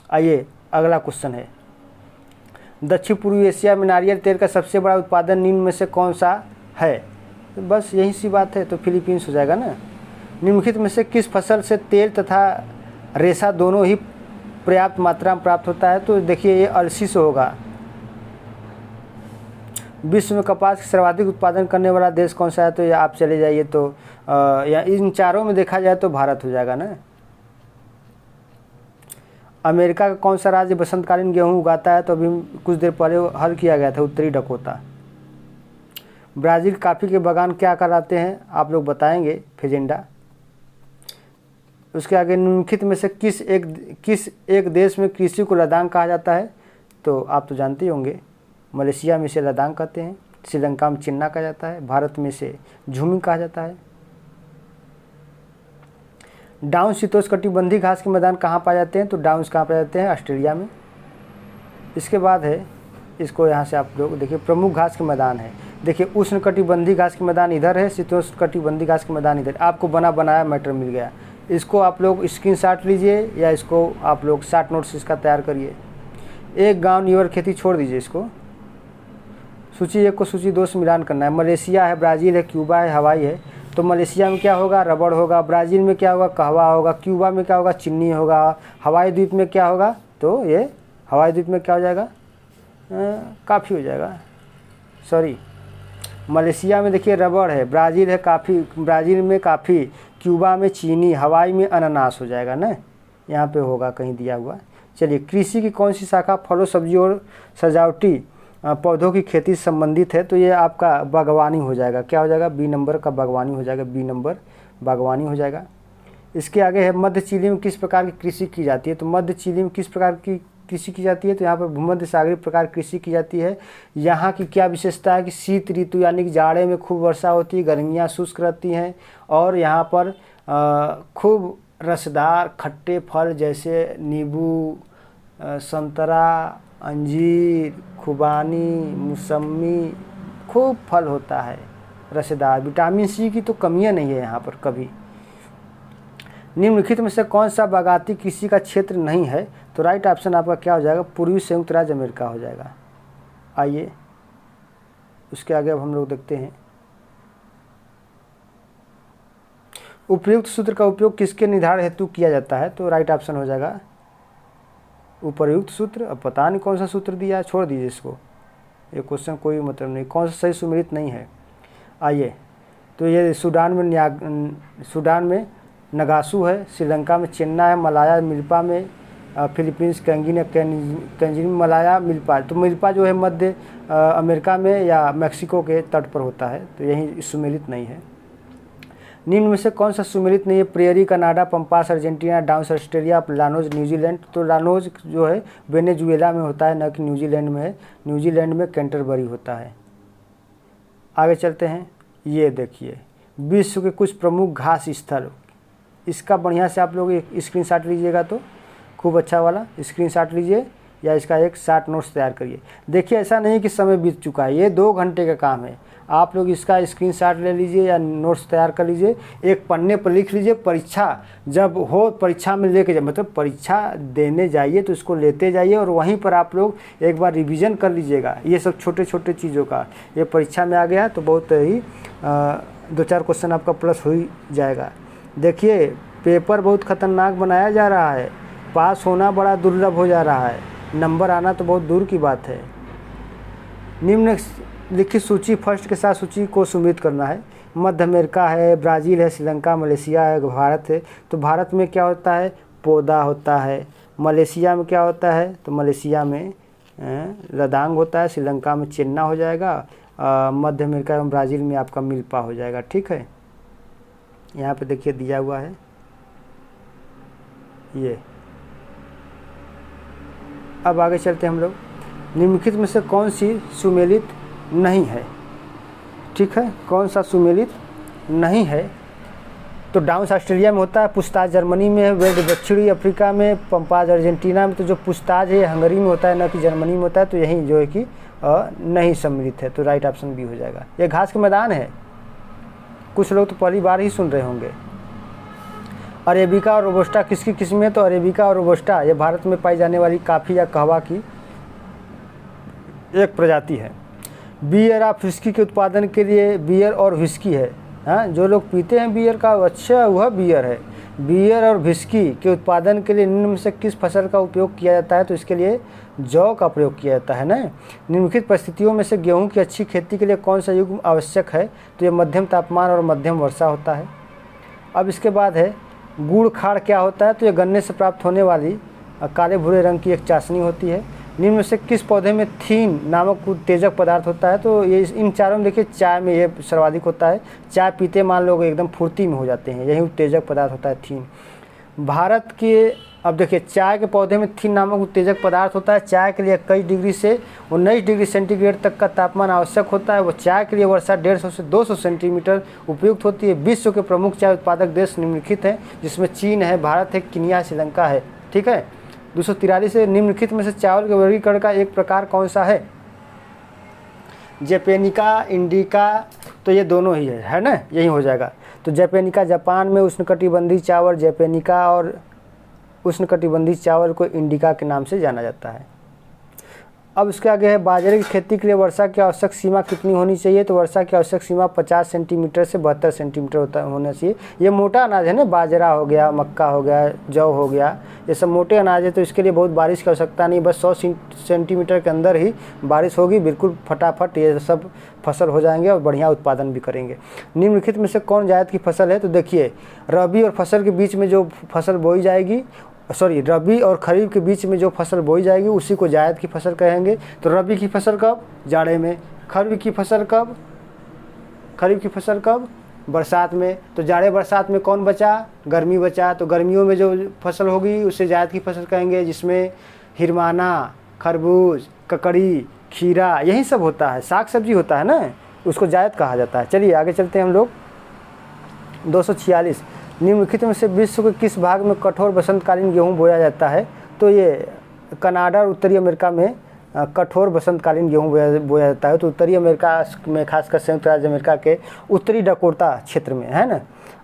आइए अगला क्वेश्चन है, दक्षिण पूर्वी एशिया में नारियल तेल का सबसे बड़ा उत्पादन निम्न में से कौन सा है। तो बस यही सी बात है, तो फिलीपींस हो जाएगा ना। निम्नलिखित में से किस फसल से तेल तथा रेशा दोनों ही पर्याप्त मात्रा में प्राप्त होता है। तो देखिए ये अलसी से होगा। विश्व में कपास की सर्वाधिक उत्पादन करने वाला देश कौन सा है, तो ये आप चले जाइए तो या इन चारों में देखा जाए तो भारत हो जाएगा ना। अमेरिका का कौन सा राज्य बसंतकालीन गेहूं उगाता है, तो अभी कुछ देर पहले हल किया गया था, उत्तरी डकोटा। ब्राज़ील कॉफ़ी के बगान क्या कहलाते हैं, आप लोग बताएंगे, फेजेंडा। उसके आगे निम्नलिखित में से किस एक देश में कृषि को लदांग कहा जाता है, तो आप तो जानते ही होंगे, मलेशिया में इसे लदांग कहते हैं, श्रीलंका में चिन्ना कहा जाता है, भारत में इसे झूमिंग कहा जाता है। डाउन शीतोष्णकटिबंधीय घास के मैदान कहाँ पाए जाते हैं, तो डाउन्स कहाँ पाए जाते हैं, ऑस्ट्रेलिया में। इसके बाद है, इसको यहाँ से आप लोग देखिए, प्रमुख घास के मैदान है। देखिए उष्णकटिबंधीय घास के मैदान इधर है, शीतोष्णकटिबंधीय घास के मैदान इधर। आपको बना बनाया मैटर मिल गया, इसको आप लोग स्क्रीनशॉट लीजिए या इसको आप लोग शॉर्ट नोट्स इसका तैयार करिए। एक गाँव नीवर खेती छोड़ दीजिए इसको। सूची 1 को सूची 2 से मिलान करना है। मलेशिया है, ब्राज़ील है, क्यूबा है, हवाई है। तो मलेशिया में क्या होगा, रबड़ होगा। ब्राज़ील में क्या होगा, कहवा होगा। क्यूबा में क्या होगा, चीनी होगा। हवाई द्वीप में क्या होगा, तो ये हवाई द्वीप में क्या हो जाएगा, काफ़ी हो जाएगा। सॉरी, मलेशिया में देखिए रबड़ है, ब्राज़ील है काफ़ी, ब्राज़ील में काफ़ी, क्यूबा में चीनी, हवाई में अनानास हो जाएगा ना, यहाँ पे होगा कहीं दिया हुआ। चलिए, कृषि की कौन सी शाखा फलों सब्जियों और सजावटी पौधों की खेती से संबंधित है, तो ये आपका बागवानी हो जाएगा। क्या हो जाएगा, बी नंबर का बागवानी हो जाएगा, बी नंबर बागवानी हो जाएगा। इसके आगे है, मध्य चिली में किस प्रकार की कृषि की जाती है, तो मध्य चिली में किस प्रकार की कृषि की जाती है, तो यहाँ पर भूमध्य सागरीय प्रकार कृषि की जाती है। यहाँ की क्या विशेषता है कि शीत ऋतु यानी कि जाड़े में खूब वर्षा होती है, गर्मियाँ शुष्क रहती हैं, और यहाँ पर खूब रसदार खट्टे फल जैसे नींबू, संतरा, अंजीर, खुबानी, मौसमी, खूब फल होता है रसेदार। विटामिन सी की तो कमियाँ नहीं है यहाँ पर कभी। निम्नलिखित में से कौन सा बागायती कृषि का क्षेत्र नहीं है, तो राइट ऑप्शन आपका क्या हो जाएगा, पूर्वी संयुक्त राज्य अमेरिका हो जाएगा। आइए उसके आगे अब हम लोग देखते हैं, उपयुक्त सूत्र का उपयोग किसके निर्धारण हेतु किया जाता है, तो राइट ऑप्शन हो जाएगा उपयुक्त सूत्र। अब पता नहीं कौन सा सूत्र दिया है, छोड़ दीजिए इसको, ये क्वेश्चन कोई मतलब नहीं, कौन सा सही सुमेलित नहीं है। आइए, तो ये सूडान में नगासू है, श्रीलंका में चेन्ना है, मलाया मिल्पा में, फिलीपींस कैंगिन या कैंजिन मलाया मिल्पा। तो मिल्पा जो है मध्य अमेरिका में या मैक्सिको के तट पर होता है, तो यही सुमेलित नहीं है। निम्न में से कौन सा सुमेलित नहीं है? Prairie Canada, pampas Argentina, downs Australia, llanos New Zealand. तो लानोज जो है वेनेजुएला में होता है, न कि न्यूजीलैंड में है। न्यूजीलैंड में कैंटरबरी होता है। आगे चलते हैं। ये देखिए विश्व के कुछ प्रमुख घास स्थल, इसका बढ़िया से आप लोग एक स्क्रीनशॉट लीजिएगा तो खूब अच्छा वाला स्क्रीनशॉट लीजिए या इसका एक शॉर्ट नोट्स तैयार करिए। देखिए ऐसा नहीं कि समय बीत चुका है, ये 2 घंटे का काम है। आप लोग इसका स्क्रीनशॉट ले लीजिए या नोट्स तैयार कर लीजिए, एक पन्ने पर लिख लीजिए। परीक्षा जब हो, परीक्षा में लेके जाए, मतलब परीक्षा देने जाइए तो इसको लेते जाइए और वहीं पर आप लोग एक बार रिवीजन कर लीजिएगा। ये सब छोटे छोटे चीज़ों का ये परीक्षा में आ गया तो बहुत ही 2-4 क्वेश्चन आपका प्लस हो ही जाएगा। देखिए पेपर बहुत ख़तरनाक बनाया जा रहा है, पास होना बड़ा दुर्लभ हो जा रहा है, नंबर आना तो बहुत दूर की बात है। निम्नलिखित सूची फर्स्ट के साथ सूची को सुमेलित करना है। मध्य अमेरिका है, ब्राज़ील है, श्रीलंका, मलेशिया है, भारत है। तो भारत में क्या होता है? पौधा होता है। मलेशिया में क्या होता है? तो मलेशिया में लदांग होता है। श्रीलंका में चेन्ना हो जाएगा। मध्य अमेरिका एवं ब्राज़ील में आपका मिल्पा हो जाएगा। ठीक है, यहाँ पे देखिए दिया हुआ है ये। अब आगे चलते हैं हम लोग। निम्नलिखित में से कौन सी सुमेलित नहीं है? ठीक है, कौन सा सुमेलित नहीं है? तो डाउन्स ऑस्ट्रेलिया में होता है, पूछताछ जर्मनी में है, वेल्ड दक्षिणी अफ्रीका में, पंपाज अर्जेंटीना में। तो जो पूछताछ है हंगरी में होता है, न कि जर्मनी में होता है। तो यही जो है कि नहीं सम्मिलित है, तो राइट ऑप्शन बी हो जाएगा। ये घास के मैदान है, कुछ लोग तो पहली बार ही सुन रहे होंगे। अरेबिका और रोबस्टा किसकी किस्म है? तो अरेबिका और रोबस्टा ये भारत में पाई जाने वाली कॉफ़ी या कहवा की एक प्रजाति है। बियर ऑफ व्हिस्की के उत्पादन के लिए बियर और व्हिस्की है। हाँ, जो लोग पीते हैं बियर का, अच्छा वह बियर है। बियर और व्हिस्की के उत्पादन के लिए निम्न में से किस फसल का उपयोग किया जाता है? तो इसके लिए जौ का प्रयोग किया जाता है ना। निम्नलिखित परिस्थितियों में से गेहूं की अच्छी खेती के लिए कौन सा युग आवश्यक है? तो ये मध्यम तापमान और मध्यम वर्षा होता है। अब इसके बाद है गुड़ खाड़ क्या होता है? तो ये गन्ने से प्राप्त होने वाली काले भूरे रंग की एक चाशनी होती है। निम्न में से किस पौधे में थीन नामक उत्तेजक पदार्थ होता है? तो ये इन चारों में देखिए चाय में ये सर्वाधिक होता है। चाय पीते मान लोग एकदम फुर्ती में हो जाते हैं, यही उत्तेजक पदार्थ होता है थीन। भारत के अब देखिए चाय के पौधे में थीन नामक उत्तेजक पदार्थ होता है। चाय के लिए 21 डिग्री से 19 डिग्री सेंटीग्रेड तक का तापमान आवश्यक होता है। वो चाय के लिए वर्षा 150 से 200 सेंटीमीटर उपयुक्त होती है। विश्व के प्रमुख चाय उत्पादक देश निम्नलिखित हैं, जिसमें चीन है, भारत है, केन्या, श्रीलंका है। ठीक है, 243 से निम्नलिखित में से चावल के वर्गीकरण का एक प्रकार कौन सा है? जैपेनिका, इंडिका, तो ये दोनों ही है ना, यही हो जाएगा। तो जैपेनिका जापान में उष्णकटिबंधीय चावल जैपेनिका और उष्णकटिबंधीय चावल को इंडिका के नाम से जाना जाता है। अब इसके आगे है बाजरे की खेती के लिए वर्षा की आवश्यक सीमा कितनी होनी चाहिए? तो वर्षा की आवश्यक सीमा 50 सेंटीमीटर से 72 सेंटीमीटर होना चाहिए। ये मोटा अनाज है ना, बाजरा हो गया, मक्का हो गया, जौ हो गया, ये सब मोटे अनाज है। तो इसके लिए बहुत बारिश की आवश्यकता नहीं, बस 100 सेंटीमीटर के अंदर ही बारिश होगी, बिल्कुल फटाफट ये सब फसल हो जाएंगे और बढ़िया उत्पादन भी करेंगे। निम्नलिखित में से कौन जायद की फसल है? तो देखिए रबी और फसल के बीच में जो फसल बोई जाएगी, रबी और खरीफ के बीच में जो फसल बोई जाएगी उसी को जायद की फसल कहेंगे। तो रबी की फसल कब? जाड़े में। खरीफ की फसल कब? खरीफ की फसल कब? बरसात में। तो जाड़े बरसात में कौन बचा? गर्मी बचा। तो गर्मियों में जो फसल होगी उसे जायद की फसल कहेंगे, जिसमें हिरमाना, खरबूज, ककड़ी, खीरा यही सब होता है, साग सब्जी होता है ना, उसको जायद कहा जाता है। चलिए आगे चलते हैं हम लोग। 246 निम्नलिखित में से विश्व के किस भाग में कठोर बसंतकालीन गेहूं बोया जाता है? तो ये कनाडा और उत्तरी अमेरिका में कठोर बसंतकालीन गेहूं बोया जाता है। तो उत्तरी अमेरिका में, खासकर संयुक्त राज्य अमेरिका के उत्तरी डकोटा क्षेत्र में, है ना।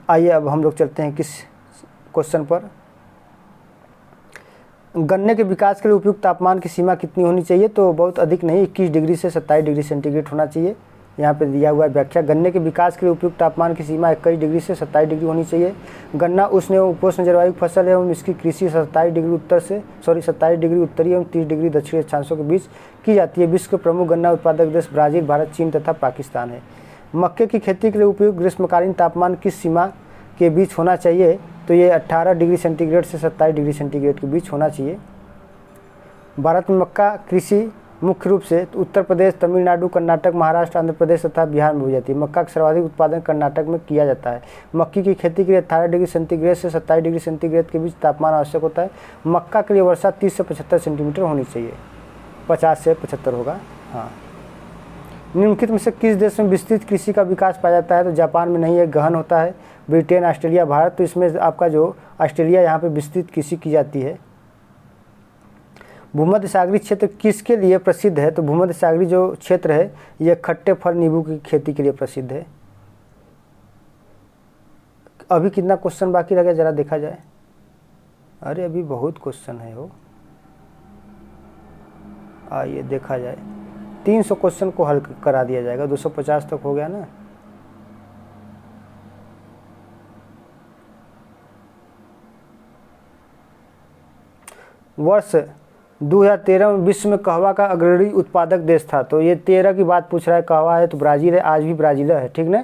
आइए अब हम लोग चलते हैं किस क्वेश्चन पर। गन्ने के विकास के लिए उपयुक्त तापमान की सीमा कितनी होनी चाहिए? तो बहुत अधिक नहीं, 21 डिग्री से 27 डिग्री सेंटीग्रेड होना चाहिए। यहाँ पे दिया हुआ है व्याख्या। गन्ने के विकास के लिए उपयुक्त तापमान की सीमा 21 डिग्री से 27 डिग्री होनी चाहिए। गन्ना उष्ण एवं उपोष्ण जलवायु फसल है एवं इसकी कृषि 27 डिग्री उत्तरी एवं 30 डिग्री दक्षिणी अक्षांशों के बीच की जाती है। विश्व के प्रमुख गन्ना उत्पादक देश ब्राज़ील, भारत, चीन तथा पाकिस्तान है। मक्के की खेती के लिए उपयुक्त ग्रीष्मकालीन तापमान किस सीमा के बीच होना चाहिए? तो ये 18 डिग्री सेंटीग्रेड से 27 डिग्री सेंटीग्रेड के बीच होना चाहिए। भारत में मक्का कृषि मुख्य रूप से उत्तर प्रदेश, तमिलनाडु, कर्नाटक, महाराष्ट्र, आंध्र प्रदेश तथा बिहार में हो जाती है। मक्का का सर्वाधिक उत्पादन कर्नाटक में किया जाता है। मक्की की खेती के लिए 18 डिग्री सेंटीग्रेड से 27 डिग्री सेंटीग्रेड के बीच तापमान आवश्यक होता है। मक्का के लिए वर्षा 30 से 75 सेंटीमीटर होनी चाहिए। 50 से 75 होगा। हाँ, निम्नलिखित में से किस देश में विस्तृत कृषि का विकास पाया जाता है? तो जापान में नहीं, है गहन होता है। Britain, Australia, Bharat. तो इसमें आपका जो ऑस्ट्रेलिया, यहाँ पे विस्तृत कृषि की जाती है। भूमध्य सागरीय क्षेत्र किसके लिए प्रसिद्ध है? तो भूमध्य सागरीय जो क्षेत्र है यह खट्टे फल नींबू की खेती के लिए प्रसिद्ध है। अभी कितना क्वेश्चन बाकी रह गया जरा देखा जाए। अरे अभी बहुत क्वेश्चन है हो, आइए देखा जाए। 300 क्वेश्चन को हल करा दिया जाएगा, 250 तक हो गया ना। वर्ष 2013 में विश्व में कहवा का अग्रणी उत्पादक देश था। तो ये 13 की बात पूछ रहा है। कहवा है तो ब्राज़ील है, आज भी ब्राज़ील है, ठीक ना।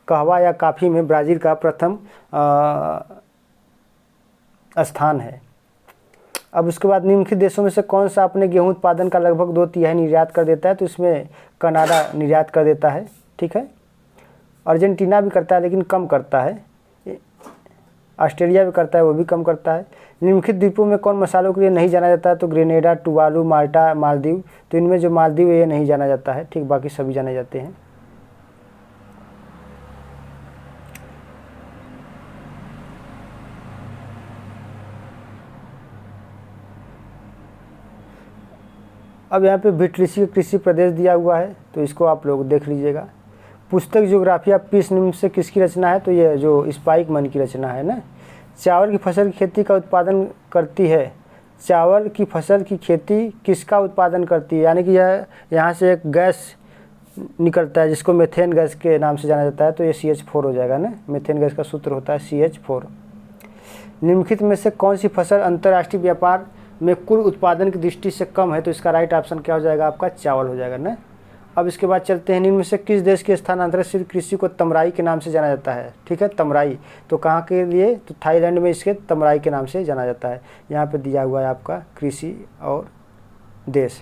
कहवा या कॉफ़ी में ब्राज़ील का प्रथम स्थान है। अब उसके बाद निम्नलिखित देशों में से कौन सा अपने गेहूं उत्पादन का लगभग 2/3 निर्यात कर देता है? तो इसमें कनाडा निर्यात कर देता है, ठीक है। अर्जेंटीना भी करता है लेकिन कम करता है। ऑस्ट्रेलिया भी करता है, वो भी कम करता है। निम्नलिखित द्वीपों में कौन मसालों के लिए नहीं जाना जाता है? तो ग्रेनेडा, टुवालू, माल्टा, मालदीव। तो इनमें जो मालदीव है ये नहीं जाना जाता है, ठीक, बाकी सभी जाने जाते हैं। अब यहाँ पे भिटलिसी कृषि प्रदेश दिया हुआ है, तो इसको आप लोग देख लीजिएगा। पुस्तक ज्योग्राफी ऑफ पीस निम्न से किसकी रचना है? तो ये जो स्पाइक मन की रचना है ना। चावल की फसल की खेती का उत्पादन करती है। चावल की फसल की खेती किसका उत्पादन करती है? यानी कि यह यहाँ से एक गैस निकलता है जिसको मीथेन गैस के नाम से जाना जाता है। तो ये CH4 हो जाएगा ना। मीथेन गैस का सूत्र होता है CH4। निम्नलिखित में से कौन सी फसल अंतर्राष्ट्रीय व्यापार में कुल उत्पादन की दृष्टि से कम है? तो इसका राइट ऑप्शन क्या हो जाएगा? आपका चावल हो जाएगा ना। अब इसके बाद चलते हैं, निम्न में से किस देश के स्थानांतरित कृषि को तमराई के नाम से जाना जाता है? ठीक है, तमराई। तो कहाँ के लिए? तो थाईलैंड में इसके तमराई के नाम से जाना जाता है। यहाँ पे दिया हुआ है आपका कृषि और देश।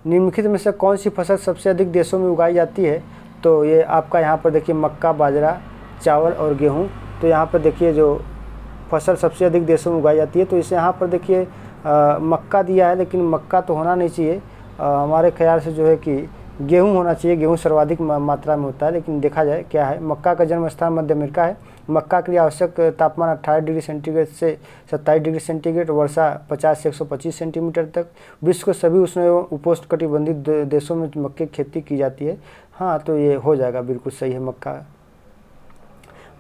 निम्नलिखित में से कौन सी फसल सबसे अधिक देशों में उगाई जाती है? तो ये आपका यहाँ पर देखिए मक्का, बाजरा, चावल और गेहूँ। तो यहाँ पर देखिए जो फसल सबसे अधिक देशों में उगाई जाती है, तो इसे यहाँ पर देखिए मक्का दिया है, लेकिन मक्का तो होना नहीं चाहिए। हमारे ख्याल से जो है कि गेहूं होना चाहिए। गेहूं सर्वाधिक मात्रा में होता है, लेकिन देखा जाए क्या है। मक्का का जन्म स्थान मध्य अमेरिका है। मक्का के लिए आवश्यक तापमान 18 डिग्री सेंटीग्रेड से 27 डिग्री सेंटीग्रेड, वर्षा 50 से 125 सेंटीमीटर तक। विश्व के सभी उष्ण एवं उपोष्णकटिबंधित देशों में मक्के की खेती की जाती है। हाँ, तो ये हो जाएगा, बिल्कुल सही है मक्का।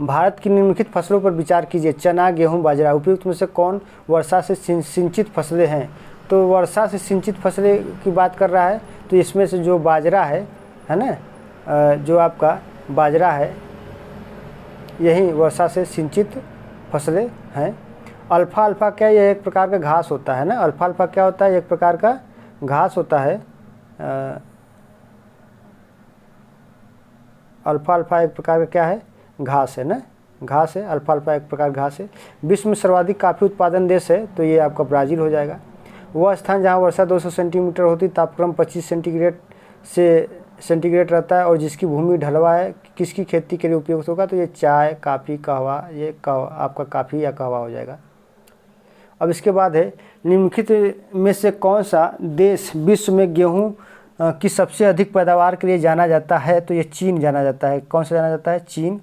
भारत की निम्नलिखित फसलों पर विचार कीजिए। चना, गेहूं, बाजरा। उपयुक्त में से कौन वर्षा से सिंचित फसलें हैं? तो वर्षा से सिंचित फसलें की बात कर रहा है, तो इसमें से जो बाजरा है ना, जो आपका बाजरा है यही वर्षा से सिंचित फसलें हैं। अल्फा क्या? यह एक प्रकार का घास होता है ना। अल्फा क्या होता है? एक प्रकार का घास होता है। अल्फा एक प्रकार का क्या है? घास है ना, घास है। अल्फा एक प्रकार घास है। विश्व में सर्वाधिक काफ़ी उत्पादन देश है, तो ये आपका ब्राज़ील हो जाएगा। वह स्थान जहाँ वर्षा 200 सेंटीमीटर होती, तापक्रम 25 सेंटीग्रेड रहता है और जिसकी भूमि ढलवा है, किसकी खेती के लिए उपयुक्त होगा? तो ये चाय, काफ़ी, कहवा। ये आपका काफ़ी या कहवा हो जाएगा। अब इसके बाद है, निम्नलिखित में से कौन सा देश विश्व में गेहूँ की सबसे अधिक पैदावार के लिए जाना जाता है? तो ये चीन जाना जाता है। कौन सा जाना जाता है? चीन।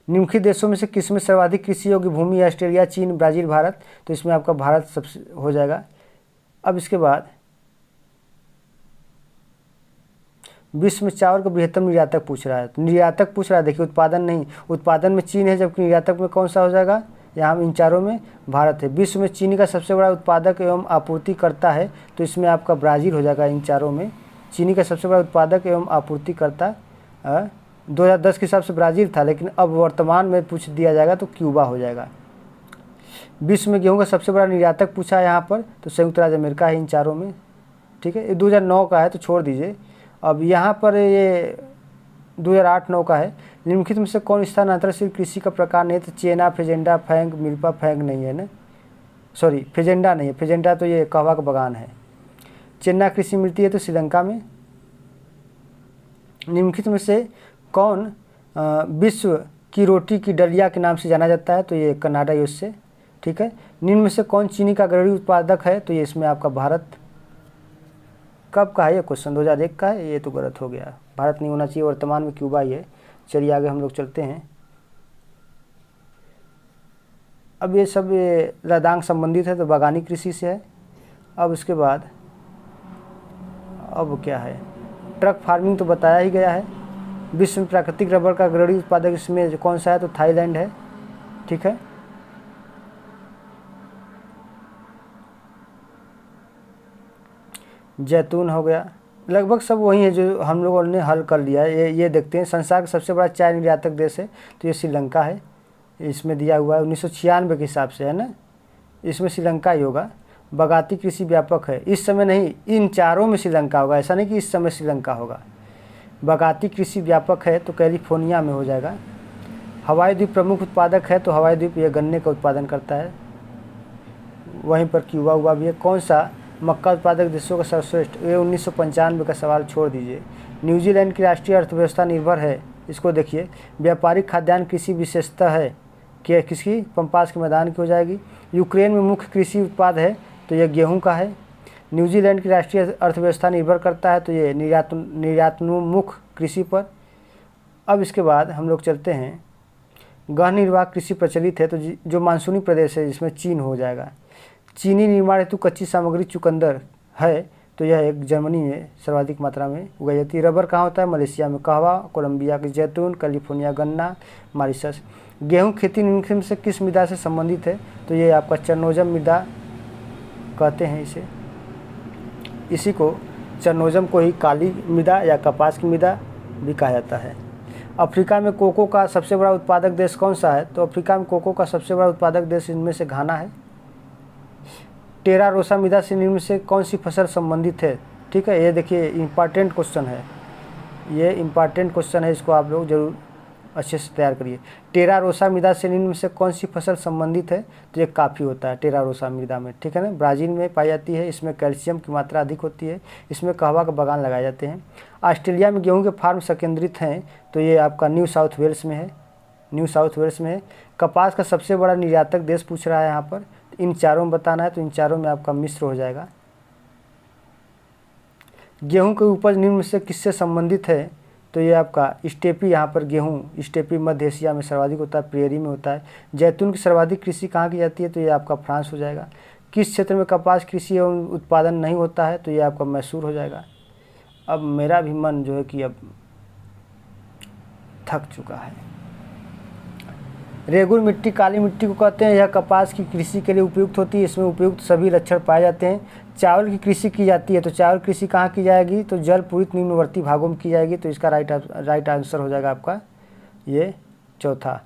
निम्नलिखित देशों में से किसमें सर्वाधिक कृषि योग्य भूमि है? ऑस्ट्रेलिया, चीन, ब्राज़ील, भारत। तो इसमें आपका भारत सबसे हो जाएगा। अब इसके बाद विश्व में चावल का बृहत्तम निर्यातक पूछ रहा है। तो निर्यातक पूछ रहा है, देखिए उत्पादन नहीं। उत्पादन में चीन है, जबकि निर्यातक में कौन सा हो जाएगा? यहाँ इन चारों में भारत है। विश्व में चीनी का सबसे बड़ा उत्पादक एवं आपूर्ति करता है, तो इसमें आपका ब्राज़ील हो जाएगा। इन चारों में चीनी का सबसे बड़ा उत्पादक एवं आपूर्ति करता 2010 के हिसाब से ब्राज़ील था, लेकिन अब वर्तमान में पूछ दिया जाएगा तो क्यूबा हो जाएगा। विश्व में गेहूं का सबसे बड़ा निर्यातक पूछा है यहाँ पर, तो संयुक्त राज्य अमेरिका है इन चारों में। ठीक है, ये 2009 का है तो छोड़ दीजिए। अब यहाँ पर ये 2008-9 का है। निम्नलिखित में से कौन स्थानांतरशील कृषि का प्रकार नहीं है? तो चेना, फेजेंडा, फैंग, मिल्पा, फैंग नहीं है ना, सॉरी फेजेंडा नहीं है, फेजेंडा तो ये कहवा का बगान है। चेन्ना कृषि मिलती है तो श्रीलंका में। निम्नलिखित में से कौन विश्व की रोटी की डलिया के नाम से जाना जाता है? तो ये कनाडा यूएस से, ठीक है। निम्न में से कौन चीनी का अग्रणी उत्पादक है? तो ये इसमें आपका भारत। कब का है ये क्वेश्चन? 2001 का है, ये तो गलत हो गया, भारत नहीं होना चाहिए, वर्तमान में क्यूबा ही है। चलिए आगे हम लोग चलते हैं। अब ये सब ये लद्दाख संबंधित है तो बागानी कृषि से है। अब उसके बाद अब क्या है? ट्रक फार्मिंग तो बताया ही गया है। विश्व में प्राकृतिक रबर का अग्रणी उत्पादक इसमें कौन सा है? तो थाईलैंड है, ठीक है। जैतून हो गया। लगभग सब वही है जो हम लोगों ने हल कर लिया है। ये देखते हैं, संसार का सबसे बड़ा चाय निर्यातक देश है तो ये श्रीलंका है। इसमें दिया हुआ है 1996 के हिसाब से, है ना, इसमें श्रीलंका ही होगा। बागाती कृषि व्यापक है, इस समय नहीं, इन चारों में श्रीलंका होगा, ऐसा नहीं कि इस समय श्रीलंका होगा। बागाती कृषि व्यापक है तो कैलिफोर्निया में हो जाएगा। हवाई द्वीप प्रमुख उत्पादक है तो हवाई द्वीप ये गन्ने का उत्पादन करता है, वहीं पर क्यूबा हुआ भी है। कौन सा मक्का उत्पादक देशों का सर्वश्रेष्ठ? ये 1995 का सवाल छोड़ दीजिए। न्यूजीलैंड की राष्ट्रीय अर्थव्यवस्था निर्भर है, इसको देखिए। व्यापारिक खाद्यान्न कृषि विशेषता है कि किसकी? पम्पास के मैदान की हो जाएगी। यूक्रेन में मुख्य कृषि उत्पाद है तो यह गेहूं का है। न्यूजीलैंड की राष्ट्रीय अर्थव्यवस्था निर्भर करता है तो ये निर्यातोन्मुख कृषि पर। अब इसके बाद हम लोग चलते हैं, गहन निर्वाह कृषि प्रचलित है तो जो मानसूनी प्रदेश है जिसमें चीन हो जाएगा। चीनी निर्माण हेतु कच्ची सामग्री चुकंदर है तो यह एक जर्मनी में सर्वाधिक मात्रा में उगाई जाती है। रबर कहाँ होता है? मलेशिया में। कहवा, कोलंबिया के जैतून, कैलिफोर्निया गन्ना, मॉरिशस। गेहूं खेती निम्नलिखित में से किस मृदा से संबंधित है? तो ये आपका चरनोजम मृदा कहते हैं इसे। इसी को चरनोजम को ही काली मृदा या कपास की मृदा भी कहा जाता है। अफ्रीका में कोको का सबसे बड़ा उत्पादक देश कौन सा है? तो अफ्रीका में कोको का सबसे बड़ा उत्पादक देश इनमें से घाना है। टेरा रोसा मृदा से निम्न से कौन सी फसल संबंधित है? ठीक है, ये देखिए इम्पॉर्टेंट क्वेश्चन है, ये इम्पॉर्टेंट क्वेश्चन है, इसको आप लोग जरूर अच्छे से तैयार करिए। टेरा रोसा मृदा से निम्न में से कौन सी फसल संबंधित है? तो ये काफ़ी होता है टेरा रोसा मृदा में, ठीक है ना। ब्राज़ील में पाई जाती है, इसमें कैल्शियम की मात्रा अधिक होती है, इसमें कहवा का बागान लगाए जाते हैं। ऑस्ट्रेलिया में गेहूं के फार्म संकेंद्रित हैं तो ये आपका न्यू साउथ वेल्स में है, न्यू साउथ वेल्स में है। कपास का सबसे बड़ा निर्यातक देश पूछ रहा है यहाँ पर, इन चारों में बताना है तो इन चारों में आपका मिस्र हो जाएगा। गेहूं की उपज निम्न से किससे संबंधित है? तो ये आपका स्टेपी, यहाँ पर गेहूं स्टेपी मध्य एशिया में सर्वाधिक होता है, प्रेरी में होता है। जैतून की सर्वाधिक कृषि कहाँ की जाती है? तो ये आपका फ्रांस हो जाएगा। किस क्षेत्र में कपास कृषि एवं उत्पादन नहीं होता है? तो ये आपका मैसूर हो जाएगा। अब मेरा भी मन जो है कि अब थक चुका है। रेगुर मिट्टी काली मिट्टी को कहते हैं, यह कपास की कृषि के लिए उपयुक्त होती है, इसमें उपयुक्त सभी लक्षण पाए जाते हैं। चावल की कृषि की जाती है तो चावल कृषि कहाँ की जाएगी? तो जल पूरित निम्नवर्ती भागों में की जाएगी, तो इसका राइट आंसर हो जाएगा आपका ये चौथा।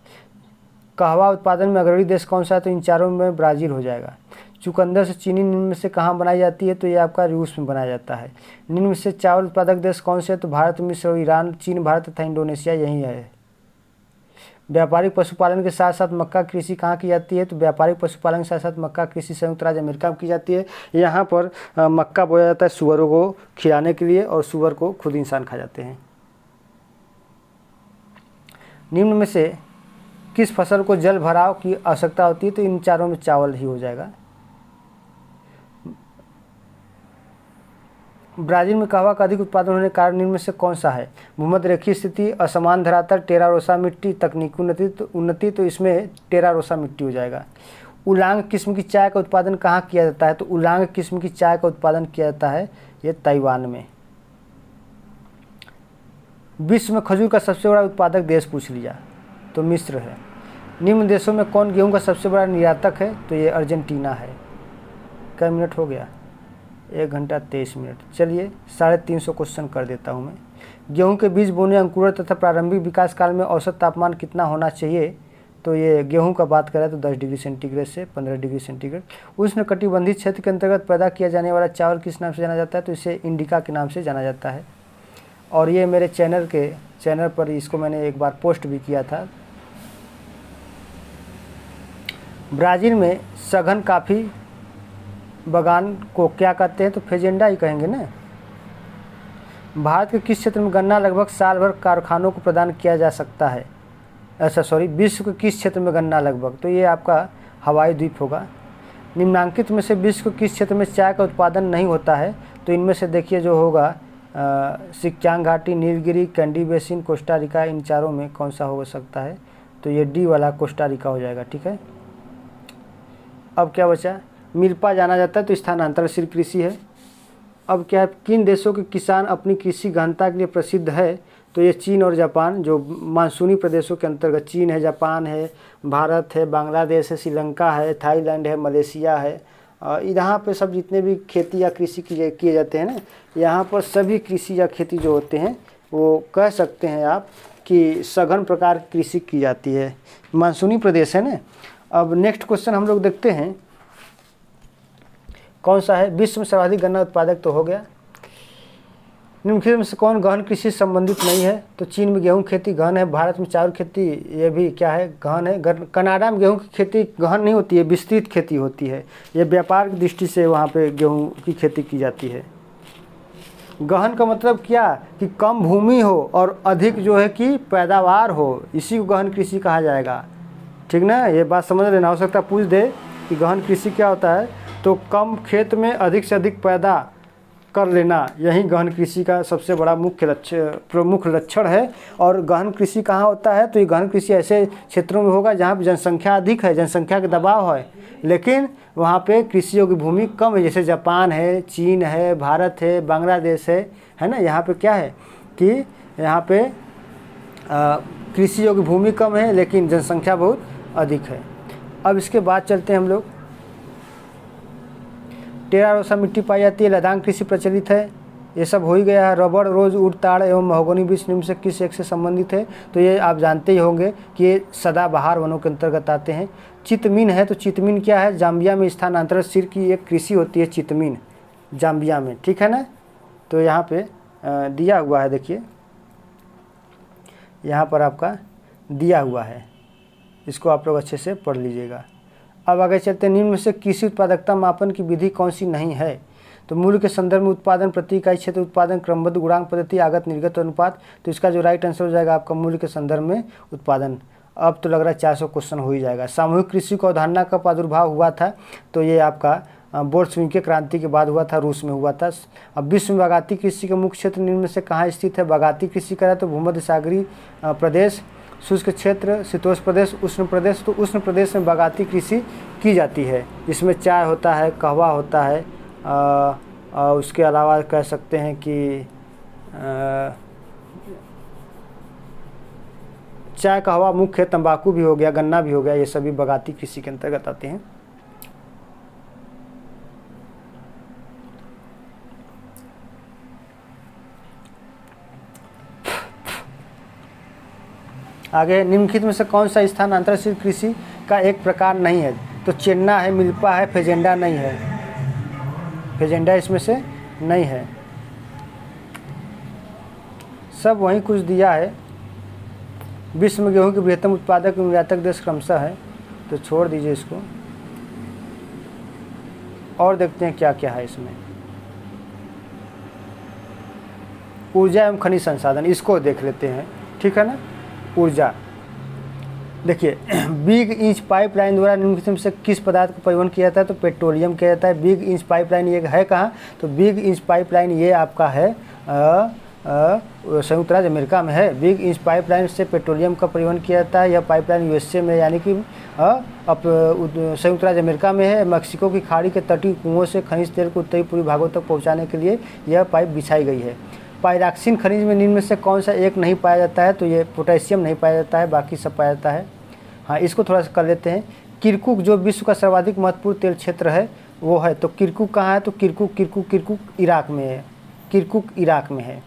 कहवा उत्पादन में अग्रणी देश कौन सा है? तो इन चारों में ब्राज़ील हो जाएगा। चुकंदर से चीनी निम्न में से कहाँ बनाई जाती है? तो ये आपका रूस में बनाया जाता है। निम्न में से चावल उत्पादक देश कौन से है? तो भारत, मिस्र, ईरान, चीन, भारत तथा इंडोनेशिया यही है। व्यापारिक पशुपालन के साथ साथ मक्का कृषि कहाँ की जाती है? तो व्यापारिक पशुपालन के साथ साथ मक्का कृषि संयुक्त राज्य अमेरिका में की जाती है। यहाँ पर मक्का बोया जाता है सुअरों को खिलाने के लिए और सुअर को खुद इंसान खा जाते हैं। निम्न में से किस फसल को जल भराव की आवश्यकता होती है? तो इन चारों में चावल ही हो जाएगा। ब्राज़ील में कहवा का अधिक उत्पादन होने के कारण निम्न में से कौन सा है? भूमध्य रेखीय स्थिति, असमान धरातल, टेरा रोसा मिट्टी, तकनीकी उन्नति तो इसमें टेरा रोसा मिट्टी हो जाएगा। उलांग किस्म की चाय का उत्पादन कहाँ किया जाता है? तो उलांग किस्म की चाय का उत्पादन किया जाता है ये ताइवान में। विश्व में खजूर का सबसे बड़ा उत्पादक देश पूछ लिया तो मिस्र है। निम्न देशों में कौन गेहूं का सबसे बड़ा निर्यातक है? तो ये अर्जेंटीना है। कितना मिनट हो गया? 1 घंटा 23 मिनट। चलिए 350 क्वेश्चन कर देता हूँ मैं। गेहूं के बीज बोने, अंकुरण तथा प्रारंभिक विकास काल में औसत तापमान कितना होना चाहिए? तो ये गेहूं का बात करें तो 10 डिग्री सेंटीग्रेड से 15 डिग्री सेंटीग्रेड। उष्णकटिबंधीय क्षेत्र के अंतर्गत पैदा किया जाने वाला चावल किस नाम से जाना जाता है? तो इसे इंडिका के नाम से जाना जाता है। और ये मेरे चैनल पर इसको मैंने एक बार पोस्ट भी किया था। ब्राज़ील में सघन कॉफ़ी बागान को क्या कहते हैं? तो फेजेंडा ही कहेंगे ना। भारत के किस क्षेत्र में गन्ना लगभग साल भर कारखानों को प्रदान किया जा सकता है? विश्व के किस क्षेत्र में गन्ना लगभग? तो ये आपका हवाई द्वीप होगा। निम्नांकित में से विश्व के किस क्षेत्र में चाय का उत्पादन नहीं होता है? तो इनमें से देखिए जो होगा सिक्चांग घाटी, Nilgiri, Kandy basin, Costa Rica, इन चारों में कौन सा हो सकता है? तो ये डी वाला कोस्टा रिका हो जाएगा। ठीक है, अब क्या बचा? मिल्पा जाना जाता है तो स्थानांतरशील कृषि है। अब क्या है, किन देशों के किसान अपनी कृषि गहनता के लिए प्रसिद्ध है? तो ये चीन और जापान, जो मानसूनी प्रदेशों के अंतर्गत चीन है, जापान है, भारत है, बांग्लादेश है, श्रीलंका है, थाईलैंड है, मलेशिया है। यहाँ पे सब जितने भी खेती या कृषि किए जाते हैं ना, यहाँ पर सभी कृषि या खेती जो होते हैं वो कह सकते हैं आप कि सघन प्रकार की कृषि की जाती है, मानसूनी प्रदेश है ना। अब नेक्स्ट क्वेश्चन हम लोग देखते हैं कौन सा है? विश्व में सर्वाधिक गन्ना उत्पादक तो हो गया। निम्नलिखित में से कौन गहन कृषि से संबंधित नहीं है? तो चीन में गेहूं खेती गहन है, भारत में चावल खेती ये भी क्या है? गहन है। कनाडा में गेहूं की खेती गहन नहीं होती है, विस्तृत खेती होती है। ये व्यापार की दृष्टि से वहाँ पे गेहूं की खेती की जाती है। गहन का मतलब क्या? कि कम भूमि हो और अधिक जो है कि पैदावार हो, इसी को गहन कृषि कहा जाएगा। ठीक ना, ये बात समझ लेना। हो सकता है पूछ दे कि गहन कृषि क्या होता है, तो कम खेत में अधिक से अधिक पैदा कर लेना, यही गहन कृषि का सबसे बड़ा प्रमुख लक्षण है। और गहन कृषि कहाँ होता है? तो ये गहन कृषि ऐसे क्षेत्रों में होगा जहाँ पर जनसंख्या अधिक है, जनसंख्या का दबाव है, लेकिन वहाँ पे कृषि योग्य भूमि कम है। जैसे जापान है, चीन है, भारत है, बांग्लादेश है ना। यहाँ पे क्या है कि यहाँ पे कृषि योग्य भूमि कम है लेकिन जनसंख्या बहुत अधिक है। अब इसके बाद चलते हैं हम लोग। टेरा रोसा मिट्टी पाई जाती है, लदान कृषि प्रचलित है, ये सब हो ही गया है। रबड़, रोज, ऊट, ताड़ एवं महोगनी वृक्ष निम्न से किस एक से संबंधित है? तो ये आप जानते ही होंगे कि ये सदाबहार वनों के अंतर्गत आते हैं। चितमीन है, तो चितमीन क्या है? जाम्बिया में स्थानांतरशील की एक कृषि होती है चितमीन, जाम्बिया में। ठीक है ना, तो यहाँ पे दिया हुआ है, देखिए यहाँ पर आपका दिया हुआ है, इसको आप लोग अच्छे से पढ़ लीजिएगा। अब आगे चलते हैं। निम्न में से कृषि उत्पादकता मापन की विधि कौन सी नहीं है? तो मूल्य के संदर्भ में उत्पादन, प्रति इकाई क्षेत्र उत्पादन, क्रमबद्ध गुणांक पद्धति, आगत निर्गत अनुपात। तो इसका जो राइट आंसर हो जाएगा आपका मूल्य के संदर्भ में उत्पादन। अब तो लग रहा है 400 क्वेश्चन हो ही जाएगा। सामूहिक कृषि को अवधारणा का प्रादुर्भाव हुआ था? तो ये आपका बोल्शेविक क्रांति के बाद हुआ था, रूस में हुआ था। अब विश्व में बागाती कृषि का मुख्य क्षेत्र निम्न में से कहाँ स्थित है? बागाती कृषि करा तो भूमध्य सागरीय प्रदेश, शुष्क क्षेत्र, शीतोष्ण प्रदेश, उष्ण प्रदेश। तो उष्ण प्रदेश में बागाती कृषि की जाती है। इसमें चाय होता है, कहवा होता है, उसके अलावा कह सकते हैं कि चाय, कहवा मुख्य, तंबाकू भी हो गया, गन्ना भी हो गया, ये सभी बागाती कृषि के अंतर्गत आते हैं। आगे, निम्नलिखित में से कौन सा स्थान अंतरशील कृषि का एक प्रकार नहीं है? तो चेन्ना है, मिल्पा है, फेजेंडा नहीं है। फेजेंडा इसमें से नहीं है। सब वहीं कुछ दिया है। विश्व में गेहूं के बृहत्तम उत्पादक एवं निर्यातक देश क्रमशः है, तो छोड़ दीजिए इसको। और देखते हैं क्या क्या है इसमें। ऊर्जा एवं खनिज संसाधन, इसको देख लेते हैं। ठीक है ना, ऊर्जा देखिए, बिग इंच पाइपलाइन द्वारा निम्नलिखित में से किस पदार्थ का परिवहन किया जाता है? तो पेट्रोलियम किया जाता है। बिग इंच पाइपलाइन ये है कहाँ? तो बिग इंच पाइपलाइन ये आपका है संयुक्त राज्य अमेरिका में है। बिग इंच पाइपलाइन से पेट्रोलियम का परिवहन किया जाता है। यह पाइपलाइन यूएसए में यानी कि संयुक्त राज्य अमेरिका में है। मैक्सिको की खाड़ी के तटीय कुओं से खनिज तेल को उत्तरी पूर्वी भागों तक पहुँचाने के लिए यह पाइप बिछाई गई है। पायरॉक्सिन खनिज में निम्न में से कौन सा एक नहीं पाया जाता है? तो ये पोटेशियम नहीं पाया जाता है, बाकी सब पाया जाता है। हाँ, इसको थोड़ा सा कर लेते हैं। किरकुक जो विश्व का सर्वाधिक महत्वपूर्ण तेल क्षेत्र है वो है, तो किरकुक कहाँ है? तो किरकुक इराक में है। किरकुक इराक में है।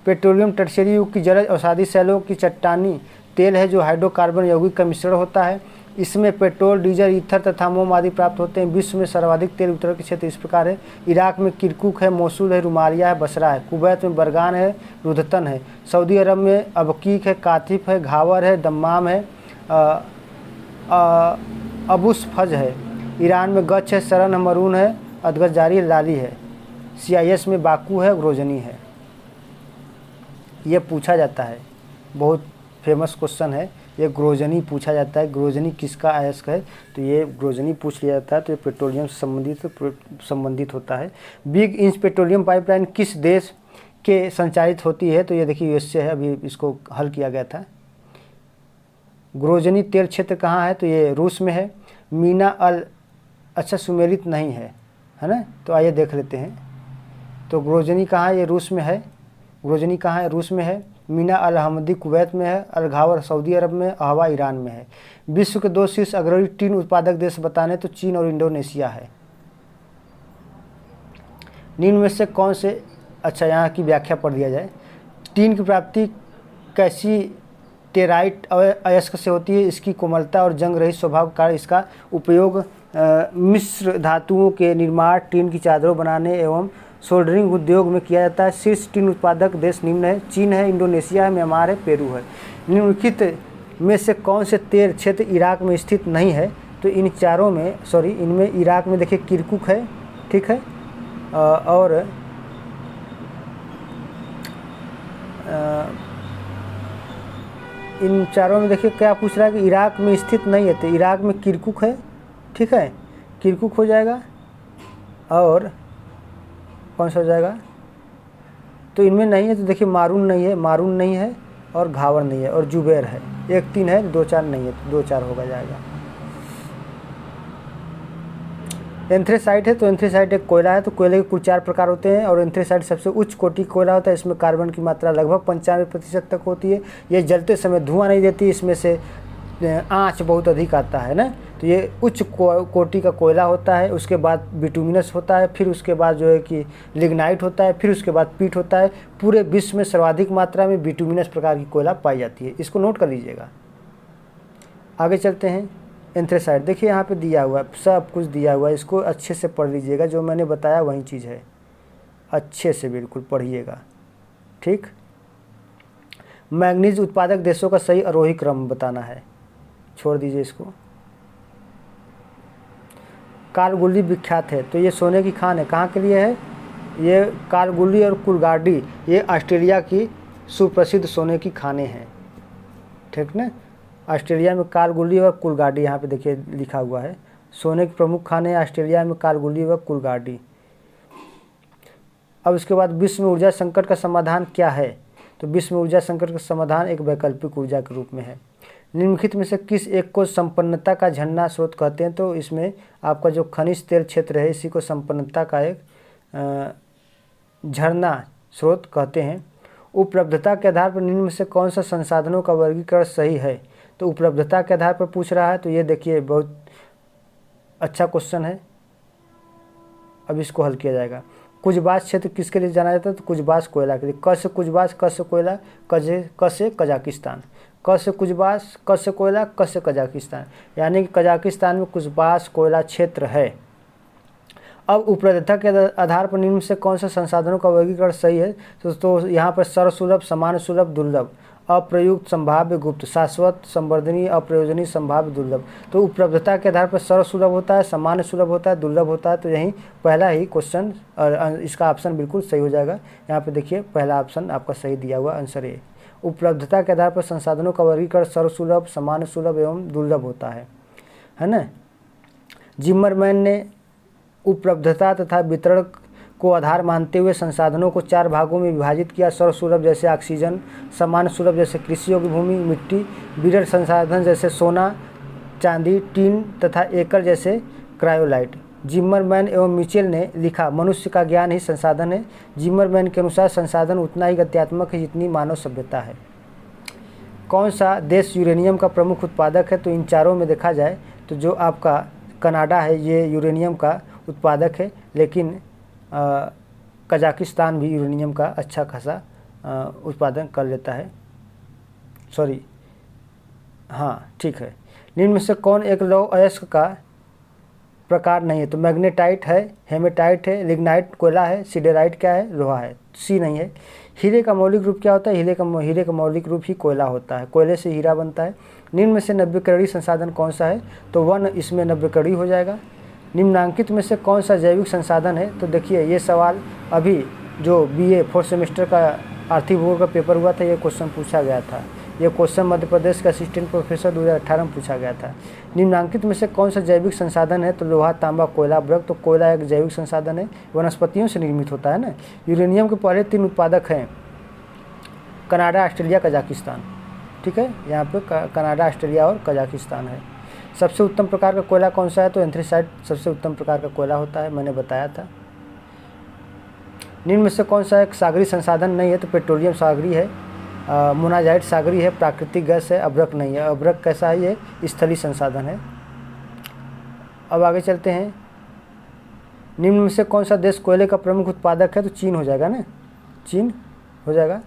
पेट्रोलियम टर्शियरी युग की जलज अवसादी शैलों की चट्टानी तेल है जो हाइड्रोकार्बन यौगिक का मिश्रण होता है। इसमें पेट्रोल, डीजल, ईथर तथा मोम आदि प्राप्त होते हैं। विश्व में सर्वाधिक तेल उत्तोलन के क्षेत्र इस प्रकार है। इराक में किरकुक है, मोसुल है, रुमालिया है, बसरा है। कुवैत में बरगान है, रुदतन है। सऊदी अरब में अबकीक है, कातिफ है, घावर है, दम्माम है, अबुसफज है। ईरान में गच है, सरन है, मरून है, अदगजारी लाली है। CIS में बाकू है, ग्रोजनी है। ये पूछा जाता है, बहुत फेमस क्वेश्चन है ये। ग्रोजनी पूछा जाता है, ग्रोजनी किसका अयस्क है, तो ये ग्रोजनी पूछ लिया जाता है। तो ये पेट्रोलियम से संबंधित होता है। बिग इंच पेट्रोलियम पाइपलाइन किस देश के संचालित होती है, तो ये देखिए USA है, अभी इसको हल किया गया था। ग्रोजनी तेल क्षेत्र कहाँ है, तो ये रूस में है। मीना अल अच्छा सुमेलित नहीं है ना, तो आइए देख लेते हैं। तो ग्रोजनी कहाँ है, ये रूस में है। ग्रोजनी कहाँ है, रूस में है। मीना अल हमदी कुवैत में है। अल घावर सऊदी अरब में, अहवा ईरान में है। विश्व के 2 शीर्ष अग्रणी टीन उत्पादक देश बताने, तो चीन और इंडोनेशिया है। निम्न में से कौन से, अच्छा यहाँ की व्याख्या पढ़ दिया जाए। टीन की प्राप्ति कैसी टेराइट अयस्क से होती है। इसकी कोमलता और जंग रहित स्वभाव के कारण इसका उपयोग मिश्र धातुओं के निर्माण, टीन की चादरों बनाने एवं सोल्डरिंग उद्योग में किया जाता है। शीर्ष टीन उत्पादक देश निम्न है। चीन है, इंडोनेशिया है, म्यांमार है, पेरू है। निम्नलिखित में से कौन से तेल क्षेत्र इराक में स्थित नहीं है, तो इन चारों में इनमें इराक में देखिए किरकुक है, ठीक है, और इन चारों में देखिए क्या पूछ रहा है कि इराक में स्थित नहीं है, तो इराक में किरकुक है, ठीक है, किरकुक हो जाएगा। और कौन सा हो जाएगा, तो इनमें नहीं है, तो देखिए मारून नहीं है और घावर नहीं है और जुबैर है। 1 3 है, 2 4 नहीं है, तो 2 4 होगा जाएगा। एंथ्रेसाइट है, तो एंथ्रेसाइट एक कोयला है। तो कोयले के कुल 4 प्रकार होते हैं और एंथ्रेसाइट सबसे उच्च कोटि कोयला होता है। इसमें कार्बन की मात्रा लगभग 95% तक होती है। ये जलते समय धुआं नहीं देती, इसमें से आँच बहुत अधिक आता है ना। तो ये उच्च कोटि का कोयला होता है। उसके बाद बिटुमिनस होता है, फिर उसके बाद जो है कि लिग्नाइट होता है, फिर उसके बाद पीट होता है। पूरे विश्व में सर्वाधिक मात्रा में बिटुमिनस प्रकार की कोयला पाई जाती है, इसको नोट कर लीजिएगा। आगे चलते हैं। एंथ्रेसाइट देखिए यहाँ पे दिया हुआ है, सब कुछ दिया हुआ है, इसको अच्छे से पढ़ लीजिएगा। जो मैंने बताया वही चीज़ है, अच्छे से बिल्कुल पढ़िएगा, ठीक। मैंगनीज उत्पादक देशों का सही आरोही क्रम बताना है, छोड़ दीजिए इसको। कालगुली विख्यात है, तो ये सोने की खान है। कहाँ के लिए है ये? कालगुली और कुलगाडी ये ऑस्ट्रेलिया की सुप्रसिद्ध सोने की खानें हैं, ठीक ना। ऑस्ट्रेलिया में कालगुली और कुलगाडी, यहाँ पे देखिए लिखा हुआ है। सोने की प्रमुख खानें ऑस्ट्रेलिया में कालगुली व कुलगाडी। अब इसके बाद विश्व में ऊर्जा संकट का समाधान क्या है, तो विश्व में ऊर्जा संकट का समाधान एक वैकल्पिक ऊर्जा के रूप में है। निम्नलिखित में से किस एक को संपन्नता का झरना स्रोत कहते हैं, तो इसमें आपका जो खनिज तेल क्षेत्र है इसी को संपन्नता का एक झरना स्रोत कहते हैं। उपलब्धता के आधार पर निम्न में से कौन सा संसाधनों का वर्गीकरण सही है, तो उपलब्धता के आधार पर पूछ रहा है। तो ये देखिए बहुत अच्छा क्वेश्चन है, अब इसको हल किया जाएगा। कुजबास क्षेत्र किसके लिए जाना जाता है, तो कुजबास कोयला के लिए। क से कुजबास, क से कोयला, क से कजाकिस्तान। क से कुजबास, क से कोयला, क से कजाकिस्तान, यानी कि कजाकिस्तान में कुजबास कोयला क्षेत्र है। अब उपलब्धता के आधार पर निम्न से कौन सा संसाधनों का वर्गीकरण सही है, तो यहाँ पर सर्वसुलभ, समान सुलभ, दुर्लभ, अप्रयुक्त, संभाव्य, गुप्त, शाश्वत, संवर्धनीय, अप्रयोजनीय, संभाव्य, दुर्लभ। तो उपलब्धता के आधार पर सर्वसुलभ होता है, सामान्य सुलभ होता है, दुर्लभ होता है। तो यही पहला ही क्वेश्चन और इसका ऑप्शन बिल्कुल सही हो जाएगा। यहाँ पे देखिए पहला ऑप्शन आपका सही दिया हुआ, आंसर ए। उपलब्धता के आधार पर संसाधनों का वर्गीकरण सर्वसुलभ, सामान्य सुलभ एवं दुर्लभ होता है ना। जिम्मरमैन ने उपलब्धता तथा वितरण को आधार मानते हुए संसाधनों को 4 भागों में विभाजित किया। सर्वसुलभ जैसे ऑक्सीजन, सामान्य सुलभ जैसे कृषि योग्य भूमि, मिट्टी, विरल संसाधन जैसे सोना, चांदी, टीन तथा एकल जैसे क्रायोलाइट। जिम्मरमैन एवं मिचेल ने लिखा, मनुष्य का ज्ञान ही संसाधन है। जिम्मरमैन के अनुसार संसाधन उतना ही गत्यात्मक है जितनी मानव सभ्यता है। कौन सा देश यूरेनियम का प्रमुख उत्पादक है, तो इन चारों में देखा जाए तो जो आपका कनाडा है ये यूरेनियम का उत्पादक है, लेकिन कजाकिस्तान भी यूरेनियम का अच्छा खासा उत्पादन कर लेता है। सॉरी, हाँ ठीक है। निम्न में से कौन एक लौह अयस्क का प्रकार नहीं है? तो मैग्नेटाइट है, हेमेटाइट है, लिग्नाइट कोयला है, सिडेराइट क्या है? लोहा है। सी नहीं है। हीरे का मौलिक रूप क्या होता है? हीरे का मौलिक रूप ही कोयला होता है, कोयले से हीरा बनता है। निम्न में से नव्यकरणीय संसाधन कौन सा है? तो वन इसमें नव्यकरणीय हो जाएगा। निम्नांकित में से कौन सा जैविक संसाधन है? तो देखिए ये सवाल अभी जो BA 4th सेमेस्टर का आर्थिक भूगोल का पेपर हुआ था, ये क्वेश्चन पूछा गया था। ये क्वेश्चन मध्य प्रदेश का असिस्टेंट प्रोफेसर 2018 में पूछा गया था। निम्नांकित में से कौन सा जैविक संसाधन है? तो लोहा, तांबा, कोयला, ब्रक। तो कोयला एक जैविक संसाधन है, वनस्पतियों से निर्मित होता है ना। यूरेनियम के पहले 3 उत्पादक हैं, कनाडा, ऑस्ट्रेलिया, कजाकिस्तान। ठीक है, यहाँ पे कनाडा, ऑस्ट्रेलिया और कजाकिस्तान है। सबसे उत्तम प्रकार का कोयला कौन सा है? तो एंथ्रेसाइट सबसे उत्तम प्रकार का कोयला होता है, मैंने बताया था। निम्न में से कौन सा एक सागरी संसाधन नहीं है? तो पेट्रोलियम सागरी है, मोनाजाइट सागरी है, प्राकृतिक गैस है, अभ्रक नहीं है। अभ्रक कैसा है? ये स्थलीय संसाधन है। अब आगे चलते हैं। निम्न में से कौन सा देश कोयले का प्रमुख उत्पादक है? तो चीन हो जाएगा ना, चीन हो जाएगा।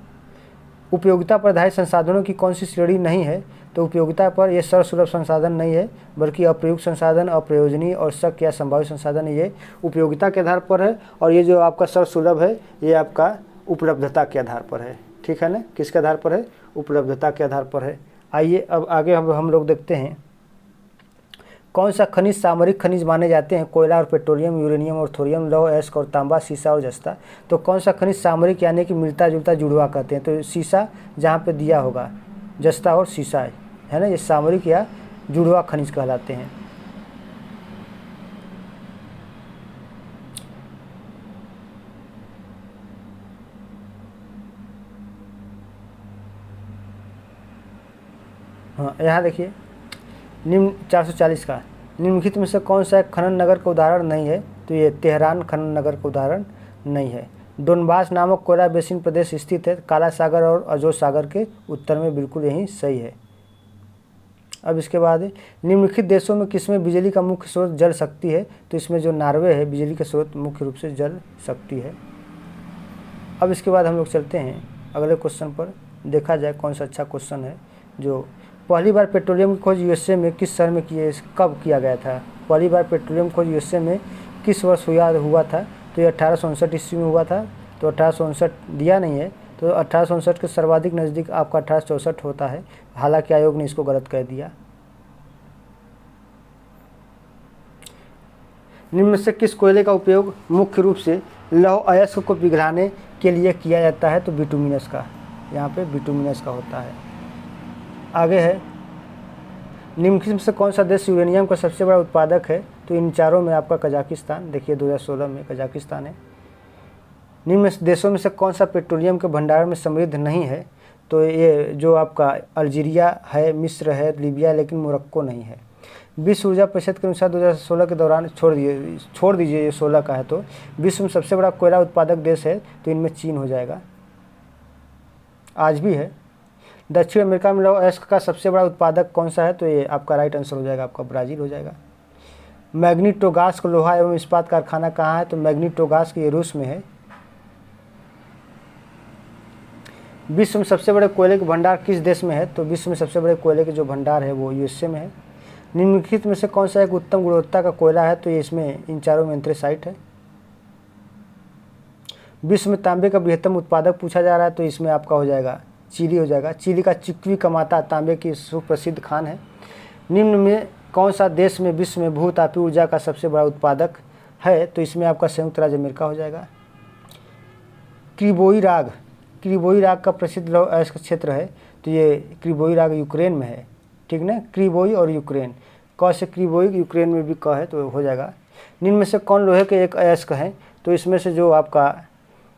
उपयोगिता पर आधारित संसाधनों की कौन सी श्रेणी नहीं है? तो उपयोगिता पर ये सर्वसुलभ संसाधन नहीं है, बल्कि अप्रयुक्त संसाधन, अप्रयोजनीय और शक या संभावित संसाधन ये उपयोगिता के आधार पर है। और ये जो आपका सर्वसुलभ है ये आपका उपलब्धता के आधार पर है। ठीक है ना, किसके आधार पर है? उपलब्धता के आधार पर है। आइए अब आगे हम लोग देखते हैं कौन सा खनिज सामरिक खनिज माने जाते हैं? कोयला और पेट्रोलियम, यूरेनियम और थोरियम, लौह अयस्क और तांबा, सीसा और जस्ता। तो कौन सा खनिज सामरिक यानी कि मिलता जुलता जुड़वा कहते हैं? तो सीसा जहाँ पे दिया होगा, जस्ता और सीसा है ना, ये सामरिक या जुड़वा खनिज कहलाते हैं। हाँ, यहाँ देखिए निम्न 440 का निम्नलिखित में से कौन सा एक खनन नगर का उदाहरण नहीं है? तो ये तेहरान खनन नगर का उदाहरण नहीं है। डोनबास नामक कोयला बेसिन प्रदेश स्थित है काला सागर और अजोज सागर के उत्तर में, बिल्कुल यही सही है। अब इसके बाद निम्नलिखित देशों में किसमें बिजली का मुख्य स्रोत जल शक्ति है? तो इसमें जो नॉर्वे है, बिजली का स्रोत मुख्य रूप से जल शक्ति है। अब इसके बाद हम लोग चलते हैं अगले क्वेश्चन पर, देखा जाए कौन सा अच्छा क्वेश्चन है। जो पहली बार पेट्रोलियम की खोज USA में किस शहर में कब किया गया था? पहली बार पेट्रोलियम खोज USA में किस वर्ष हुआ था? तो ये 1859 ईस्वी में हुआ था। तो 1859 दिया नहीं है, तो 1859 के सर्वाधिक नज़दीक आपका 1864 होता है। हालांकि आयोग ने इसको गलत कह दिया। निम्न में से किस कोयले का उपयोग मुख्य रूप से लौह अयस्क को पिघलाने के लिए किया जाता है? तो बिटुमिनस का, यहाँ पे बिटुमिनस का होता है। आगे है निम्नलिखित में से कौन सा देश यूरेनियम का सबसे बड़ा उत्पादक है? तो इन चारों में आपका कजाकिस्तान, देखिए 2016 में कजाकिस्तान है। निम्न देशों में से कौन सा पेट्रोलियम के भंडारण में समृद्ध नहीं है? तो ये जो आपका अल्जीरिया है, मिस्र है, लीबिया, लेकिन मोरक्को नहीं है। विश्व ऊर्जा परिषद के अनुसार 2016 के दौरान छोड़ दीजिए ये 16 का है, तो विश्व में सबसे बड़ा कोयला उत्पादक देश है, तो इनमें चीन हो जाएगा, आज भी है। दक्षिण अमेरिका में लौह अयस्क का सबसे बड़ा उत्पादक कौन सा है? तो ये आपका राइट आंसर हो जाएगा, आपका ब्राज़ील हो जाएगा। मैग्नीटोगास्क लोहा एवं इस्पात कारखाना कहाँ है? तो मैग्नीटोगास्क ये रूस में है। विश्व में सबसे बड़े कोयले के भंडार किस देश में है? तो विश्व में सबसे बड़े कोयले के जो भंडार है वो USA में है। निम्नलिखित में से कौन सा एक उत्तम गुणवत्ता का कोयला है? तो ये इसमें इन चारों में एंथ्रेसाइट है। विश्व में तांबे का बृहत्तम उत्पादक पूछा जा रहा है, तो इसमें आपका हो जाएगा चिली हो जाएगा। चिली का चिक्वी कमाता तांबे की सुप्रसिद्ध खान है। निम्न में कौन सा देश में विश्व में भूतापीय ऊर्जा का सबसे बड़ा उत्पादक है? तो इसमें आपका संयुक्त राज्य अमेरिका हो जाएगा। क्रिबोई राग का प्रसिद्ध लौह अयस्क क्षेत्र है, तो ये क्रिबोई राग यूक्रेन में है। ठीक ना, क्रिबोई और यूक्रेन, क से क्रिबोई, यूक्रेन में भी क है, तो हो जाएगा। निम्न में से कौन लोहे के एक अयस्क हैं? तो इसमें से जो आपका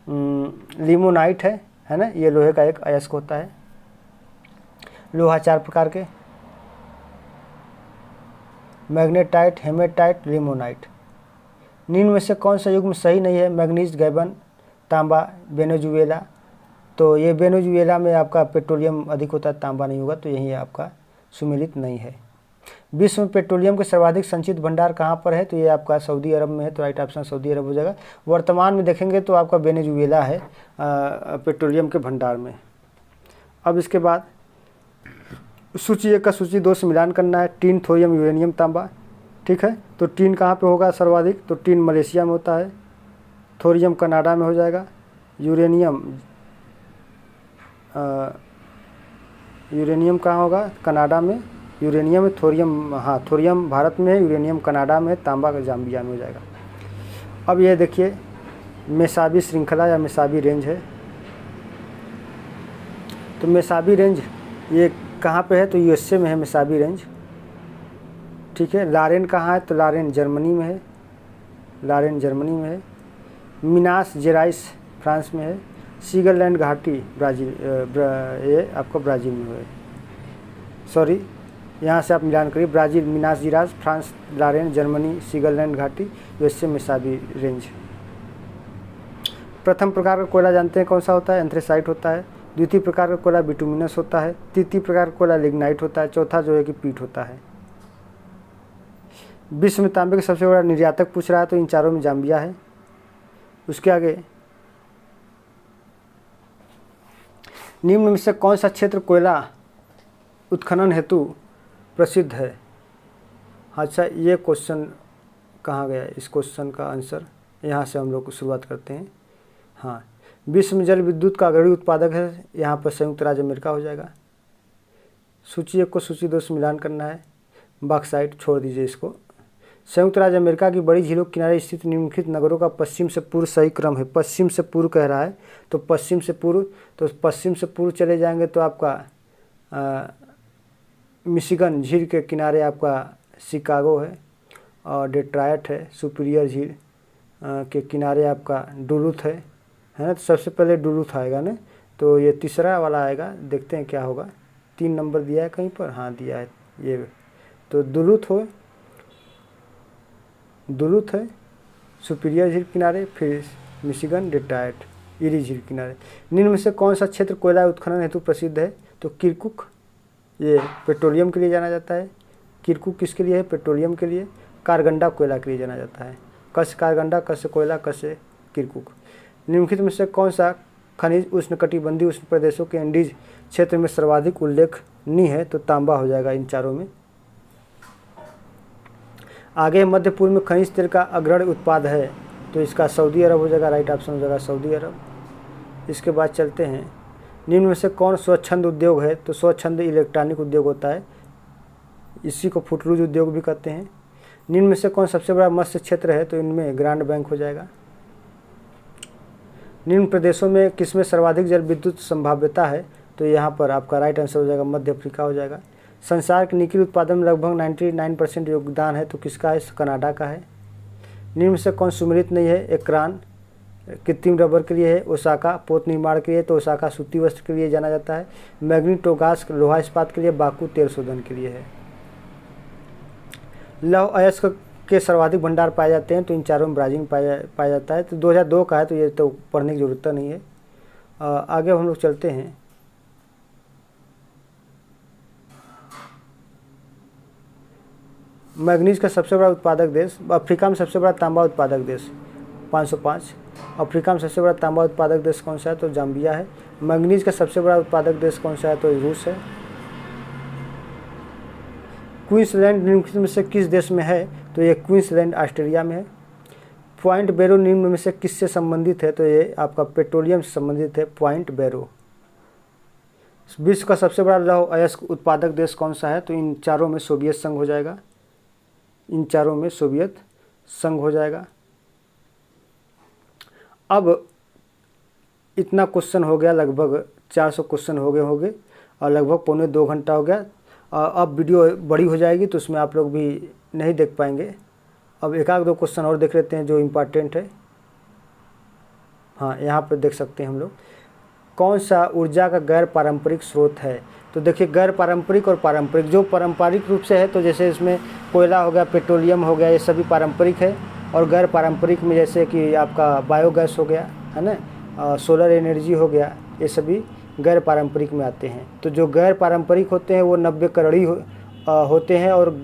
लिमोनाइट है ना, ये लोहे का एक अयस्क होता है। लोहा 4 प्रकार के, मैग्नेटाइट, हेमेटाइट, लिमोनाइट। निम्न में से कौन सा युग्म सही नहीं है? मैग्नीज, गैबन, तांबा, वेनेजुएला। तो ये वेनेजुएला में आपका पेट्रोलियम अधिक होता है, तांबा नहीं होगा, तो यही आपका सुमेलित नहीं है। विश्व में पेट्रोलियम के सर्वाधिक संचित भंडार कहाँ पर है? तो ये आपका सऊदी अरब में है, तो राइट ऑप्शन सऊदी अरब हो जाएगा। वर्तमान में देखेंगे तो आपका वेनेजुएला है पेट्रोलियम के भंडार में। अब इसके बाद सूची 1 का सूची 2 से मिलान करना है। टीन, थोरियम, यूरेनियम, तांबा। ठीक है, तो टीन कहाँ पे होगा सर्वाधिक? तो टीन मलेशिया में होता है, थोरियम कनाडा में हो जाएगा, यूरेनियम कहाँ होगा? कनाडा में। यूरेनियम में थोरियम, हाँ थोरियम भारत में है, यूरेनियम कनाडा में, तांबा का जाम्बिया में हो जाएगा। अब ये देखिए मेसाबी श्रृंखला या मेसाबी रेंज है। तो मेसाबी रेंज ये कहाँ पे है? तो यूएसए में है मेसाबी रेंज। ठीक है, लारेन कहाँ है? तो लारेन जर्मनी में है, लारेन जर्मनी में है। मिनास जेराइस फ्रांस में है। सीगरलैंड घाटी ब्राज़ील, ये आपको ब्राज़ील में है। सॉरी, यहाँ से आप मिलान करिए। Brazil Manas जेराइस, France Lauren, Germany सीगरलैंड घाटी, यूएसए मेसाबी रेंज। प्रथम प्रकार का कोयला जानते हैं कौन सा होता है? एंथ्रेसाइट होता है। द्वितीय प्रकार का कोयला बिटुमिनस होता है। तृतीय प्रकार का कोयला लिग्नाइट होता है। चौथा जो है कि पीट होता है। विश्व में तांबे का सबसे बड़ा निर्यातक पूछ रहा है, तो इन चारों में जाम्बिया है। उसके आगे, निम्न में से कौन सा क्षेत्र कोयला उत्खनन हेतु प्रसिद्ध है? अच्छा, ये क्वेश्चन कहाँ गया? इस क्वेश्चन का आंसर यहाँ से हम लोग शुरुआत करते हैं। हाँ, विश्व में जल विद्युत का अग्रणी उत्पादक है, यहाँ पर संयुक्त राज्य अमेरिका हो जाएगा। सूची 1 को सूची 2 से मिलान करना है। बॉक्साइट छोड़ दीजिए इसको। संयुक्त राज्य अमेरिका की बड़ी झीलों के किनारे स्थित निम्नलिखित नगरों का पश्चिम से पूर्व सही क्रम है। पश्चिम से पूर्व कह रहा है, तो पश्चिम से पूर्व चले जाएंगे तो आपका मिशिगन झील के किनारे आपका शिकागो है, और डेट्रॉयट है। सुपीरियर झील के किनारे आपका डुलूथ है ना? तो सबसे पहले डुलूथ आएगा ना, तो ये तीसरा वाला आएगा। देखते हैं क्या होगा। 3 नंबर दिया है कहीं पर, हाँ दिया है ये। तो डुलूथ है, सुपीरियर झील किनारे, फिर मिशिगन, डेट्रॉयट, इरी झील किनारे। निम्न में से कौन सा क्षेत्र कोयला उत्खनन हेतु प्रसिद्ध है? तो किरकुक, ये पेट्रोलियम के लिए जाना जाता है। किरकुक किसके लिए है? पेट्रोलियम के लिए। कारगंडा कोयला के लिए जाना जाता है। कस कारगंडा, कस कोयला, कस किरकुक। निम्नलिखित में से कौन सा खनिज उष्णकटिबंधीय उष्ण प्रदेशों के एंडीज क्षेत्र में सर्वाधिक उल्लेखनीय है? तो तांबा हो जाएगा इन चारों में। आगे मध्य पूर्व में खनिज तेल का अग्रणी उत्पाद है, तो इसका सऊदी अरब हो जाएगा। राइट ऑप्शन हो जाएगा सऊदी अरब। इसके बाद चलते हैं, निम्न में से कौन स्वच्छंद उद्योग है? तो स्वच्छंद इलेक्ट्रॉनिक उद्योग होता है, इसी को फुटलूज उद्योग भी कहते हैं। निम्न में से कौन सबसे बड़ा मत्स्य क्षेत्र है? तो इनमें ग्रांड बैंक हो जाएगा। निम्न प्रदेशों में किसमें सर्वाधिक जल विद्युत संभाव्यता है? तो यहाँ पर आपका राइट आंसर हो जाएगा मध्य अफ्रीका हो जाएगा। संसार के निकिल उत्पादन में लगभग 99% योगदान है, तो किसका है? कनाडा का है। निम्न में से कौन सुमेलित नहीं है? एक्रान कृत्रिम रबर के लिए है। ओसाका पोत निर्माण के लिए, तो ओसाका सूती वस्त्र के लिए जाना जाता है। मैग्नीटोगास लोहा इस्पात के लिए, बाकू तेल शोधन के लिए है। लौह अयस्क के सर्वाधिक भंडार पाए जाते हैं, तो इन चारों में ब्राज़ील में पाया जाता है। तो 2002 का है, तो ये तो पढ़ने की ज़रूरत नहीं है। आगे हम लोग चलते हैं। मैग्नीज का सबसे बड़ा उत्पादक देश, अफ्रीका में सबसे बड़ा तांबा उत्पादक देश 505। अफ्रीका में सबसे बड़ा तांबा उत्पादक देश कौन सा है? तो जाम्बिया है। मैग्नीज का सबसे बड़ा उत्पादक देश कौन सा है? तो रूस है। क्वींसलैंड निम्नलिखित में से किस देश में है? तो ये क्वींसलैंड ऑस्ट्रेलिया में है। पॉइंट बैरो निम्न में से किससे संबंधित है? तो ये आपका पेट्रोलियम से संबंधित है, पॉइंट बैरो। विश्व का सबसे बड़ा लौह अयस्क उत्पादक देश कौन सा है? तो इन चारों में सोवियत संघ हो जाएगा। इन चारों में सोवियत संघ हो जाएगा। अब इतना क्वेश्चन हो गया, लगभग 400 क्वेश्चन हो गए और लगभग पौने 2 घंटा हो गया। अब वीडियो बड़ी हो जाएगी, तो उसमें आप लोग भी नहीं देख पाएंगे। अब एक आध दो क्वेश्चन और देख लेते हैं जो इम्पोर्टेंट है। हाँ, यहाँ पर देख सकते हैं हम लोग। कौन सा ऊर्जा का गैर पारंपरिक स्रोत है? तो देखिए, गैर पारंपरिक और पारंपरिक। जो पारंपरिक रूप से है, तो जैसे इसमें कोयला हो गया, पेट्रोलियम हो गया, ये सभी पारंपरिक है। और गैर पारंपरिक में जैसे कि आपका बायोगैस हो गया, है ना, सोलर एनर्जी हो गया, ये सभी गैर पारंपरिक में आते हैं। तो जो गैर पारंपरिक होते हैं वो नव्यकरणीय होते हैं, और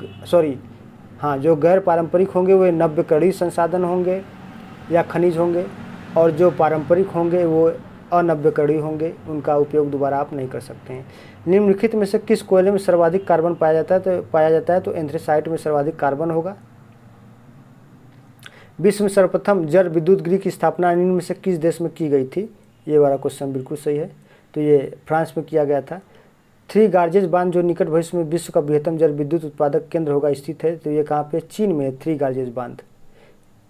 जो गैर पारंपरिक होंगे वे नव्यकरणीय संसाधन होंगे या खनिज होंगे, और जो पारंपरिक होंगे वो अनव्यकरणीय होंगे, उनका उपयोग दोबारा आप नहीं कर सकते हैं। निम्नलिखित में से किस कोयले में सर्वाधिक कार्बन पाया जाता है? तो एंथ्रेसाइट में सर्वाधिक कार्बन होगा। विश्व में सर्वप्रथम जल विद्युत गृह की स्थापना निम्न में से किस देश में की गई थी? ये वाला क्वेश्चन बिल्कुल सही है, तो ये फ्रांस में किया गया था। थ्री गार्जेज बांध जो निकट भविष्य में विश्व का बृहत्तम जल विद्युत उत्पादक केंद्र होगा स्थित है, तो ये कहाँ पे? चीन में है थ्री गार्जेज बांध।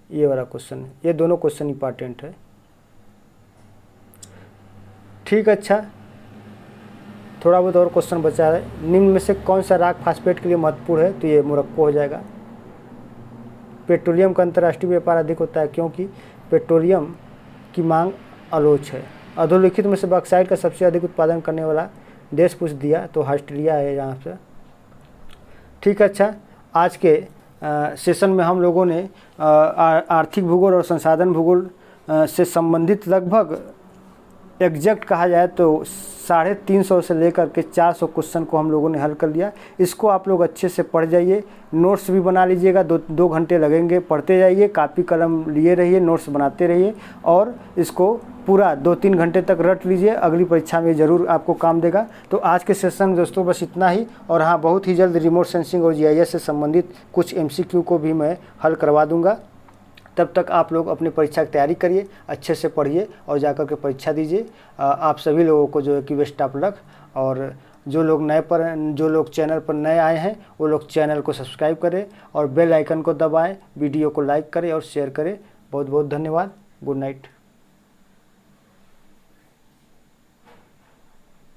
ये वाला क्वेश्चन है, ये दोनों क्वेश्चन इंपॉर्टेंट है। ठीक, अच्छा थोड़ा बहुत और क्वेश्चन बचा है। निम्न में से कौन सा राग फास्फेट के लिए महत्वपूर्ण है? तो ये मोरक्को हो जाएगा। पेट्रोलियम का अंतर्राष्ट्रीय व्यापार अधिक होता है क्योंकि पेट्रोलियम की मांग अलोच है। अधोलिखित में से बॉक्साइट का सबसे अधिक उत्पादन करने वाला देश पूछ दिया, तो ऑस्ट्रेलिया है यहाँ से। ठीक, अच्छा आज के सेशन में हम लोगों ने आर्थिक भूगोल और संसाधन भूगोल से संबंधित लगभग एग्जैक्ट कहा जाए तो 350 से लेकर के 400 क्वेश्चन को हम लोगों ने हल कर लिया। इसको आप लोग अच्छे से पढ़ जाइए, नोट्स भी बना लीजिएगा। 2 घंटे लगेंगे, पढ़ते जाइए, कापी कलम लिए रहिए, नोट्स बनाते रहिए और इसको पूरा 2-3 घंटे तक रट लीजिए। अगली परीक्षा में ज़रूर आपको काम देगा। तो आज के सेशन दोस्तों बस इतना ही। और हाँ, बहुत ही जल्द रिमोट सेंसिंग और जीआईएस से संबंधित कुछ MCQ को भी मैं हल करवा दूँगा। तब तक आप लोग अपनी परीक्षा की तैयारी करिए, अच्छे से पढ़िए और जाकर के परीक्षा दीजिए। आप सभी लोगों को जो है कि बेस्ट ऑफ लक। और जो लोग चैनल पर नए आए हैं वो लोग चैनल को सब्सक्राइब करें और बेल आइकन को दबाएं, वीडियो को लाइक करें और शेयर करें। बहुत बहुत धन्यवाद। Good night.